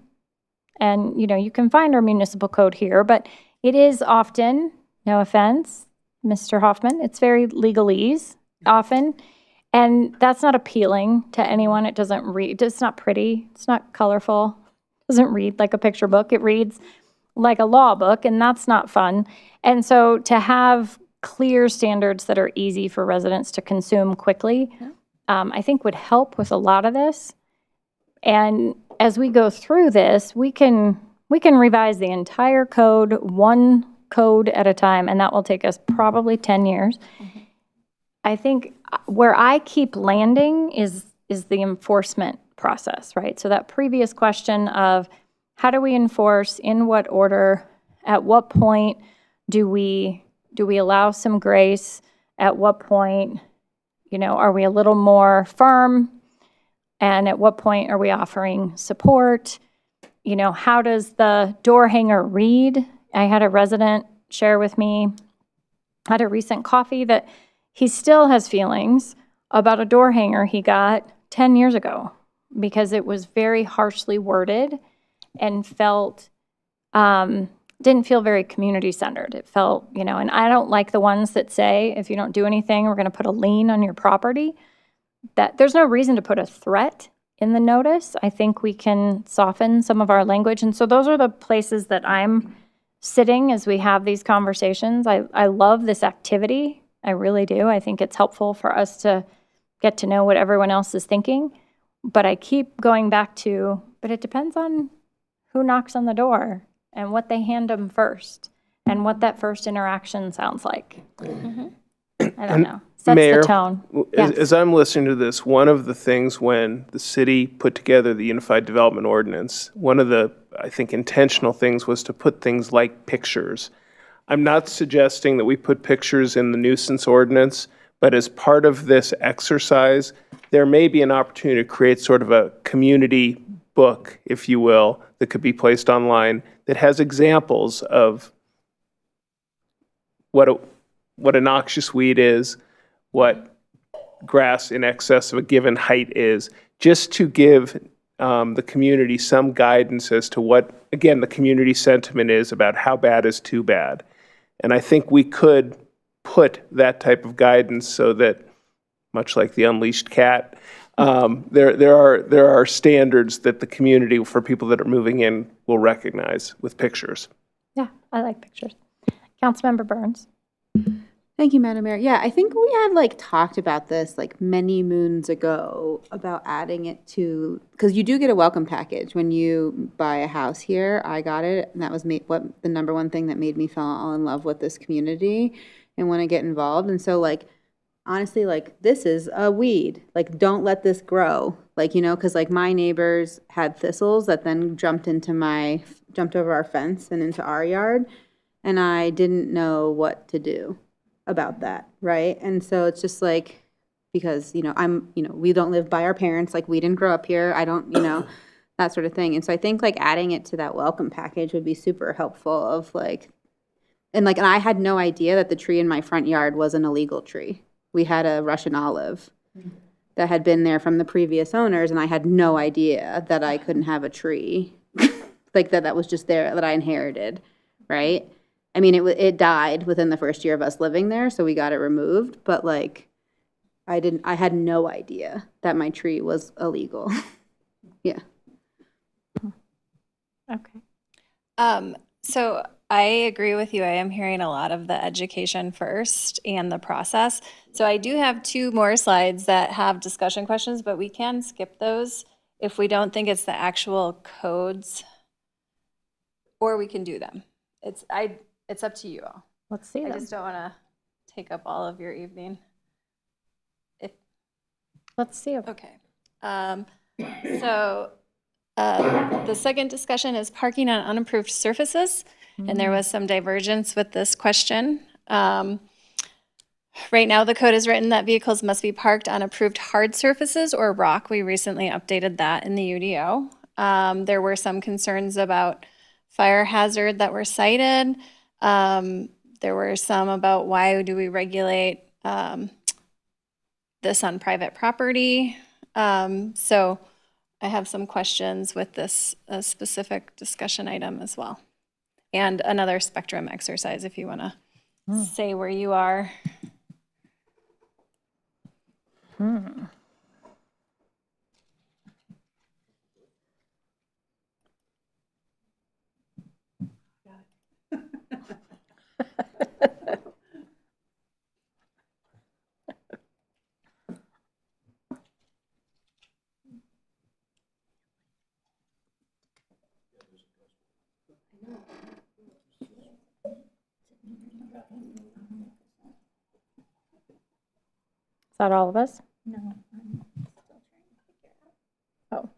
And, you can find our municipal code here, but it is often, no offense, Mr. Hoffman, it's very legalese often. And that's not appealing to anyone. It doesn't read, it's not pretty, it's not colorful, it doesn't read like a picture book. It reads like a law book, and that's not fun. And so to have clear standards that are easy for residents to consume quickly, I think would help with a lot of this. And as we go through this, we can revise the entire code, one code at a time, and that will take us probably 10 years. I think where I keep landing is the enforcement process, right? So that previous question of how do we enforce, in what order, at what point do we allow some grace, at what point, are we a little more firm, and at what point are we offering support? How does the door hanger read? I had a resident share with me at a recent coffee that he still has feelings about a door hanger he got 10 years ago because it was very harshly worded and didn't feel very community centered. It felt, and I don't like the ones that say, if you don't do anything, we're going to put a lien on your property. That there's no reason to put a threat in the notice. I think we can soften some of our language. And so those are the places that I'm sitting as we have these conversations. I love this activity. I really do. I think it's helpful for us to get to know what everyone else is thinking. But I keep going back to, but it depends on who knocks on the door and what they hand them first and what that first interaction sounds like. I don't know. Sets Mayor, the tone. As I'm listening to this, one of the things when the city put together the Unified Development Ordinance, one of the, I think, intentional things was to put things like pictures. I'm not suggesting that we put pictures in the nuisance ordinance, but as part of this exercise, there may be an opportunity to create sort of a community book, if you will, that could be placed online that has examples of what a noxious weed is, what grass in excess of a given height is, just to give the community some guidance as to what, again, the community sentiment is about how bad is too bad. And I think we could put that type of guidance so that, much like the unleashed cat, there are standards that the community, for people that are moving in, will recognize with pictures. Yeah, I like pictures. Councilmember Burns. Thank you, Madam Mayor. Yeah, I think we had talked about this many moons ago about adding it to, because you do get a welcome package when you buy a house here. I got it, and that was the number one thing that made me fall all in love with this community and want to get involved. And so honestly, this is a weed. Don't let this grow. Because my neighbors had thistles that then jumped over our fence and into our yard, and I didn't know what to do about that, right? And so it's just because, we don't live by our parents, we didn't grow up here, I don't, that sort of thing. And so I think adding it to that welcome package would be super helpful of and I had no idea that the tree in my front yard was an illegal tree. We had a Russian olive that had been there from the previous owners, and I had no idea that I couldn't have a tree that was just there that I inherited, right? I mean, it died within the first year of us living there, so we got it removed. But I had no idea that my tree was illegal. Yeah. Okay. So I agree with you. I am hearing a lot of the education first and the process. So I do have 2 more slides that have discussion questions, but we can skip those if we don't think it's the actual codes, or we can do them. It's up to you all. Let's see them. I just don't want to take up all of your evening. Let's see them. Okay. So the second discussion is parking on unapproved surfaces, and there was some divergence with this question. Right now, the code is written that vehicles must be parked on approved hard surfaces or rock. We recently updated that in the UDO. There were some concerns about fire hazard that were cited. There were some about why do we regulate this on private property. So I have some questions with this specific discussion item as well. And another spectrum exercise if you want to say where you are. Is that all of us? No. I'm still trying to figure out. Oh.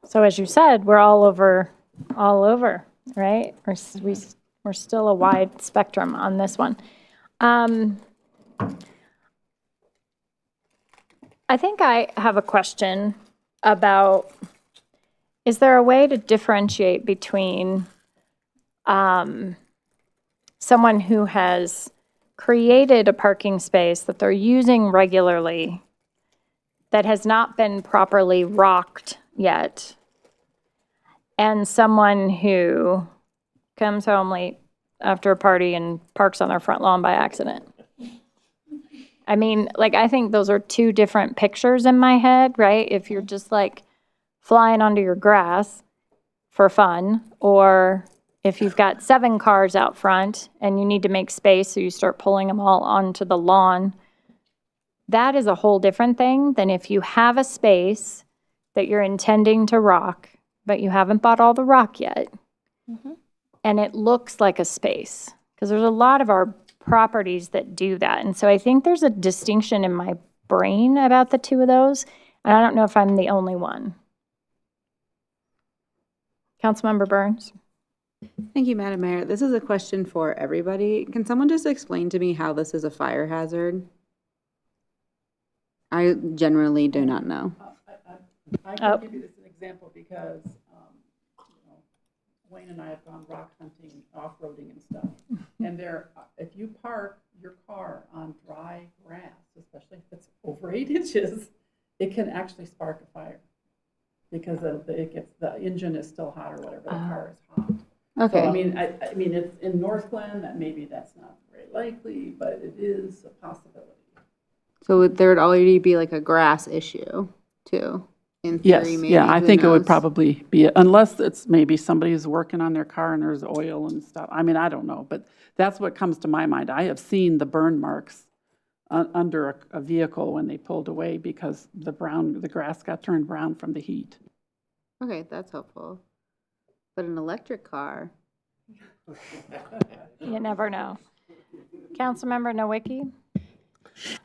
So as you said, we're all over, right? We're still a wide spectrum on this one. I think I have a question about, is there a way to differentiate between someone who has created a parking space that they're using regularly that has not been properly rocked yet, and someone who comes home late after a party and parks on their front lawn by accident? I mean, like, I think those are two different pictures in my head, right? If you're just like flying onto your grass for fun, or if you've got 7 cars out front and you need to make space, so you start pulling them all onto the lawn. That is a whole different thing than if you have a space that you're intending to rock, but you haven't bought all the rock yet. And it looks like a space, because there's a lot of our properties that do that. And so I think there's a distinction in my brain about the two of those. And I don't know if I'm the only one. Councilmember Burns? Thank you, Madam Mayor. This is a question for everybody. Can someone just explain to me how this is a fire hazard? I generally do not know. I can give you this an example because Wayne and I have gone rock hunting, off-roading and stuff. And if you park your car on dry grass, especially if it's over 8 inches, it can actually spark a fire because the engine is still hot or whatever, the car is hot. Okay. So, I mean, it's in Northglenn, that maybe that's not very likely, but it is a possibility. So there would already be like a grass issue too, in theory, maybe. Yeah, I who think it would knows? probably be, unless it's maybe somebody's working on their car and there's oil and stuff. I mean, I don't know, but that's what comes to my mind. I have seen the burn marks under a vehicle when they pulled away because the grass got turned brown from the heat. Okay, that's helpful. But an electric car, You never know. Councilmember Nowicki?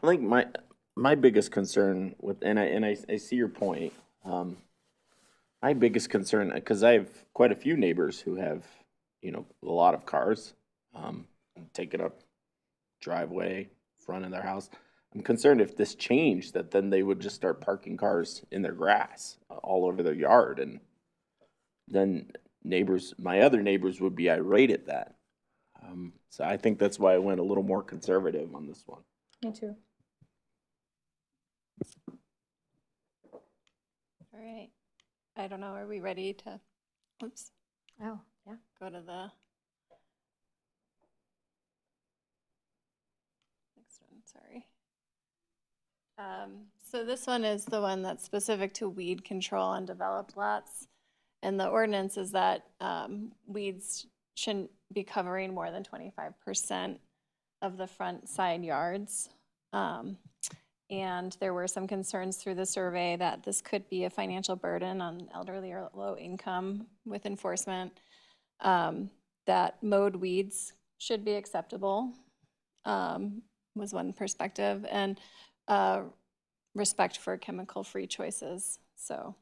I think my biggest concern with, and I see your point. My biggest concern, because I have quite a few neighbors who have, a lot of cars, taking up driveway, front of their house. I'm concerned if this changed, that then they would just start parking cars in their grass all over their yard, and then my other neighbors would be irate at that. So I think that's why I went a little more conservative on this one. Me too. All right. I don't know, are we ready to, oops, Oh, yeah. go to the next one, sorry. So this one is the one that's specific to weed control on developed lots. And the ordinance is that weeds shouldn't be covering more than 25% of the front side yards. And there were some concerns through the survey that this could be a financial burden on elderly or low income with enforcement, that mowed weeds should be acceptable, was one perspective, and respect for chemical-free choices. So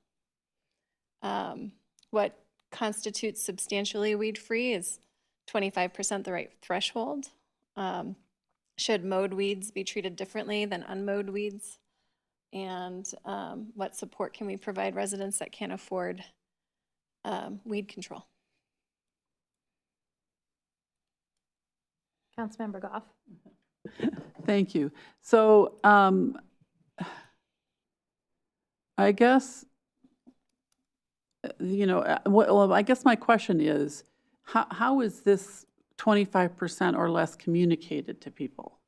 what constitutes substantially weed-free is 25% the right threshold. Should mowed weeds be treated differently than unmowed weeds? And what support can we provide residents that can't afford weed control? Councilmember Goff. Thank you. So I guess, well, I guess my question is, how is this 25% or less communicated to people?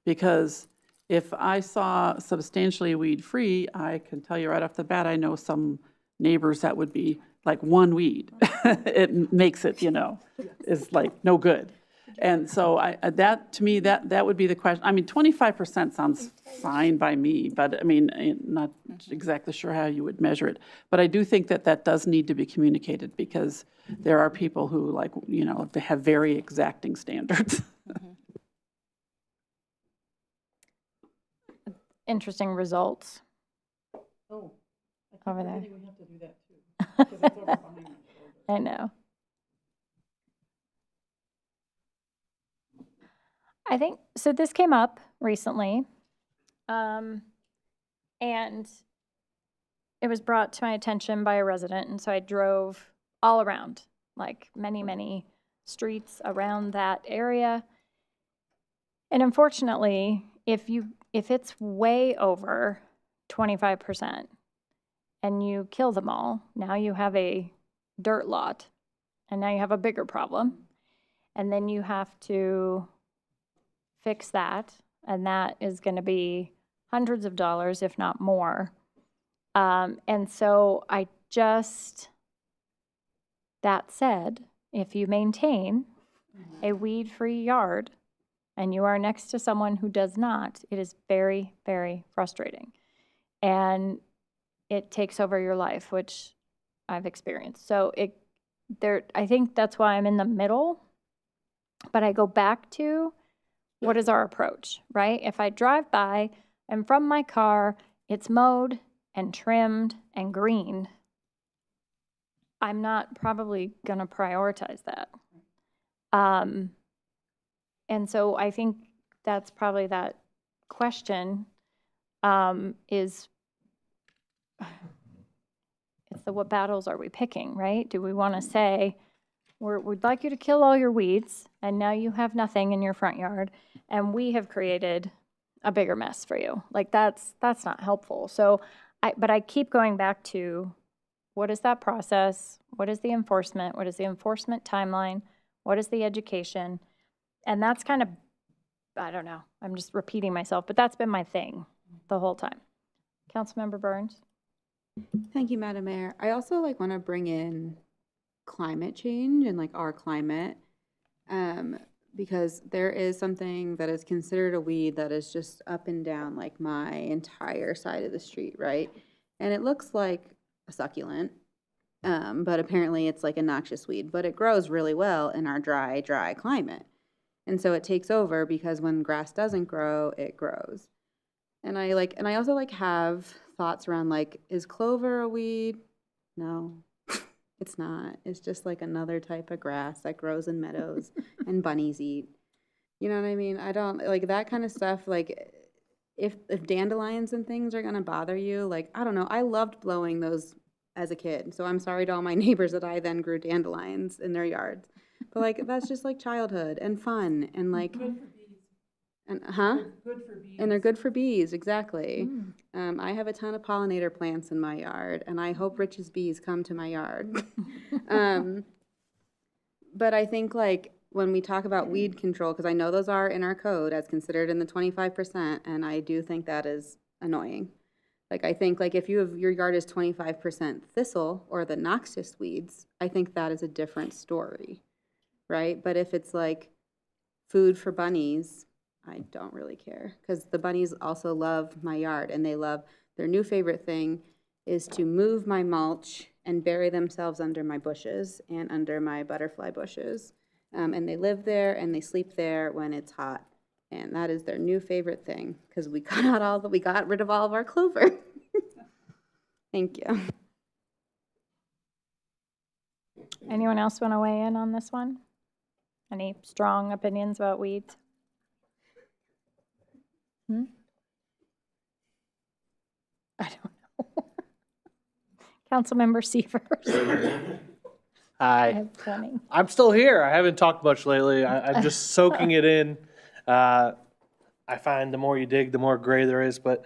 Because if I saw substantially weed-free, I can tell you right off the bat, I know some neighbors that would be like one weed. It makes it, is like no good. And so that, to me, that would be the question. I mean, 25% sounds fine by me, but I mean, not exactly sure how you would measure it. But I do think that does need to be communicated because there are people who they have very exacting standards. Interesting results. Oh, over there. we have to do that too, because it's over behind my shoulder. I know. I think, so this came up recently, and it was brought to my attention by a resident, and so I drove all around, like many, many streets around that area. And unfortunately, if it's way over 25% and you kill them all, now you have a dirt lot, and now you have a bigger problem. And then you have to fix that, and that is going to be hundreds of dollars, if not more. And so that said, if you maintain a weed-free yard and you are next to someone who does not, it is very, very frustrating. And it takes over your life, which I've experienced. So I think that's why I'm in the middle, but I go back to, what is our approach, right? If I drive by and from my car, it's mowed and trimmed and greened, I'm not probably going to prioritize that. And so I think that's probably that question is, it's what battles are we picking, right? Do we want to say, we'd like you to kill all your weeds, and now you have nothing in your front yard, and we have created a bigger mess for you. Like, that's not helpful. So, but I keep going back to, what is that process? What is the enforcement? What is the enforcement timeline? What is the education? And that's kind of, I don't know, I'm just repeating myself, but that's been my thing the whole time. Councilmember Burns? Thank you, Madam Mayor. I also want to bring in climate change and our climate, because there is something that is considered a weed that is just up and down my entire side of the street, right? And it looks like a succulent, but apparently it's a noxious weed, but it grows really well in our dry climate. And so it takes over because when grass doesn't grow, it grows. And I also have thoughts around is clover a weed? No. It's not. It's just another type of grass that grows in meadows and bunnies eat. You know what I mean? I don't that kind of stuff. If dandelions and things are gonna bother you, I don't know. I loved blowing those as a kid. So I'm sorry to all my neighbors that I then grew dandelions in their yards. But that's just childhood and fun and and Good for bees. and they're good for bees, exactly. I have a ton of pollinator plants in my yard, and I hope Rich's bees come to my yard. But I think when we talk about weed control, because I know those are in our code as considered in the 25%, and I do think that is annoying. I think if your yard is 25% thistle or the noxious weeds, I think that is a different story, right? But if it's food for bunnies, I don't really care, because the bunnies also love my yard, and their new favorite thing is to move my mulch and bury themselves under my bushes and under my butterfly bushes. And they live there and they sleep there when it's hot. And that is their new favorite thing, because we got rid of all of our clover. Thank you. Anyone else want to weigh in on this one? Any strong opinions about weeds? I don't know. Councilmember Severs. I Hi. have plenty. I'm still here. I haven't talked much lately. I'm just soaking it in. I find the more you dig, the more gray there is. But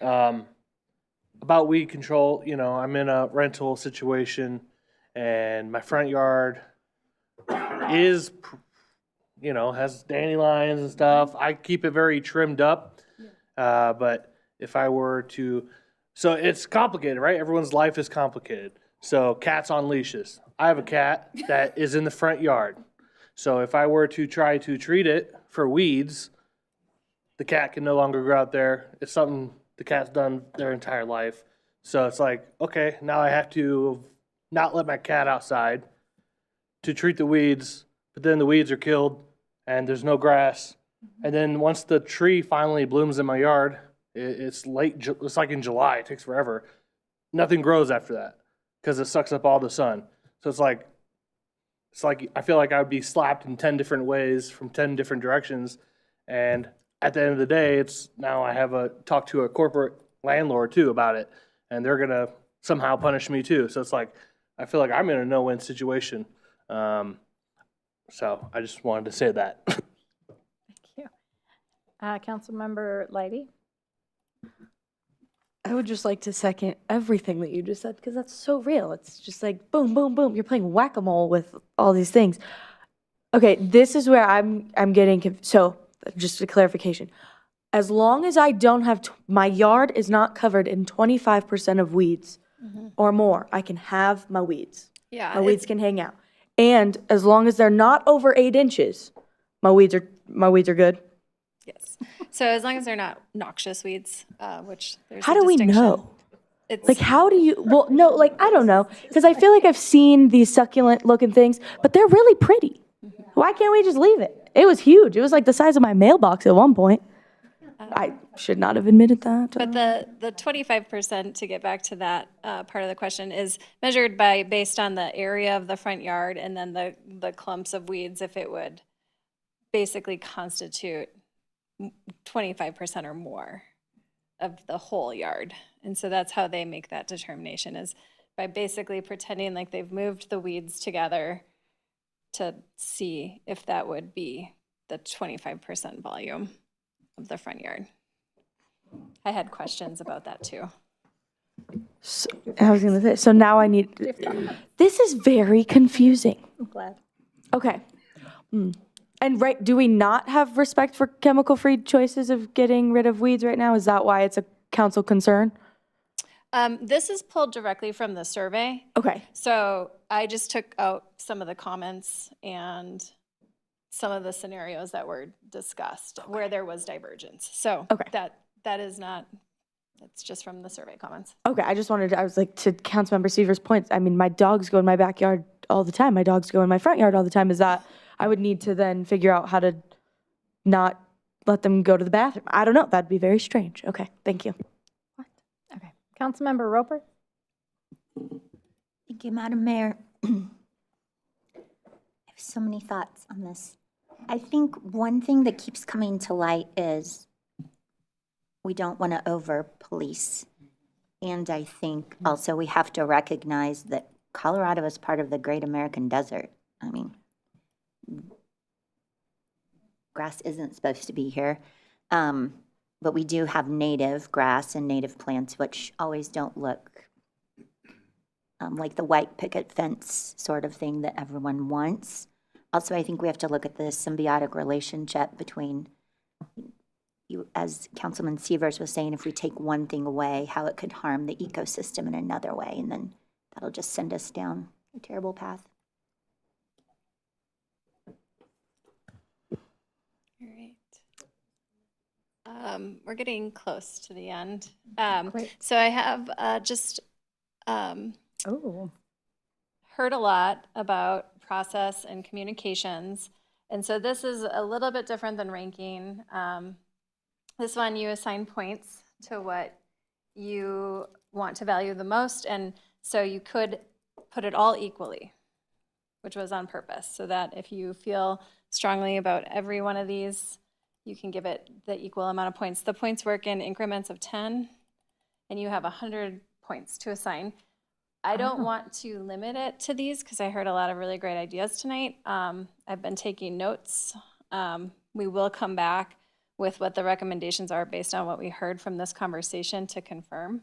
about weed control, I'm in a rental situation, and my front yard is, has dandelions and stuff. I keep it very trimmed up. But if I were to, so it's complicated, right? Everyone's life is complicated. So cats on leashes. I have a cat that is in the front yard. So if I were to try to treat it for weeds, the cat can no longer go out there. It's something the cat's done their entire life. So it's like, okay, now I have to not let my cat outside to treat the weeds, but then the weeds are killed and there's no grass. And then once the tree finally blooms in my yard, it's late, it's like in July, it takes forever. Nothing grows after that because it sucks up all the sun. So it's like I feel like I would be slapped in 10 different ways from 10 different directions. And at the end of the day, it's now I have a talk to a corporate landlord too about it, and they're going to somehow punish me too. So it's like, I feel like I'm in a no-win situation. So I just wanted to say that. Thank you. Councilmember Leidy. I would just like to second everything that you just said because that's so real. It's just like boom, boom, boom. You're playing whack-a-mole with all these things. Okay, this is where I'm getting so just a clarification. As long as I don't have my yard is not covered in 25% of weeds or more, I can have my weeds. Yeah. My weeds can hang out. And as long as they're not over 8 inches, my weeds are good. Yes. So as long as they're not noxious weeds, which there's How a do we distinction. know? It's Like, how do you, well, no, like, I don't know. Because I feel like I've seen these succulent looking things, but they're really pretty. Why can't we just leave it? It was huge. It was like the size of my mailbox at one point. I should not have admitted that. But the 25%, to get back to that part of the question, is measured based on the area of the front yard and then the clumps of weeds, if it would basically constitute 25% or more of the whole yard. And so that's how they make that determination, is by basically pretending like they've moved the weeds together to see if that would be the 25% volume of the front yard. I had questions about that too. So, I was going to say, so now I need, this is very confusing. I'm glad. Okay. And right, do we not have respect for chemical-free choices of getting rid of weeds right now? Is that why it's a council concern? This is pulled directly from the survey. Okay. So I just took out some of the comments and some of the scenarios that were discussed where there was divergence. So that is not, that's just from the survey comments. Okay, I was like, to Councilmember Seaver's point, I mean, my dogs go in my backyard all the time. My dogs go in my front yard all the time. Is that, I would need to then figure out how to not let them go to the bathroom. I don't know. That'd be very strange. Okay, thank you. Okay. Councilmember Roper. Thank you, Madam Mayor. I have so many thoughts on this. I think one thing that keeps coming to light is we don't want to over-police. And I think also we have to recognize that Colorado is part of the Great American Desert. I mean, grass isn't supposed to be here. But we do have native grass and native plants, which always don't look like the white picket fence sort of thing that everyone wants. Also, I think we have to look at the symbiotic relationship between, as Councilman Severs was saying, if we take one thing away, how it could harm the ecosystem in another way, and then that'll just send us down a terrible path. All right. We're getting close to the end. So I have just heard a lot about process and communications. And so this is a little bit different than ranking. This one, you assign points to what you want to value the most. And so you could put it all equally, which was on purpose, so that if you feel strongly about every one of these, you can give it the equal amount of points. The points work in increments of 10, and you have 100 points to assign. I don't want to limit it to these because I heard a lot of really great ideas tonight. I've been taking notes. We will come back with what the recommendations are based on what we heard from this conversation to confirm.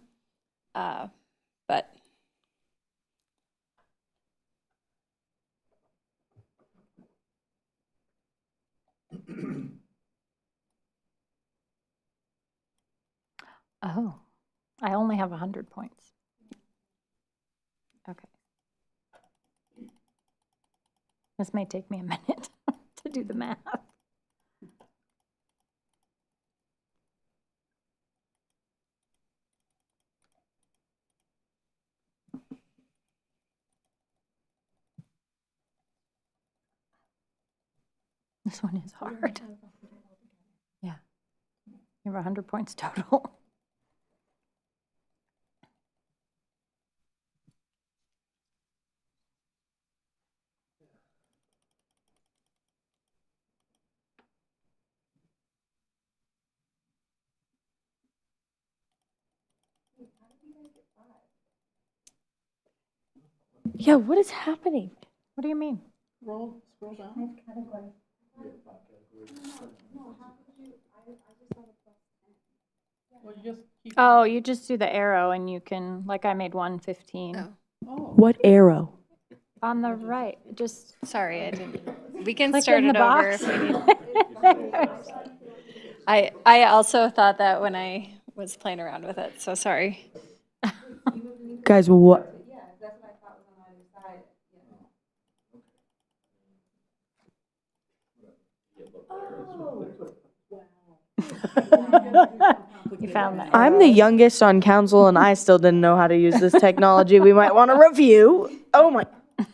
But Oh, I only have 100 points. Okay. This may take me a minute to do the math. This one is hard. Yeah. You have 100 points total. Yeah, what is happening? What do you mean? Scroll down. Oh, you just do the arrow and you can, like I made 115. What arrow? On the right, just sorry, I didn't. We can click start in it the over box. if we need. I also thought that when I was playing around with it, so sorry. Guys, what? You found that. I'm the youngest on council and I still didn't know how to use this technology. We might want to review. Oh my. How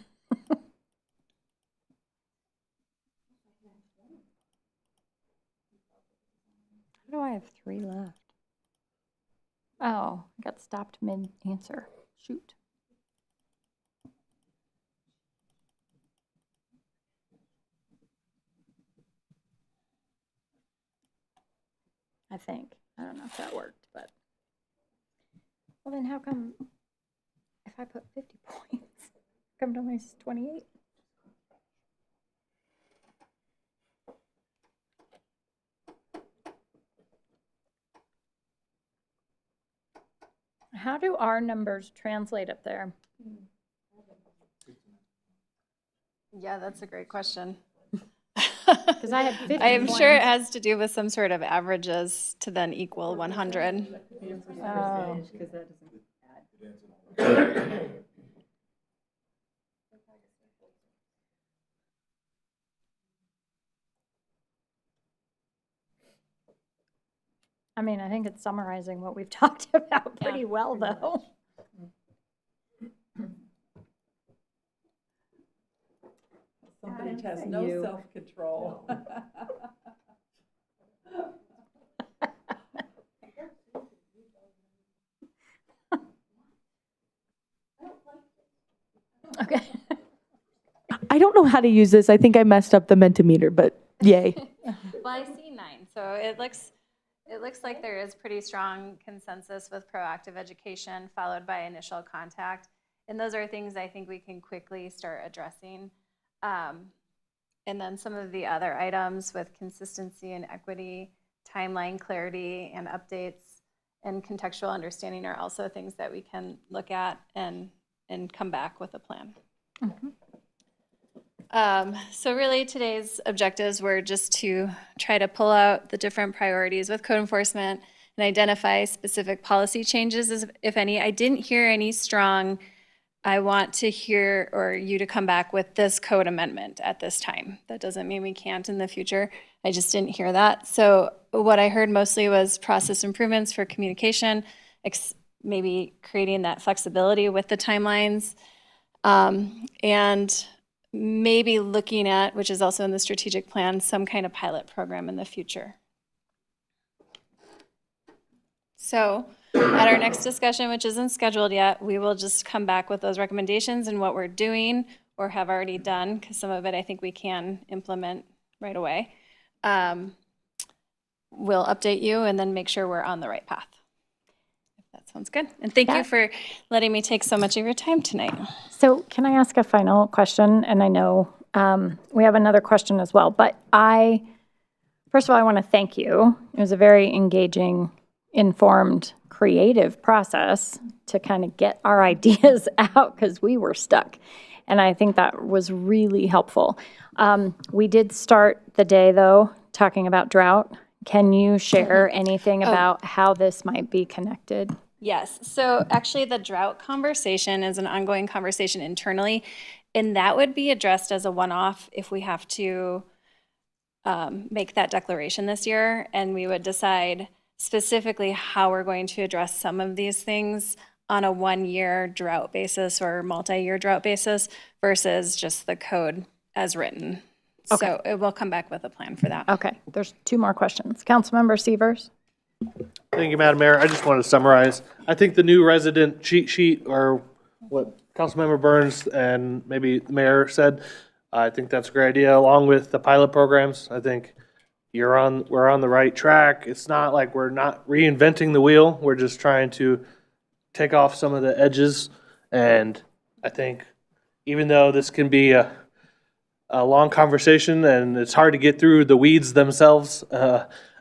do I have 3 left? Oh, I got stopped mid-answer. Shoot. I think. I don't know if that worked, but. Well, then how come if I put 50 points, how come it only is 28? How do our numbers translate up there? Yeah, that's a great question. Because I had 50 I am sure it points. has to do with some sort of averages to then equal 100. Oh. I mean, I think it's summarizing what we've talked about pretty well, though. Somebody has no self-control. Okay. I don't know how to use this. I think I messed up the Mentimeter, but yay. Well, I see 9, so it looks like there is pretty strong consensus with proactive education followed by initial contact. And those are things I think we can quickly start addressing. And then some of the other items with consistency and equity, timeline clarity and updates and contextual understanding are also things that we can look at and come back with a plan. So really today's objectives were just to try to pull out the different priorities with code enforcement and identify specific policy changes, if any. I didn't hear any strong, I want to hear or you to come back with this code amendment at this time. That doesn't mean we can't in the future. I just didn't hear that. So what I heard mostly was process improvements for communication, maybe creating that flexibility with the timelines, and maybe looking at, which is also in the strategic plan, some kind of pilot program in the future. So at our next discussion, which isn't scheduled yet, we will just come back with those recommendations and what we're doing or have already done, because some of it I think we can implement right away. we'll update you and then make sure we're on the right path. If that sounds good. And thank Yeah. you for letting me take so much of your time tonight. So can I ask a final question? And I know we have another question as well, but first of all, I want to thank you. It was a very engaging, informed, creative process to kind of get our ideas out because we were stuck. And I think that was really helpful. We did start the day, though, talking about drought. Can you share anything about how this might be connected? Yes. So actually, the drought conversation is an ongoing conversation internally, and that would be addressed as a one-off if we have to make that declaration this year, and we would decide specifically how we're going to address some of these things on a one-year drought basis or multi-year drought basis versus just the code as written. Okay. So it will come back with a plan for that. Okay, there's two more questions. Councilmember Severs? Thank you, Madam Mayor. I just want to summarize. I think the new resident cheat sheet, or what Councilmember Burns and maybe the mayor said, I think that's a great idea, along with the pilot programs. I think we're on the right track. It's not like we're not reinventing the wheel. We're just trying to take off some of the edges. And I think even though this can be a long conversation and it's hard to get through the weeds themselves,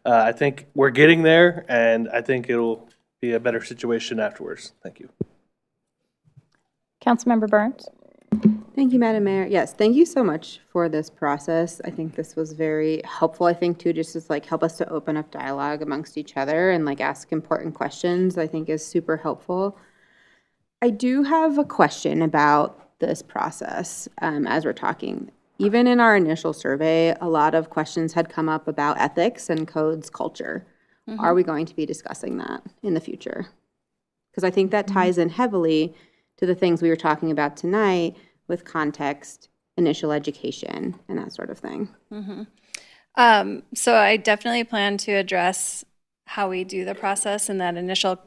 I think we're getting there, and I think it'll be a better situation afterwards. Thank you. Councilmember Burns? Thank you, Madam Mayor. Yes, thank you so much for this process. I think this was very helpful, I think, too, just as help us to open up dialogue amongst each other and ask important questions, I think is super helpful. I do have a question about this process as we're talking. Even in our initial survey, a lot of questions had come up about ethics and codes culture. Mm-hmm. Are we going to be discussing that in the future? Because I think that ties in heavily to the things we were talking about tonight with context, initial education, and that sort of thing. Mm-hmm. So I definitely plan to address how we do the process in that initial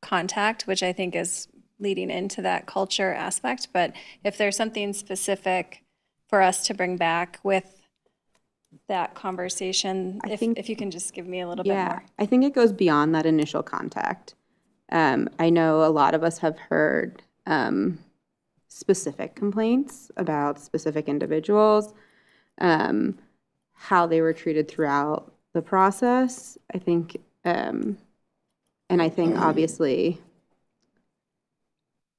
contact, which I think is leading into that culture aspect. But if there's something specific for us to bring back with that conversation, if you can just give me a little bit more. I think it goes beyond that initial contact. I know a lot of us have heard specific complaints about specific individuals, how they were treated throughout the process. I think, and I think obviously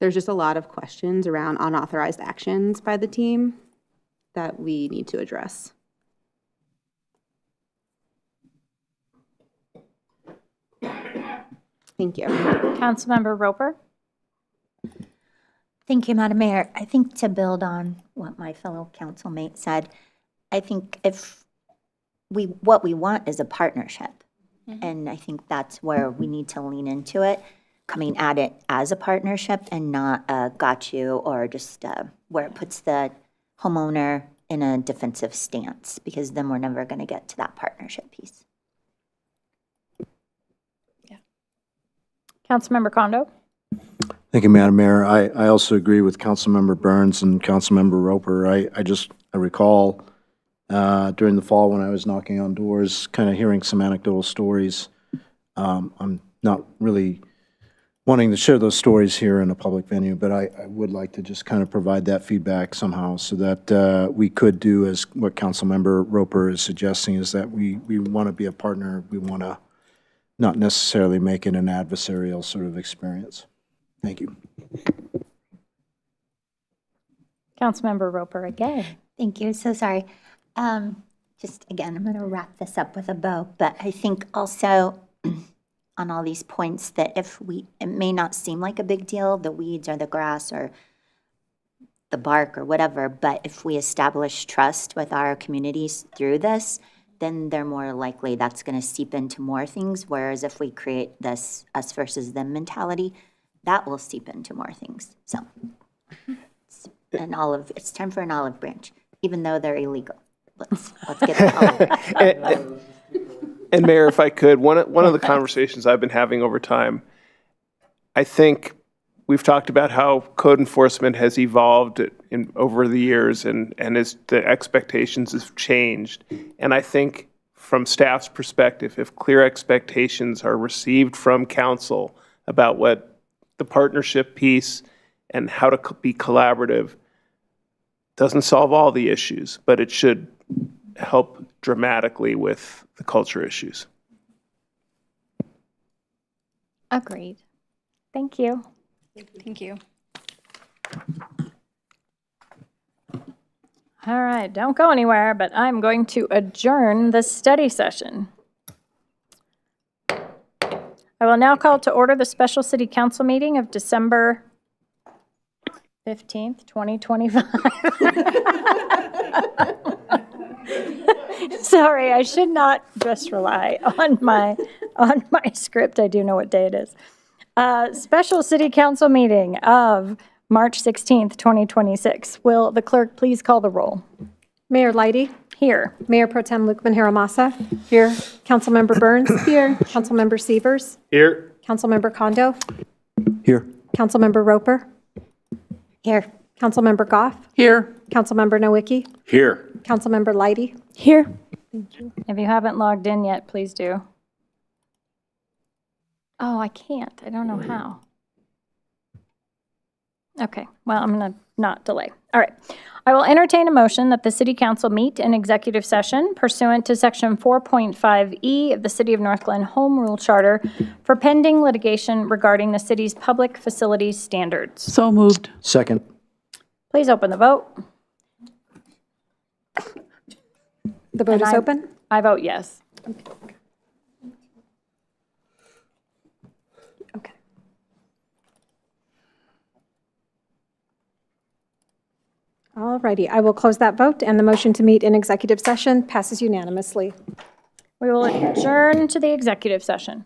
there's just a lot of questions around unauthorized actions by the team that we need to address. Thank you. Councilmember Roper? Thank you, Madam Mayor. I think to build on what my fellow councilmate said, I think what we want is a partnership. Mm-hmm. And I think that's where we need to lean into it, coming at it as a partnership and not a got you, or just where it puts the homeowner in a defensive stance, because then we're never going to get to that partnership piece. Yeah. Councilmember Kondo? Thank you, Madam Mayor. I also agree with Councilmember Burns and Councilmember Roper. I recall during the fall when I was knocking on doors, kind of hearing some anecdotal stories. I'm not really wanting to share those stories here in a public venue, but I would like to just kind of provide that feedback somehow so that we could do as what Councilmember Roper is suggesting, is that we want to be a partner. We want to not necessarily make it an adversarial sort of experience. Thank you. Councilmember Roper again. Thank you. So sorry. Just again, I'm going to wrap this up with a bow, but I think also on all these points that it may not seem like a big deal, the weeds or the grass or the bark or whatever, but if we establish trust with our communities through this, then they're more likely that's going to seep into more things. Whereas if we create this us versus them mentality, that will seep into more things. So it's time for an olive branch, even though they're illegal. Let's get the olive branch. And Mayor, if I could, one of the conversations I've been having over time, I think we've talked about how code enforcement has evolved over the years and as the expectations have changed. And I think from staff's perspective, if clear expectations are received from council about what the partnership piece and how to be collaborative, doesn't solve all the issues, but it should help dramatically with the culture issues. Agreed. Thank you. Thank you. All right, don't go anywhere, but I'm going to adjourn the study session. I will now call to order the special city council meeting of December 15th, 2025. Sorry, I should not just rely on my script. I do know what day it is. Special city council meeting of March 16th, 2026. Will the clerk please call the roll? Mayor Leidy. Here. Mayor Pro Tem Luqman Haramasa. Here. Councilmember Burns. Here. Councilmember Severs. Here. Councilmember Kondo. Here. Councilmember Roper. Here. Councilmember Goff. Here. Councilmember Nowicki. Here. Councilmember Leidy. Here. If you haven't logged in yet, please do. Oh, I can't. I don't know how. Okay, well, I'm going to not delay. All right. I will entertain a motion that the city council meet in executive session pursuant to section 4.5E of the City of Northglenn Home Rule Charter for pending litigation regarding the city's public facilities standards. So moved. Second. Please open the vote. The vote is open. I vote yes. Okay. All righty, I will close that vote, and the motion to meet in executive session passes unanimously. We will adjourn to the executive session.